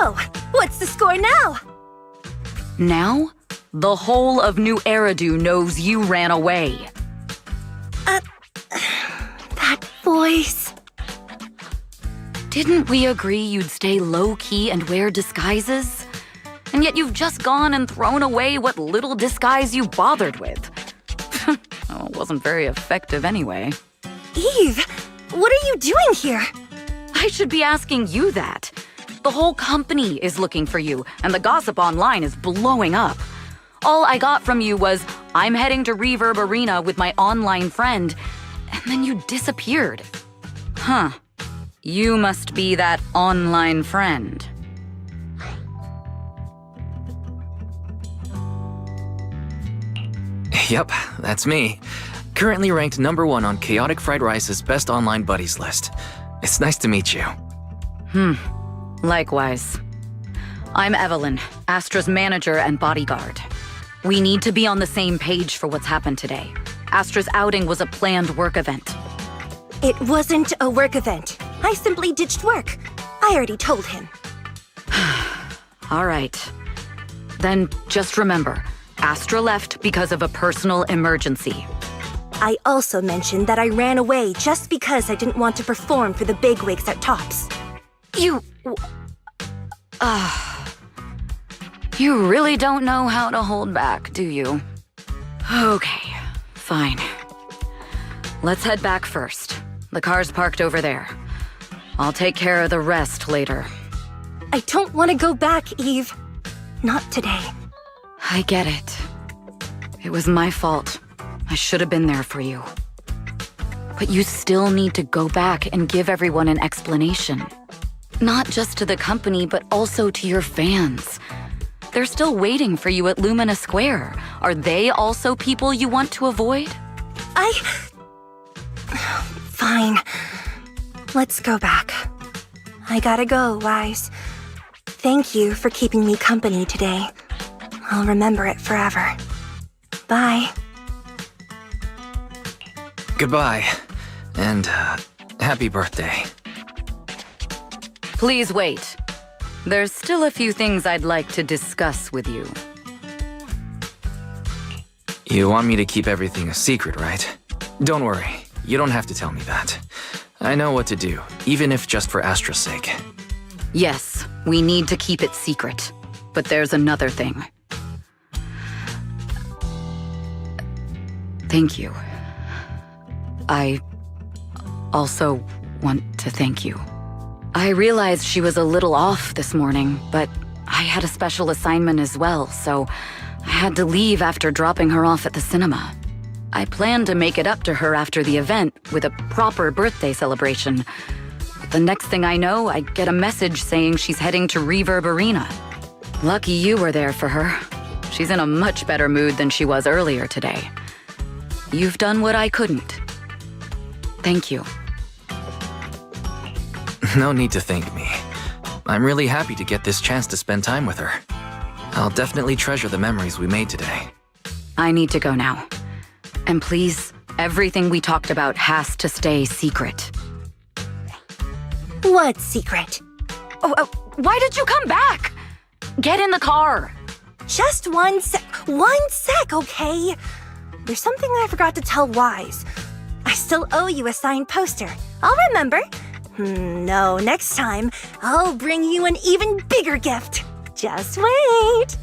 [SPEAKER 4] So, what's the score now?
[SPEAKER 17] Now, the whole of New Eridu knows you ran away.
[SPEAKER 4] That voice...
[SPEAKER 17] Didn't we agree you'd stay low-key and wear disguises? And yet you've just gone and thrown away what little disguise you bothered with. Well, it wasn't very effective anyway.
[SPEAKER 4] Eve, what are you doing here?
[SPEAKER 17] I should be asking you that. The whole company is looking for you, and the gossip online is blowing up. All I got from you was, I'm heading to Reverb Arena with my online friend, and then you disappeared. Huh. You must be that online friend.
[SPEAKER 8] Yep, that's me. Currently ranked #1 on Chaotic Fried Rice's Best Online Buddies list. It's nice to meet you.
[SPEAKER 17] Likewise. I'm Evelyn, Astra's manager and bodyguard. We need to be on the same page for what's happened today. Astra's outing was a planned work event.
[SPEAKER 4] It wasn't a work event. I simply ditched work. I already told him.
[SPEAKER 17] All right. Then just remember, Astra left because of a personal emergency.
[SPEAKER 4] I also mentioned that I ran away just because I didn't want to perform for the bigwigs at Tops.
[SPEAKER 17] You really don't know how to hold back, do you? Okay, fine. Let's head back first. The car's parked over there. I'll take care of the rest later.
[SPEAKER 4] I don't want to go back, Eve. Not today.
[SPEAKER 17] I get it. It was my fault. I should have been there for you. But you still need to go back and give everyone an explanation. Not just to the company, but also to your fans. They're still waiting for you at Lumina Square. Are they also people you want to avoid?
[SPEAKER 4] Fine. Let's go back. I gotta go, Wise. Thank you for keeping me company today. I'll remember it forever. Bye.
[SPEAKER 8] Goodbye. And, happy birthday.
[SPEAKER 17] Please wait. There's still a few things I'd like to discuss with you.
[SPEAKER 8] You want me to keep everything a secret, right? Don't worry. You don't have to tell me that. I know what to do, even if just for Astra's sake.
[SPEAKER 17] Yes, we need to keep it secret. But there's another thing. Thank you. I also want to thank you. I realized she was a little off this morning, but I had a special assignment as well, so I had to leave after dropping her off at the cinema. I planned to make it up to her after the event with a proper birthday celebration. But the next thing I know, I get a message saying she's heading to Reverb Arena. Lucky you were there for her. She's in a much better mood than she was earlier today. You've done what I couldn't. Thank you.
[SPEAKER 8] No need to thank me. I'm really happy to get this chance to spend time with her. I'll definitely treasure the memories we made today.
[SPEAKER 17] I need to go now. And please, everything we talked about has to stay secret.
[SPEAKER 4] What secret?
[SPEAKER 17] Why did you come back? Get in the car.
[SPEAKER 4] Just one sec, okay? There's something I forgot to tell Wise. I still owe you a signed poster. I'll remember. No, next time, I'll bring you an even bigger gift. Just wait.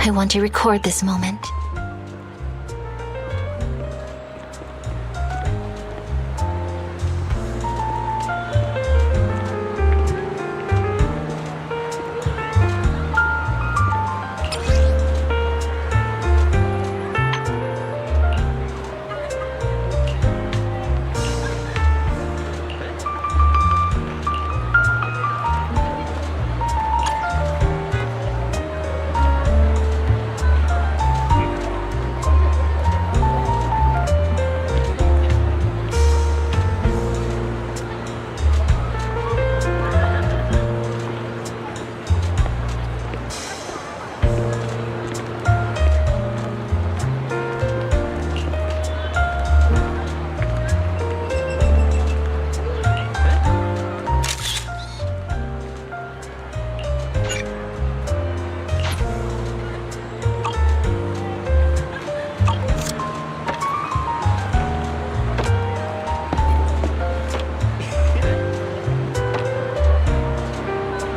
[SPEAKER 13] I want to record this moment.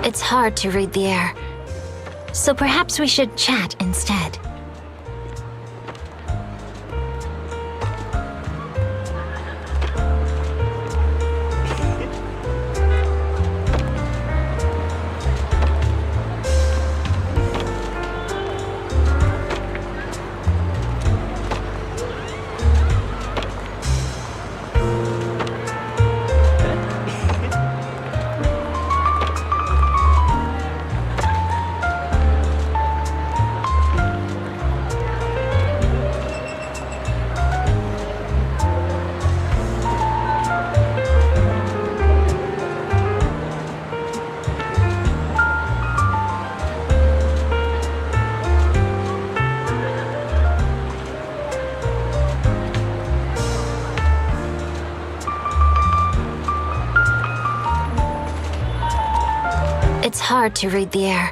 [SPEAKER 13] It's hard to read the air, so perhaps we should chat instead. It's hard to read the air,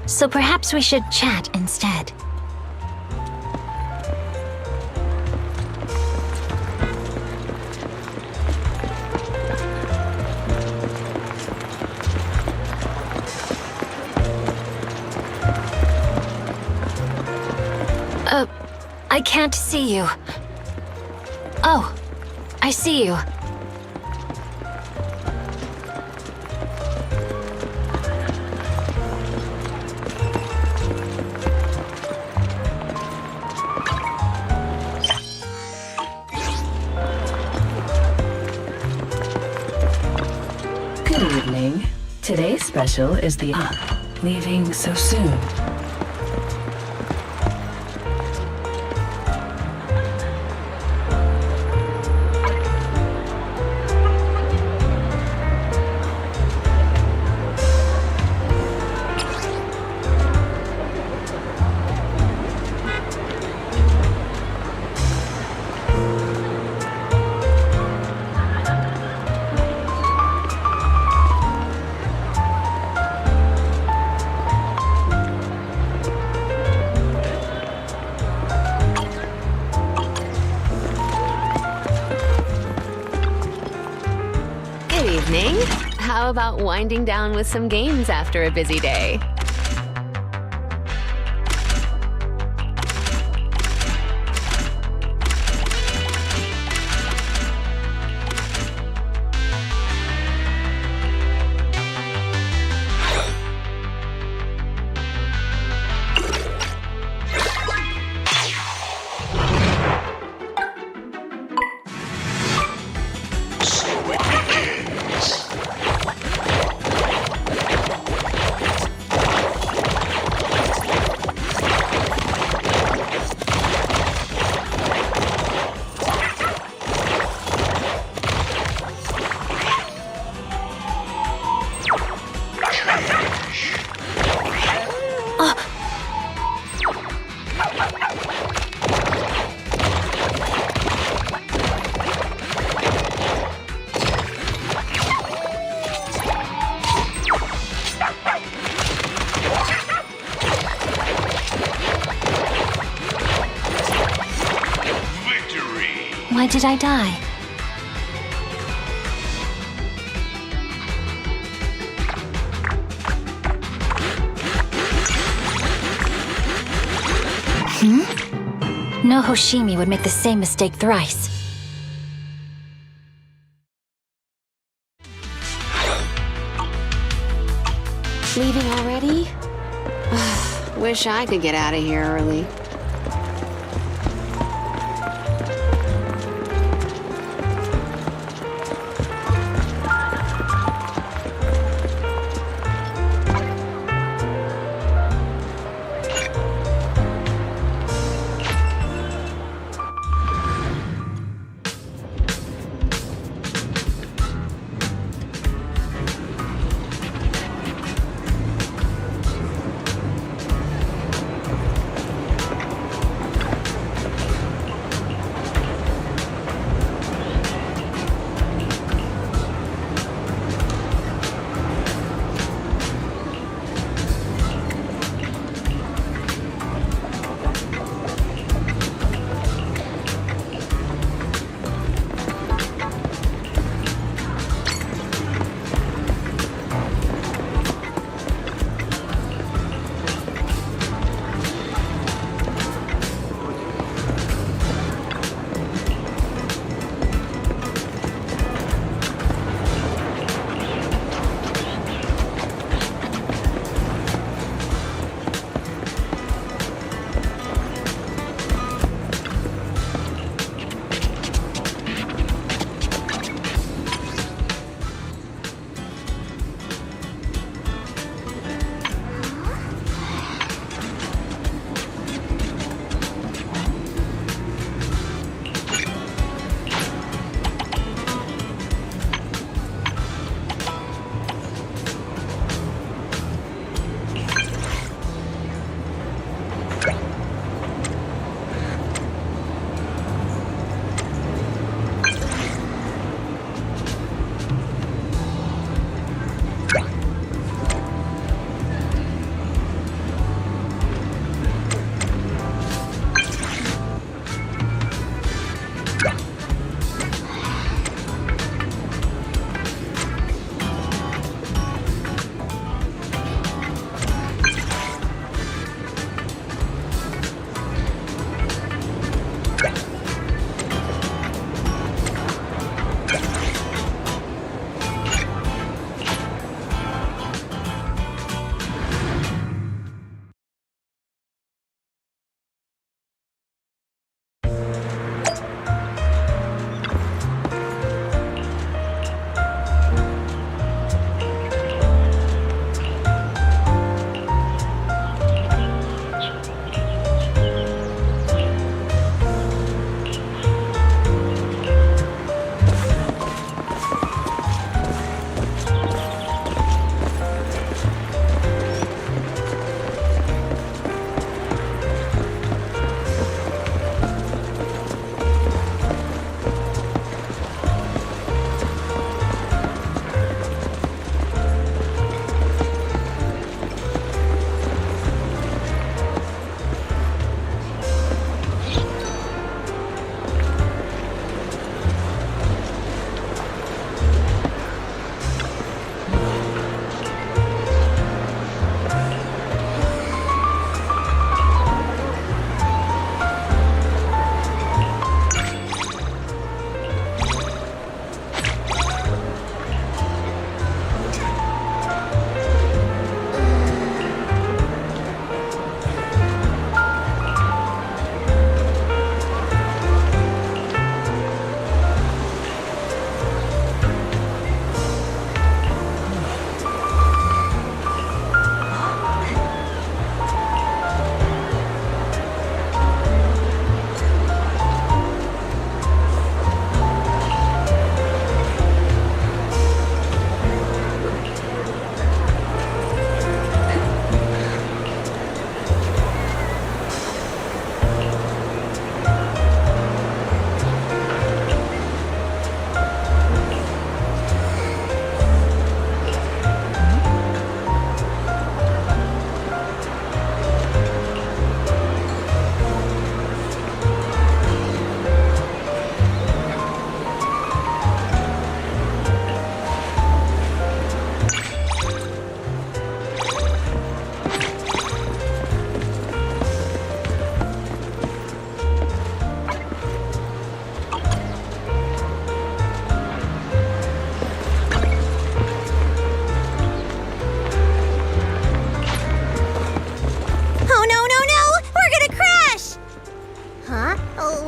[SPEAKER 13] so perhaps we should chat instead. I can't see you. Oh, I see you.
[SPEAKER 18] Good evening. Today's special is the leaving so soon.
[SPEAKER 20] Evening. How about winding down with some games after a busy day?
[SPEAKER 13] Why did I die? No Hoshimi would make the same mistake thrice.
[SPEAKER 20] Leaving already? Wish I could get out of here early.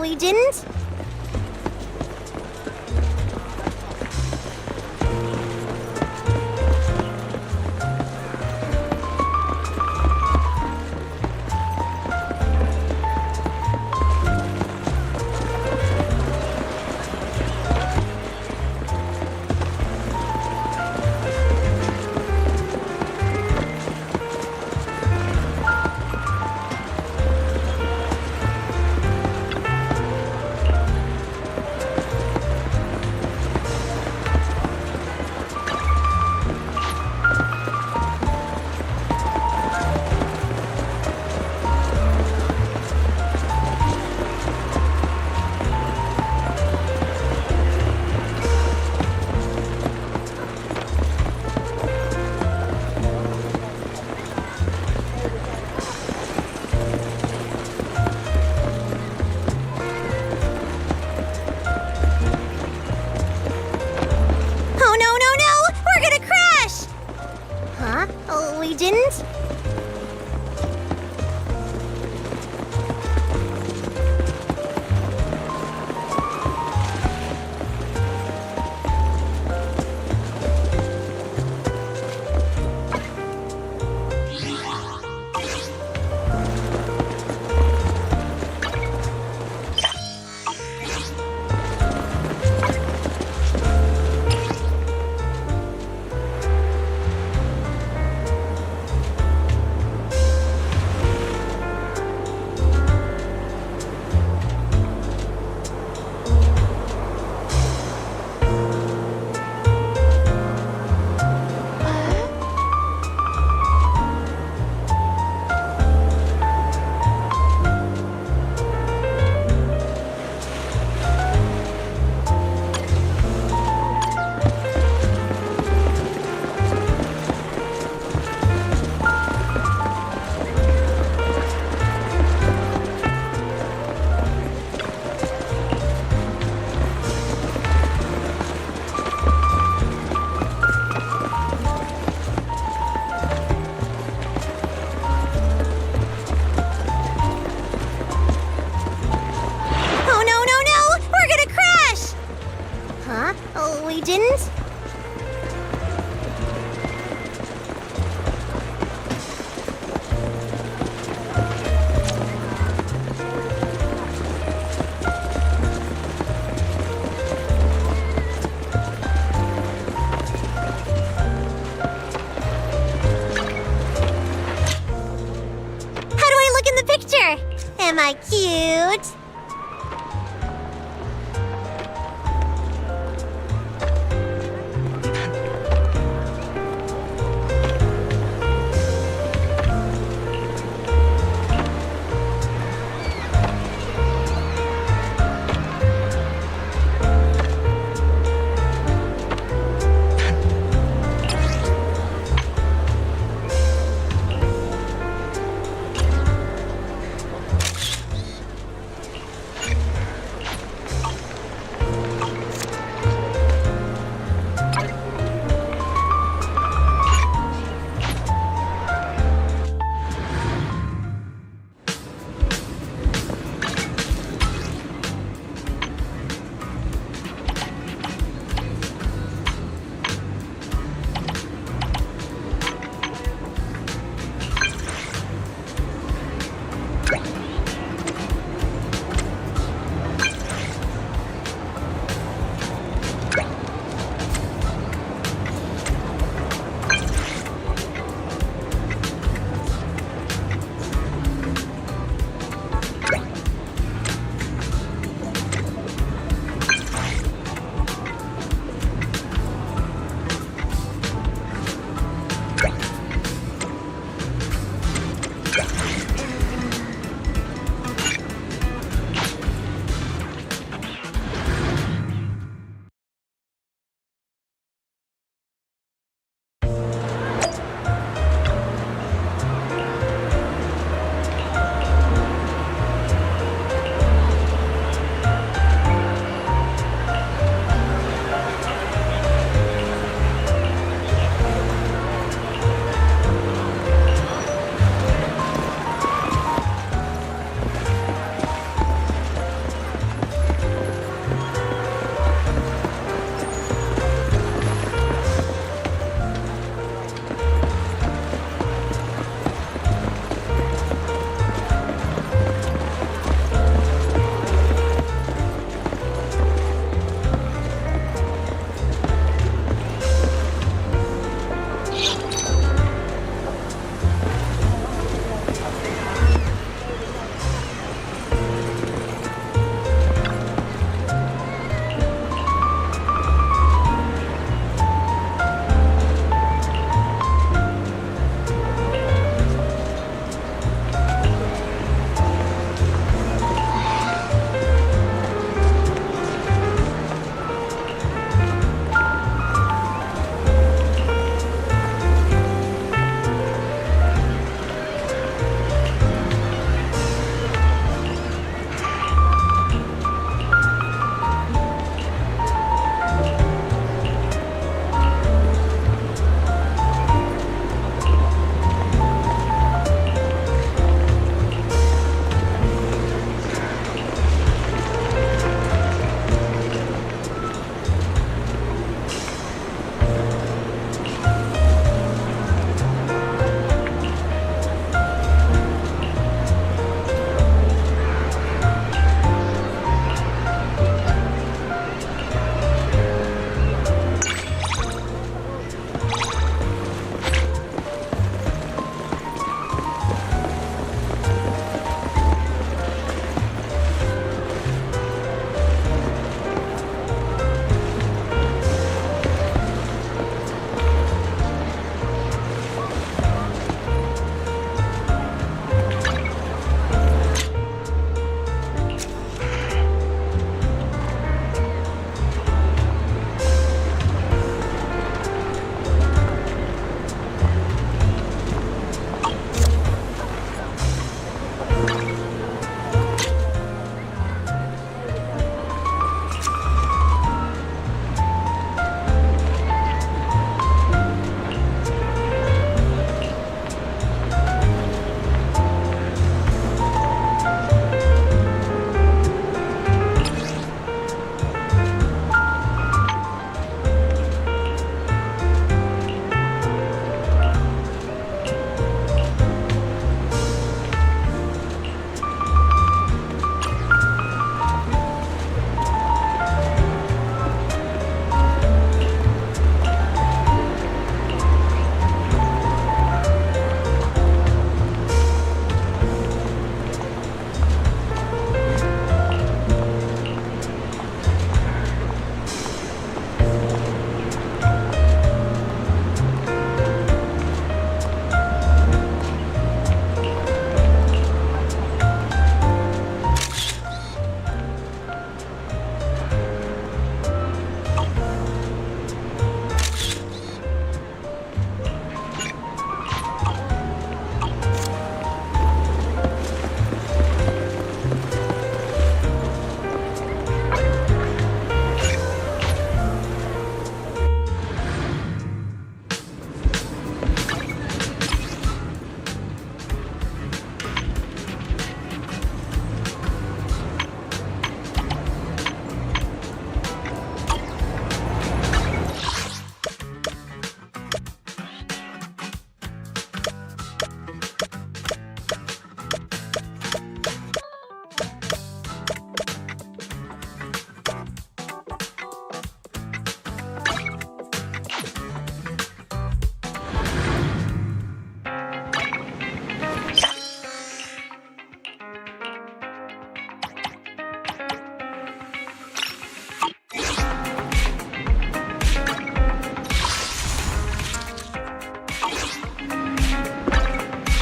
[SPEAKER 16] We didn't? We didn't? We didn't? How do I look in the picture? Am I cute?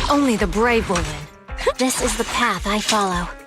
[SPEAKER 13] Only the brave will win. This is the path I follow.